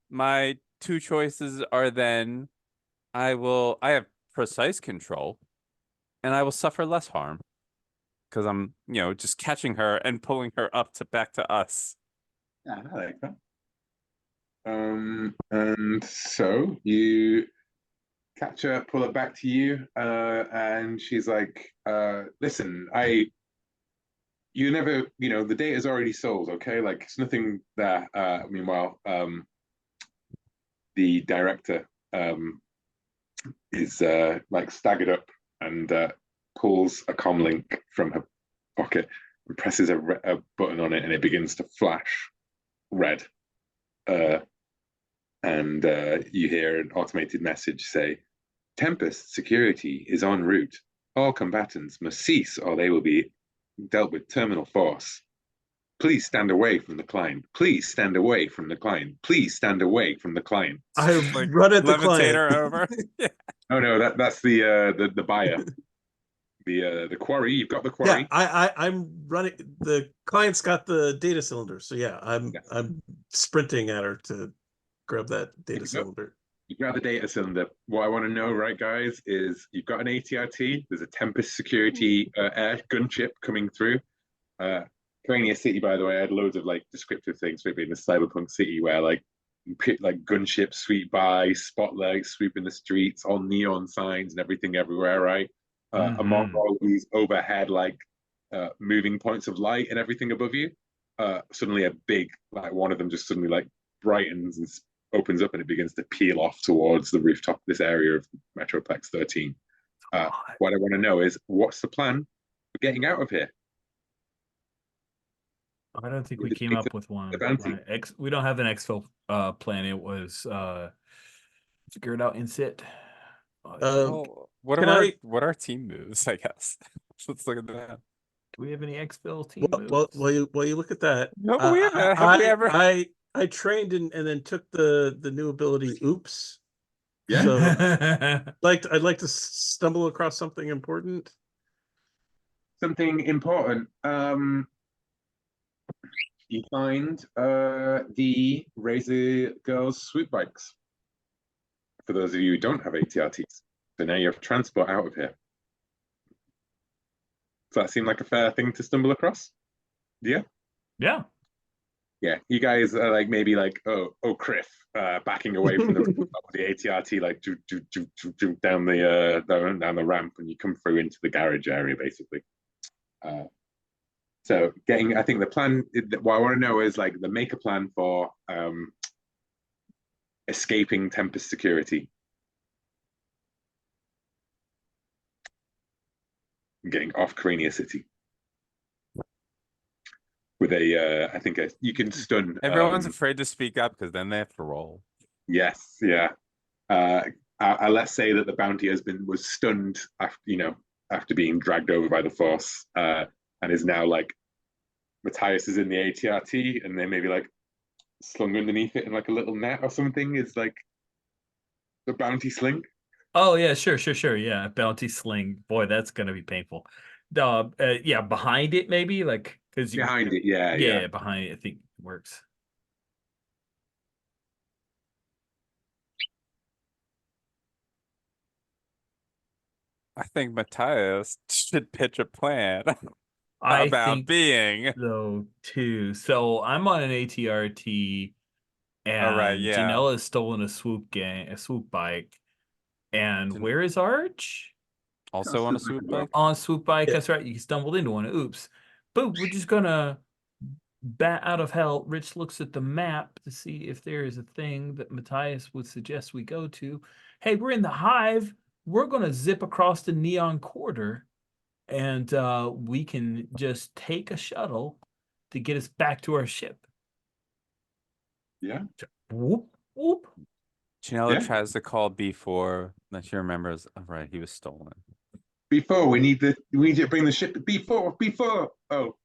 My two choices are then I have precise control and I will suffer less harm because I'm, just catching her and pulling her up back to us. Yeah, I like that. And so you catch her, pull it back to you, and she's like, listen, you never, the data's already sold, okay? Like, it's nothing there. Meanwhile, the director is like staggered up and pulls a comm link from her pocket and presses a button on it, and it begins to flash red. And you hear an automated message say, Tempest security is en route. All combatants must cease or they will be dealt with terminal force. Please stand away from the client. Please stand away from the client. Please stand away from the client. I Like, run at the levitator client. over. Yeah. Oh no, that's the buyer. The quarry. You've got the quarry. Yeah, I'm running. The client's got the data cylinder, so yeah, I'm sprinting at her to grab that data cylinder. You grab the data cylinder. What I want to know, right, guys, is you've got an ATRT. There's a Tempest security air gunship coming through. Crania City, by the way, I had loads of like descriptive things for it being a cyberpunk city where like gunships sweep by, spotlights sweeping the streets, all neon signs and everything everywhere, right? Among all these overhead like moving points of light and everything above you, suddenly a big like one of them just suddenly like brightens and opens up and it begins to peel off towards the rooftop of this area of Metroplex 13. What I want to know is what's the plan for getting out of here? I don't think we came up with one. We don't have an exfil plan. It was figured out in sit. Well, what are our team moves? I guess let's look at that. Do we have any exfil team moves? While you look at that, No, we haven't. Have we ever? I trained and then took the new ability. Oops. Yeah. So I'd like to stumble across something important. Something important. You find the Razor Girls swoop bikes. For those of you who don't have ATRTs, so now you have transport out of here. Does that seem like a fair thing to stumble across? Yeah. Yeah. Yeah, you guys are like maybe like Criff, backing away from the ATRT, like down the ramp, and you come through into the garage area basically. So I think the plan. What I want to know is like the make a plan for escaping Tempest security. Getting off Crania City. With I think you can stun. Everyone's afraid to speak up because then they have to roll. Yes, yeah. Let's say that the bounty was stunned after being dragged over by the force, and is now like Matthias is in the ATRT, and they maybe like slung underneath it in like a little net or something. Is like the bounty sling. Oh yeah, sure. Yeah, bounty sling. Boy, that's gonna be painful. Yeah, behind it maybe like. Behind it, yeah. Behind it, I think it works. I think Matthias should pitch a plan about being. So too. So I'm on an ATRT, and all right, yeah. Janelle has stolen a swoop bike. And where is Arch? Also on a swoop bike. On a swoop bike. Yeah. That's right. You stumbled into one. Oops. But we're just gonna bat out of hell. Rich looks at the map to see if there is a thing that Matthias would suggest we go to. Hey, we're in the hive. We're gonna zip across the neon quarter, and we can just take a shuttle to get us back to our ship. Yeah. Whoop whoop. Janella tries to call B4 that she remembers. All right, he was stolen. B4, we need to bring the ship to B4. Oh.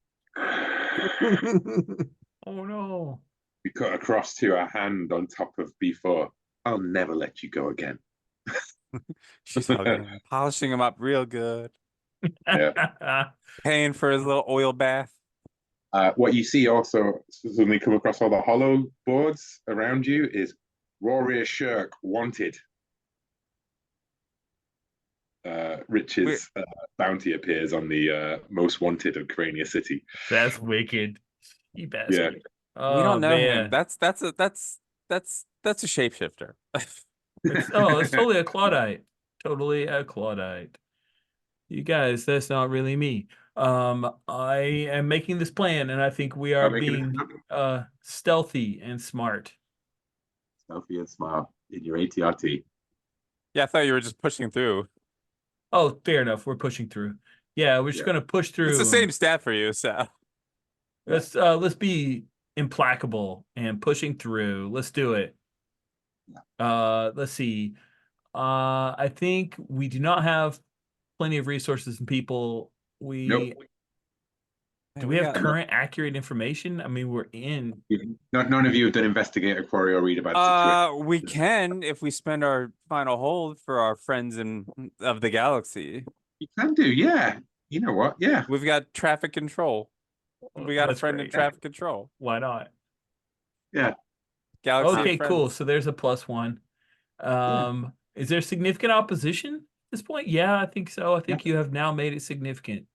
Oh no. We cut across to our hand on top of B4. I'll never let you go again. She's polishing him up real good. Yeah. Paying for his little oil bath. What you see also when we come across all the hollow boards around you is Rory Shirk wanted. Rich's bounty appears on the most wanted of Crania City. That's wicked. You bastard. Yeah. Oh, we don't know man. him. That's a shapeshifter. It's totally a Claudite. Totally a Claudite. You guys, that's not really me. I am making this plan, and I think we are being stealthy and smart. Stealthy and smart in your ATRT. Yeah, I thought you were just pushing through. Oh, fair enough. We're pushing through. Yeah, we're just gonna push through. It's the same stat for you, so let's be implacable and pushing through. Let's do it. Let's see. I think we do not have plenty of resources and people. Nope. Do we have current accurate information? I mean, we're in. None of you have done investigator query or read about the situation. we can if we spend our final hold for our friends of the galaxy. You can do, yeah. You know what? Yeah. We've got traffic control. We got That's a friend great. in traffic control. Why not? Yeah. Galaxy. Okay, of friends. cool. So there's a +1. Is there significant opposition at this point? Yeah, I think so. I think you have now made it significant,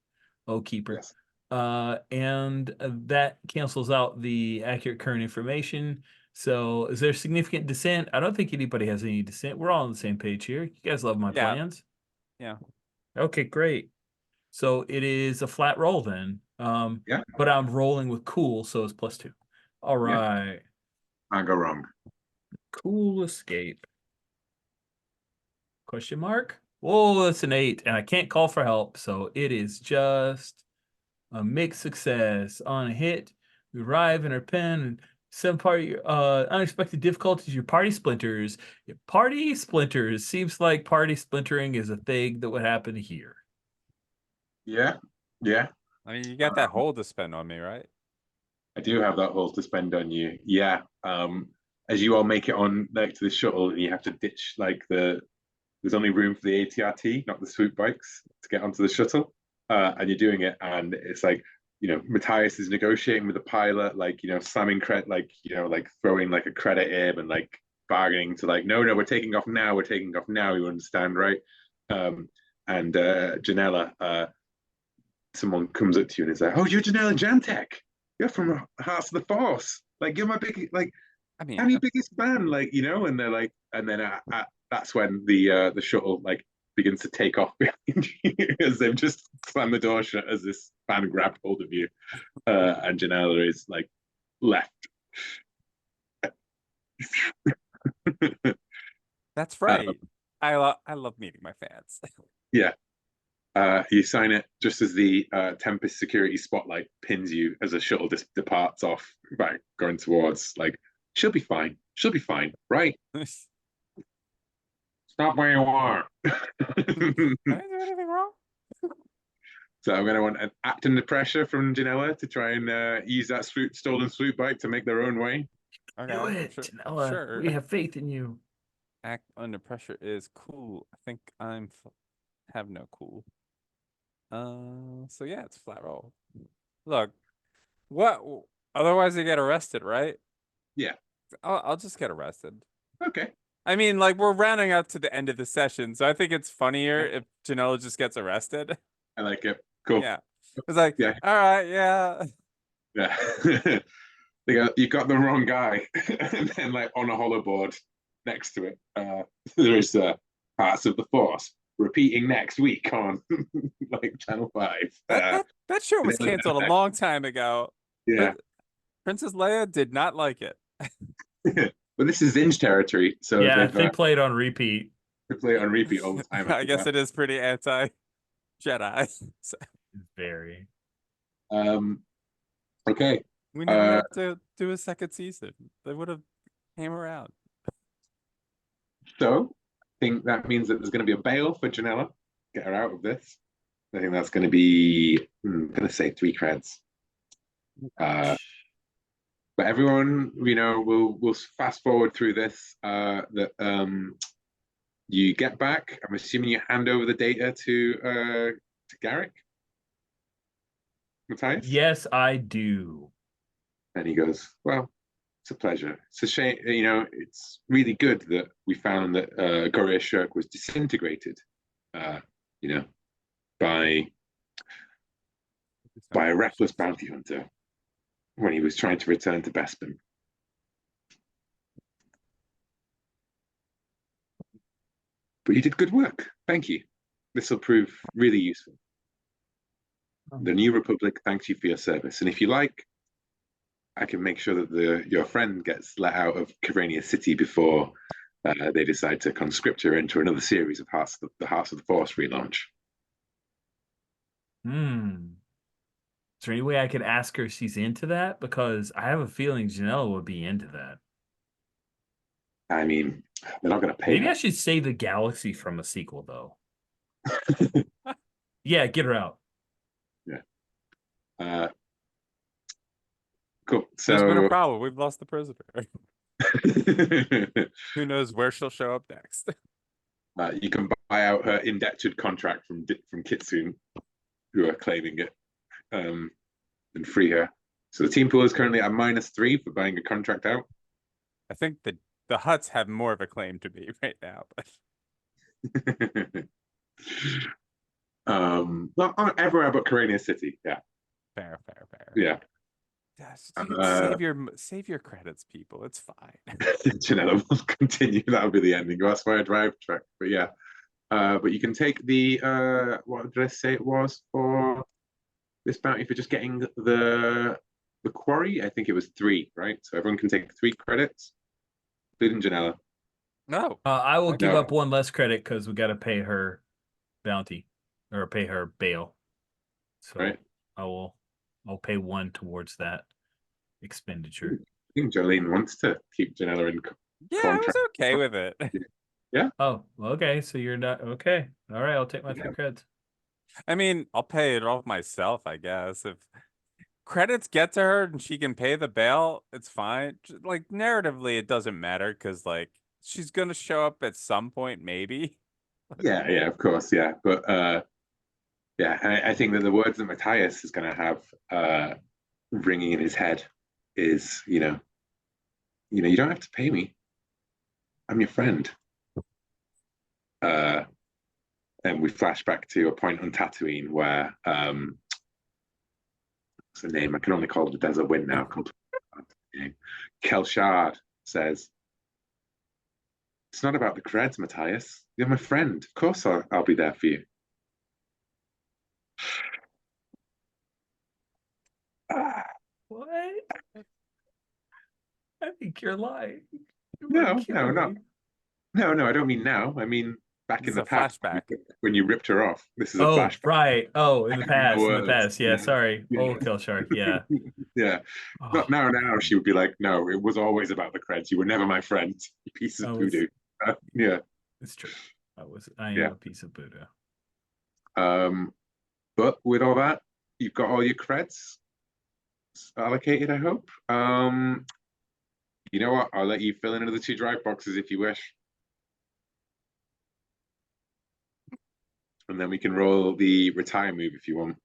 oh keeper. Yes. And that cancels out the accurate current information. So is there significant dissent? I don't think anybody has any dissent. We're all on the same page here. You guys love my plans. Yeah. Okay, great. So it is a flat roll then. Yeah. But I'm rolling with cool, so it's +2. All right. Can't go wrong. Cool escape. Question mark? Whoa, that's an 8, and I can't call for help, so it is just a mixed success. On a hit, we arrive in our pen, and some party unexpected difficulties. Your party splinters. Party splinters. Seems like party splintering is a thing that would happen here. Yeah. Yeah. I mean, you got that hold to spend on me, right? I do have that hold to spend on you. Yeah. As you all make it on next to the shuttle, and you have to ditch there's only room for the ATRT, not the swoop bikes, to get onto the shuttle. And you're doing it, and it's like, Matthias is negotiating with the pilot, like, slamming credit, like, like throwing like a credit in and like bargaining to like, no, we're taking off now, you understand, right? And Janella, someone comes up to you and is like, oh, you're Janella Jantek. You're from Hearts of the Force. Like, you're my big, like, I mean, I'm your biggest fan, like, and they're like, and then that's when the shuttle like begins to take off behind you as they've just slammed the door shut as this fan grabbed hold of you, and Janella is like left. that's right. I love meeting my fans. Yeah. You sign it just as the Tempest security spotlight pins you as a shuttle departs off, right, going towards, like, she'll be fine, right? Stop where you are. Did I do anything wrong? So I'm going to want an act under pressure from Janella to try and use that stolen swoop bike to make their own way. Okay, Do it, Janella. sure. We have faith in you. Act under pressure is cool. I think have no cool. So yeah, it's flat roll. Look, what? Otherwise, you get arrested, right? Yeah. I'll just get arrested. Okay. I mean, like, we're rounding up to the end of the session, so I think it's funnier if Janella just gets arrested. I like it. Cool. Yeah. It's like, Yeah. all right, yeah. Yeah. They go, you got the wrong guy. And then, like, on a hollow board next to it, there is Hearts of the Force repeating next week on like Channel 5. That show was canceled a long time ago. Yeah. Princess Leia did not like it. But this is Zinj territory, so Yeah, they played on repeat. they play it on repeat all the time. I guess it is pretty anti-Jedi. So Very. Okay. we never have to do a second season. They would have came around. So I think that means that there's going to be a bail for Janella. Get her out of this. I think that's going to be, I'm going to say 3 creds. But everyone, we'll fast forward through this. You get back. I'm assuming you hand over the data to Garrick. Matthias? Yes, I do. And he goes, well, it's a pleasure. It's a shame, it's really good that we found that Goria Shirk was disintegrated, by a reckless bounty hunter when he was trying to return to Bespin. But you did good work. Thank you. This will prove really useful. The New Republic thanks you for your service, and if you like, I can make sure that your friend gets let out of Kyrania City before they decide to conscript her into another series of the Hearts of the Force relaunch. Is there any way I could ask her if she's into that? Because I have a feeling Janella would be into that. I mean, they're not going to pay Maybe her. I should save the galaxy from a sequel, though. Yeah, get her out. Yeah. Cool. There's been a So problem. We've lost the prisoner. Who knows where she'll show up next? you can buy out her indentured contract from Kitsune, who are claiming it, and free her. So the team pool is currently at -3 for buying a contract out. I think the Hutts have more of a claim to me right now. But Not everywhere but Kyrania City. Yeah. fair. Yeah. Yes, you can save your credits, people. It's fine. Janella will continue. That'll be the ending. That's why I drive track. But yeah. But you can take the what did I say it was for this bounty for just getting the quarry? I think it was 3, right? So everyone can take 3 credits, including Janella. No. I will give No. up 1 less credit because we got to pay her bounty or pay her bail. So Right. I'll pay 1 towards that expenditure. I think Jolene wants to keep Janella in Yeah, contract. I was okay with it. Oh, okay. So you're not okay. All right, I'll take my 3 credits. I mean, I'll pay it off myself, I guess. If credits get to her and she can pay the bail, it's fine. Like, narratively, it doesn't matter because, like, she's going to show up at some point, maybe. Yeah, of course, yeah. But yeah, I think that the words that Matthias is going to have ringing in his head is, you don't have to pay me. I'm your friend. And we flash back to a point on Tatooine where what's the name? I can only call it the Desert Wind now. Kelshard says, "It's not about the creds, Matthias. You're my friend. Of course I'll be there for you." What? I think you're lying. No, I don't mean now. I mean back This in is the a past flashback. when you ripped her off. This is a Oh, flashback. right. Oh, in the past. Yeah, Yeah. sorry. Yeah. Oh, Kill Shark. Yeah. Yeah. Not now. She would be like, "No, it was always about the creds. You were never my friend, you piece of voodoo." Yeah, it's true. I am a piece of Buddha. But with all that, you've got all your creds allocated, I hope. You know what? I'll let you fill in another 2 drive boxes if you wish. And then we can roll the retire move if you want.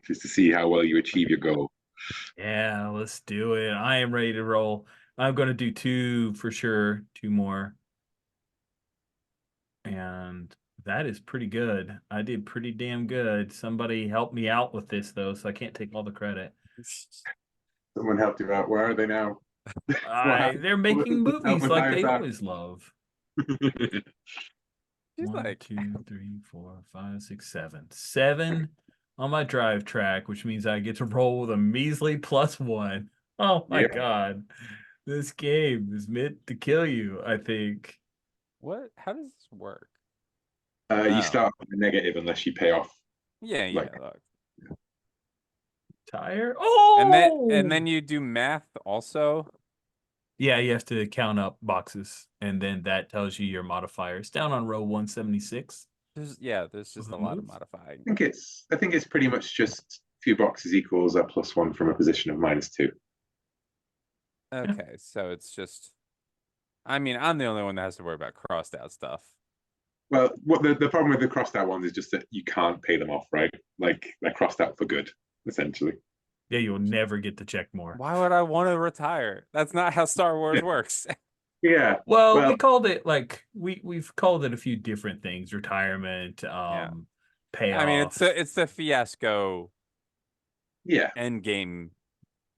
Just to see how well you achieve your goal. Yeah, let's do it. I am ready to roll. I'm going to do 2 for sure. 2 more. And that is pretty good. I did pretty damn good. Somebody helped me out with this, though, so I can't take all the credit. Someone helped you out. Where are they now? They're making movies like they always love. She's 1, like, 2, 3, 4, 5, 6, 7. 7 on my drive track, which means I get to roll with a measly +1. Oh my God. This game is meant to kill you, I think. what? How does this work? You start with a negative unless you pay off. Yeah, Like- look. Tire. Oh, And then you do math also. yeah, you have to count up boxes, and then that tells you your modifiers. Down on row 176. There's just a lot of modifying. I think it's pretty much just few boxes equals a +1 from a position of -2. Okay, so it's just, I mean, I'm the only one that has to worry about crossed out stuff. Well, what the problem with the crossed out ones is just that you can't pay them off, right? Like they're crossed out for good, essentially. Yeah, you'll never get to check more. Why would I want to retire? That's not how Star Wars works. Yeah. Well, we called it like we've called it a few different things: retirement, payoff. I mean, it's the fiasco. Yeah. End game.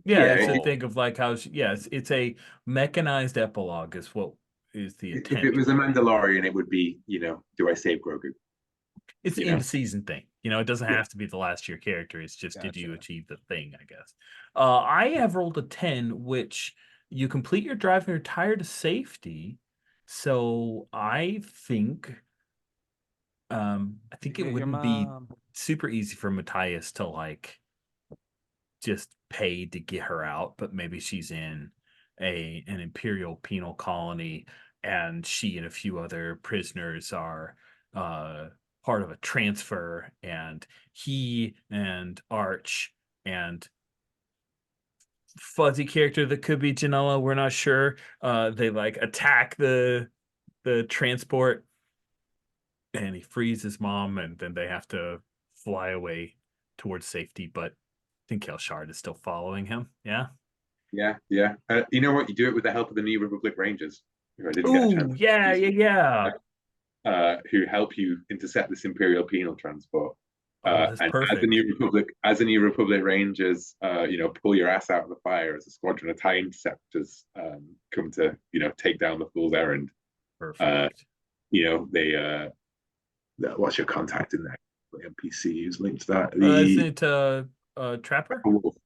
Yeah, it's a thing of like how it's a mechanized epilogue is what is the intent. If it was a Mandalorian, it would be, do I save Grogu? It's an end season thing. You know, it doesn't Yeah. have to be the last year character. It's just did you Gotcha. achieve the thing, I guess. I have rolled a 10, which you complete your drive and retire to safety. So I think it Get your wouldn't be mom. super easy for Matthias to like just pay to get her out, but maybe she's in an imperial penal colony and she and a few other prisoners are part of a transfer, and he and Arch and fuzzy character that could be Janella, we're not sure, they like attack the transport, and he frees his mom, and then they have to fly away towards safety, but I think Kelshard is still following him. Yeah. Yeah, yeah. You know what? You do it with the help of the New Republic Rangers, who I didn't get a Ooh, chance to yeah, use, who help you intercept this Imperial penal transport. Oh, that's And perfect. as the New Republic Rangers, pull your ass out of the fire as a squadron of TIE interceptors come to, take down the fool's errand. Perfect. They what's your contact in there? The NPC who's linked to that. Isn't it Trapper? Wolf.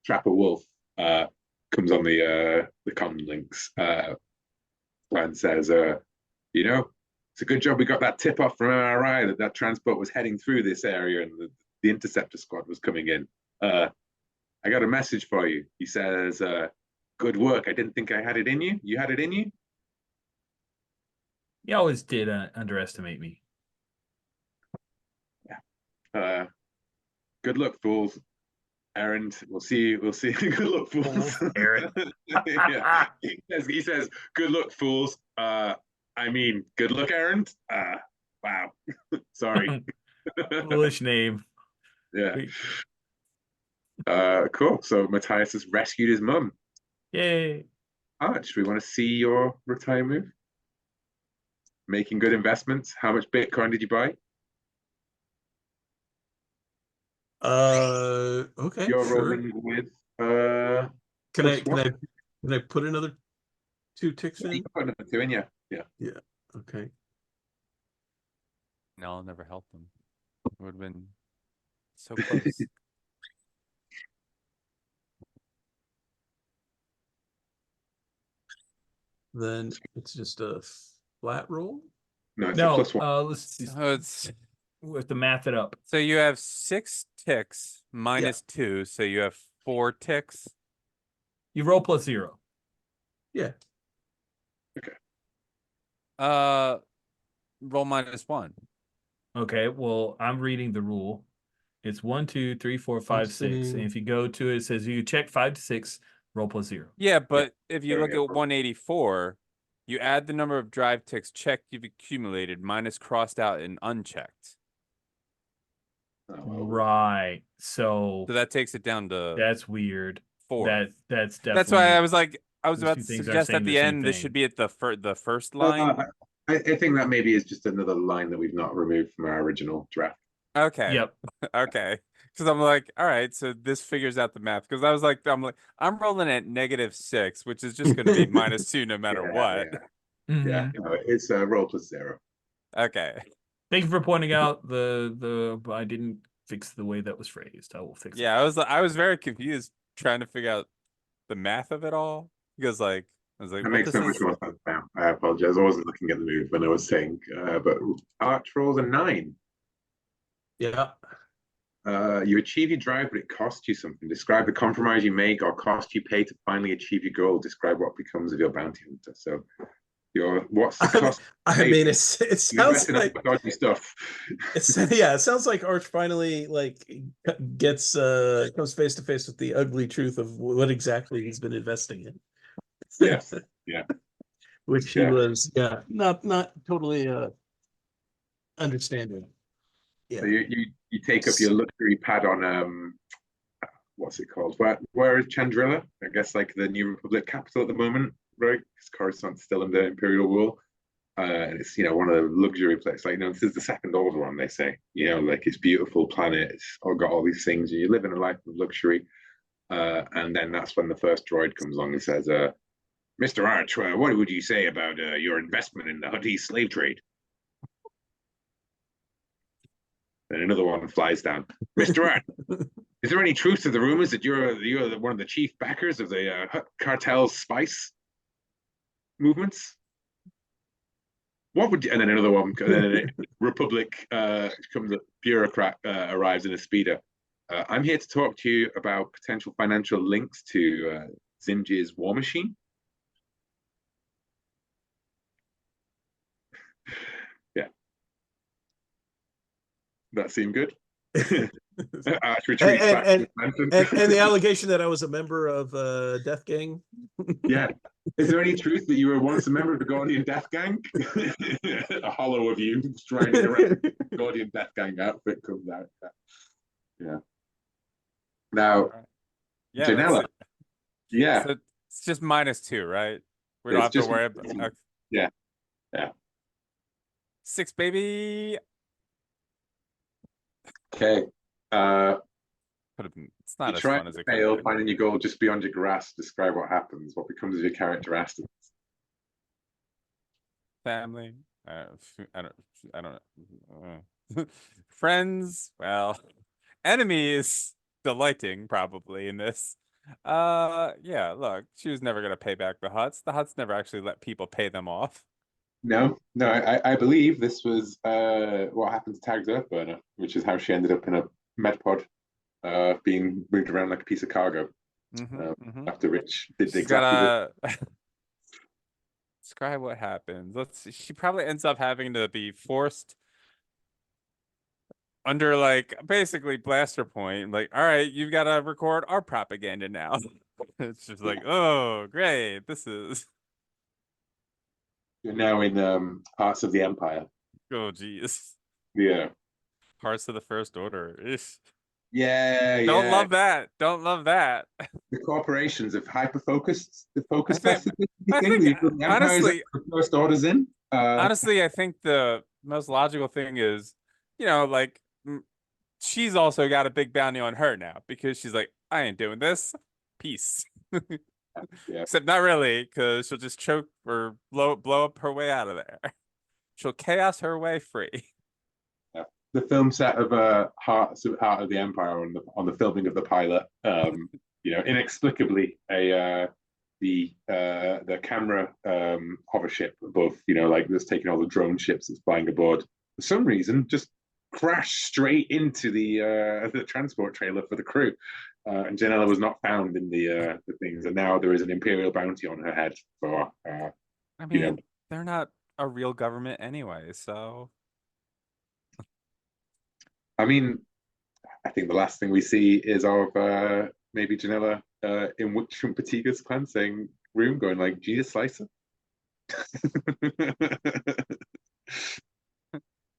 Trapper Wolf comes on the common links and says, it's a good job we got that tip off from MRI that transport was heading through this area and the interceptor squad was coming in. I got a message for you. He says, good work. I didn't think I had it in you. You had it in you? You always did underestimate me. Yeah. Good luck, fools. Errand, we'll see. Good luck, fools. Errand. Yeah. He says, good luck, fools. Good luck, Errand. Wow. Sorry. Foolish name. Yeah. Cool. So Matthias has rescued his mum. Yay. Arch, we want to see your retire move. Making good investments. How much Bitcoin did you buy? Okay, You're sure. rolling with Can I +1. can I put another 2 ticks in? You can put another 2 in, yeah. Yeah. Okay. No, I'll never help them. It would have been so close. Then it's just a flat roll. No, it's No, a +1. let's see. So We have to math it up. so you have 6 ticks minus 2, so you have 4 ticks. You roll +0. Yeah. Roll -1. Okay, well, I'm reading the rule. It's 1, 2, 3, 4, 5, 6. And if you go to it, it says you check 5 to 6, roll +0. Yeah, but if you There look we go. at 184, you add the number of drive ticks checked you've accumulated minus crossed out and unchecked. Oh, well. Right. So So that takes it down to that's weird. 4. That's definitely. That's why I was like, I was those about two to things are suggest saying at the the same end this thing. should be at the first line. I think that maybe is just another line that we've not removed from our original draft. Okay. Yep. Okay. Because I'm like, all right, so this figures out the math. Because I'm rolling at -6, which is just going to be -2 no matter what. Yeah, it's a roll +0. Okay. Thank you for pointing out the I didn't fix the way that was phrased. I will fix it. Yeah, I was very confused trying to figure out the math of it all because I was like, That what makes this so much is? more sense now. I apologize. I wasn't looking at the move when I was saying, but Arch rolls a 9. Yeah. You achieve your drive, but it costs you something. Describe the compromise you make or cost you pay to finally achieve your goal. Describe what becomes of your bounty hunter. So, what's the cost? I mean, it sounds like dodgy stuff. it sounds like Arch finally gets comes face to face with the ugly truth of what exactly he's been investing in. Yes. Yeah. Which he was not totally understanding. Yeah. So you take up your luxury pad on what's it called? Where is Chandrilla? I guess like the New Republic capital at the moment, right? Because Coruscant's still under Imperial rule. And it's one of the luxury places. Like this is the second order one, they say. Like it's beautiful planet. It's all got all these things, and you live in a life of luxury. And then that's when the first droid comes along and says, "Mr. Arch, what would you say about your investment in the Huttese slave trade?" And another one flies down. Mr. Art, is there any truth to the rumors that you're one of the chief backers of the cartel's spice movements? What would you, and then another one, and then a Republic comes, a bureaucrat arrives in a speeder. I'm here to talk to you about potential financial links to Zimji's war machine. Yeah. That seemed good. Retreats back to and the allegation that I was a member of Death Gang. Yeah. Is there any truth that you were once a member of the Guardian Death Gang? A hollow of you striding around the Guardian Death Gang outfit comes out. Yeah. Now, Yeah, Janela. Yeah. So it's just -2, right? We don't have to worry about. Okay. Yeah. 6, baby. Okay. It's not as try fun as it fail, could be. finding your goal just beyond your grasp. Describe what happens. What becomes of your characteristics? Family. I don't know. Friends. Well, enemies. Delighting probably in this. Yeah. Look, she was never gonna pay back the Hutts. The Hutts never actually let people pay them off. No. I believe this was what happened to Tag's Earthburner, which is how she ended up in a med pod, being moved around like a piece of cargo. After Rich did She's exactly. Describe what happens. Let's see. She probably ends up having to be forced under like basically blaster point. Like, all right, you've got to record our propaganda now. It's just like, oh, great. This is. You're now in parts of the Empire. Oh, geez. Yeah. Parts of the First Order. Yeah. Don't love that. Don't love that. The corporations have hyper-focused. The focus I think honestly, the First Order's in. Honestly, I think the most logical thing is, like she's also got a big bounty on her now because she's like, I ain't doing this. Peace. Yeah. Except not really, because she'll just choke or blow up her way out of there. She'll chaos her way free. Yeah. The film set of Heart of the Empire on the filming of the pilot, inexplicably the camera hover ship above, like that's taking all the drone ships that's flying aboard, for some reason just crashed straight into the transport trailer for the crew. And Janela was not found in the things, and now there is an imperial bounty on her head for. I mean, they're not a real government anyway, so. I mean, I think the last thing we see is of maybe Janela in Wickstrom Patiga's clan saying room going like Jesus Slicer.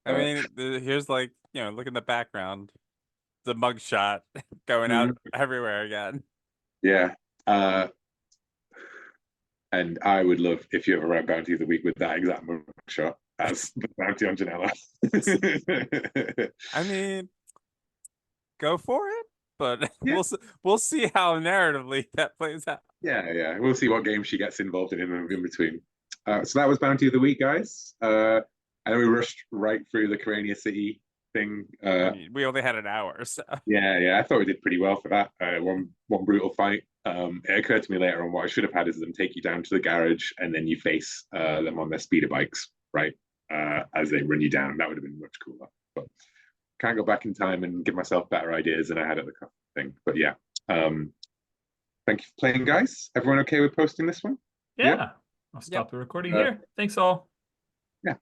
I mean, here's like, look in the background. The mugshot going out everywhere again. Yeah. And I would love if you ever ran Bounty of the Week with that exact mugshot as the bounty on Janela. I mean, go for it, but we'll see how narratively that plays out. Yeah. We'll see what game she gets involved in between. So that was Bounty of the Week, guys. And then we rushed right through the Karania City thing. I mean, we only had an hour, so. Yeah. I thought we did pretty well for that. One brutal fight. It occurred to me later on what I should have had is them take you down to the garage and then you face them on their speeder bikes, right? As they run you down. That would have been much cooler. But can't go back in time and give myself better ideas than I had at the thing. But yeah. Thank you for playing, guys. Everyone okay with posting this one? Yeah. I'll stop the recording here. Thanks all. Yeah.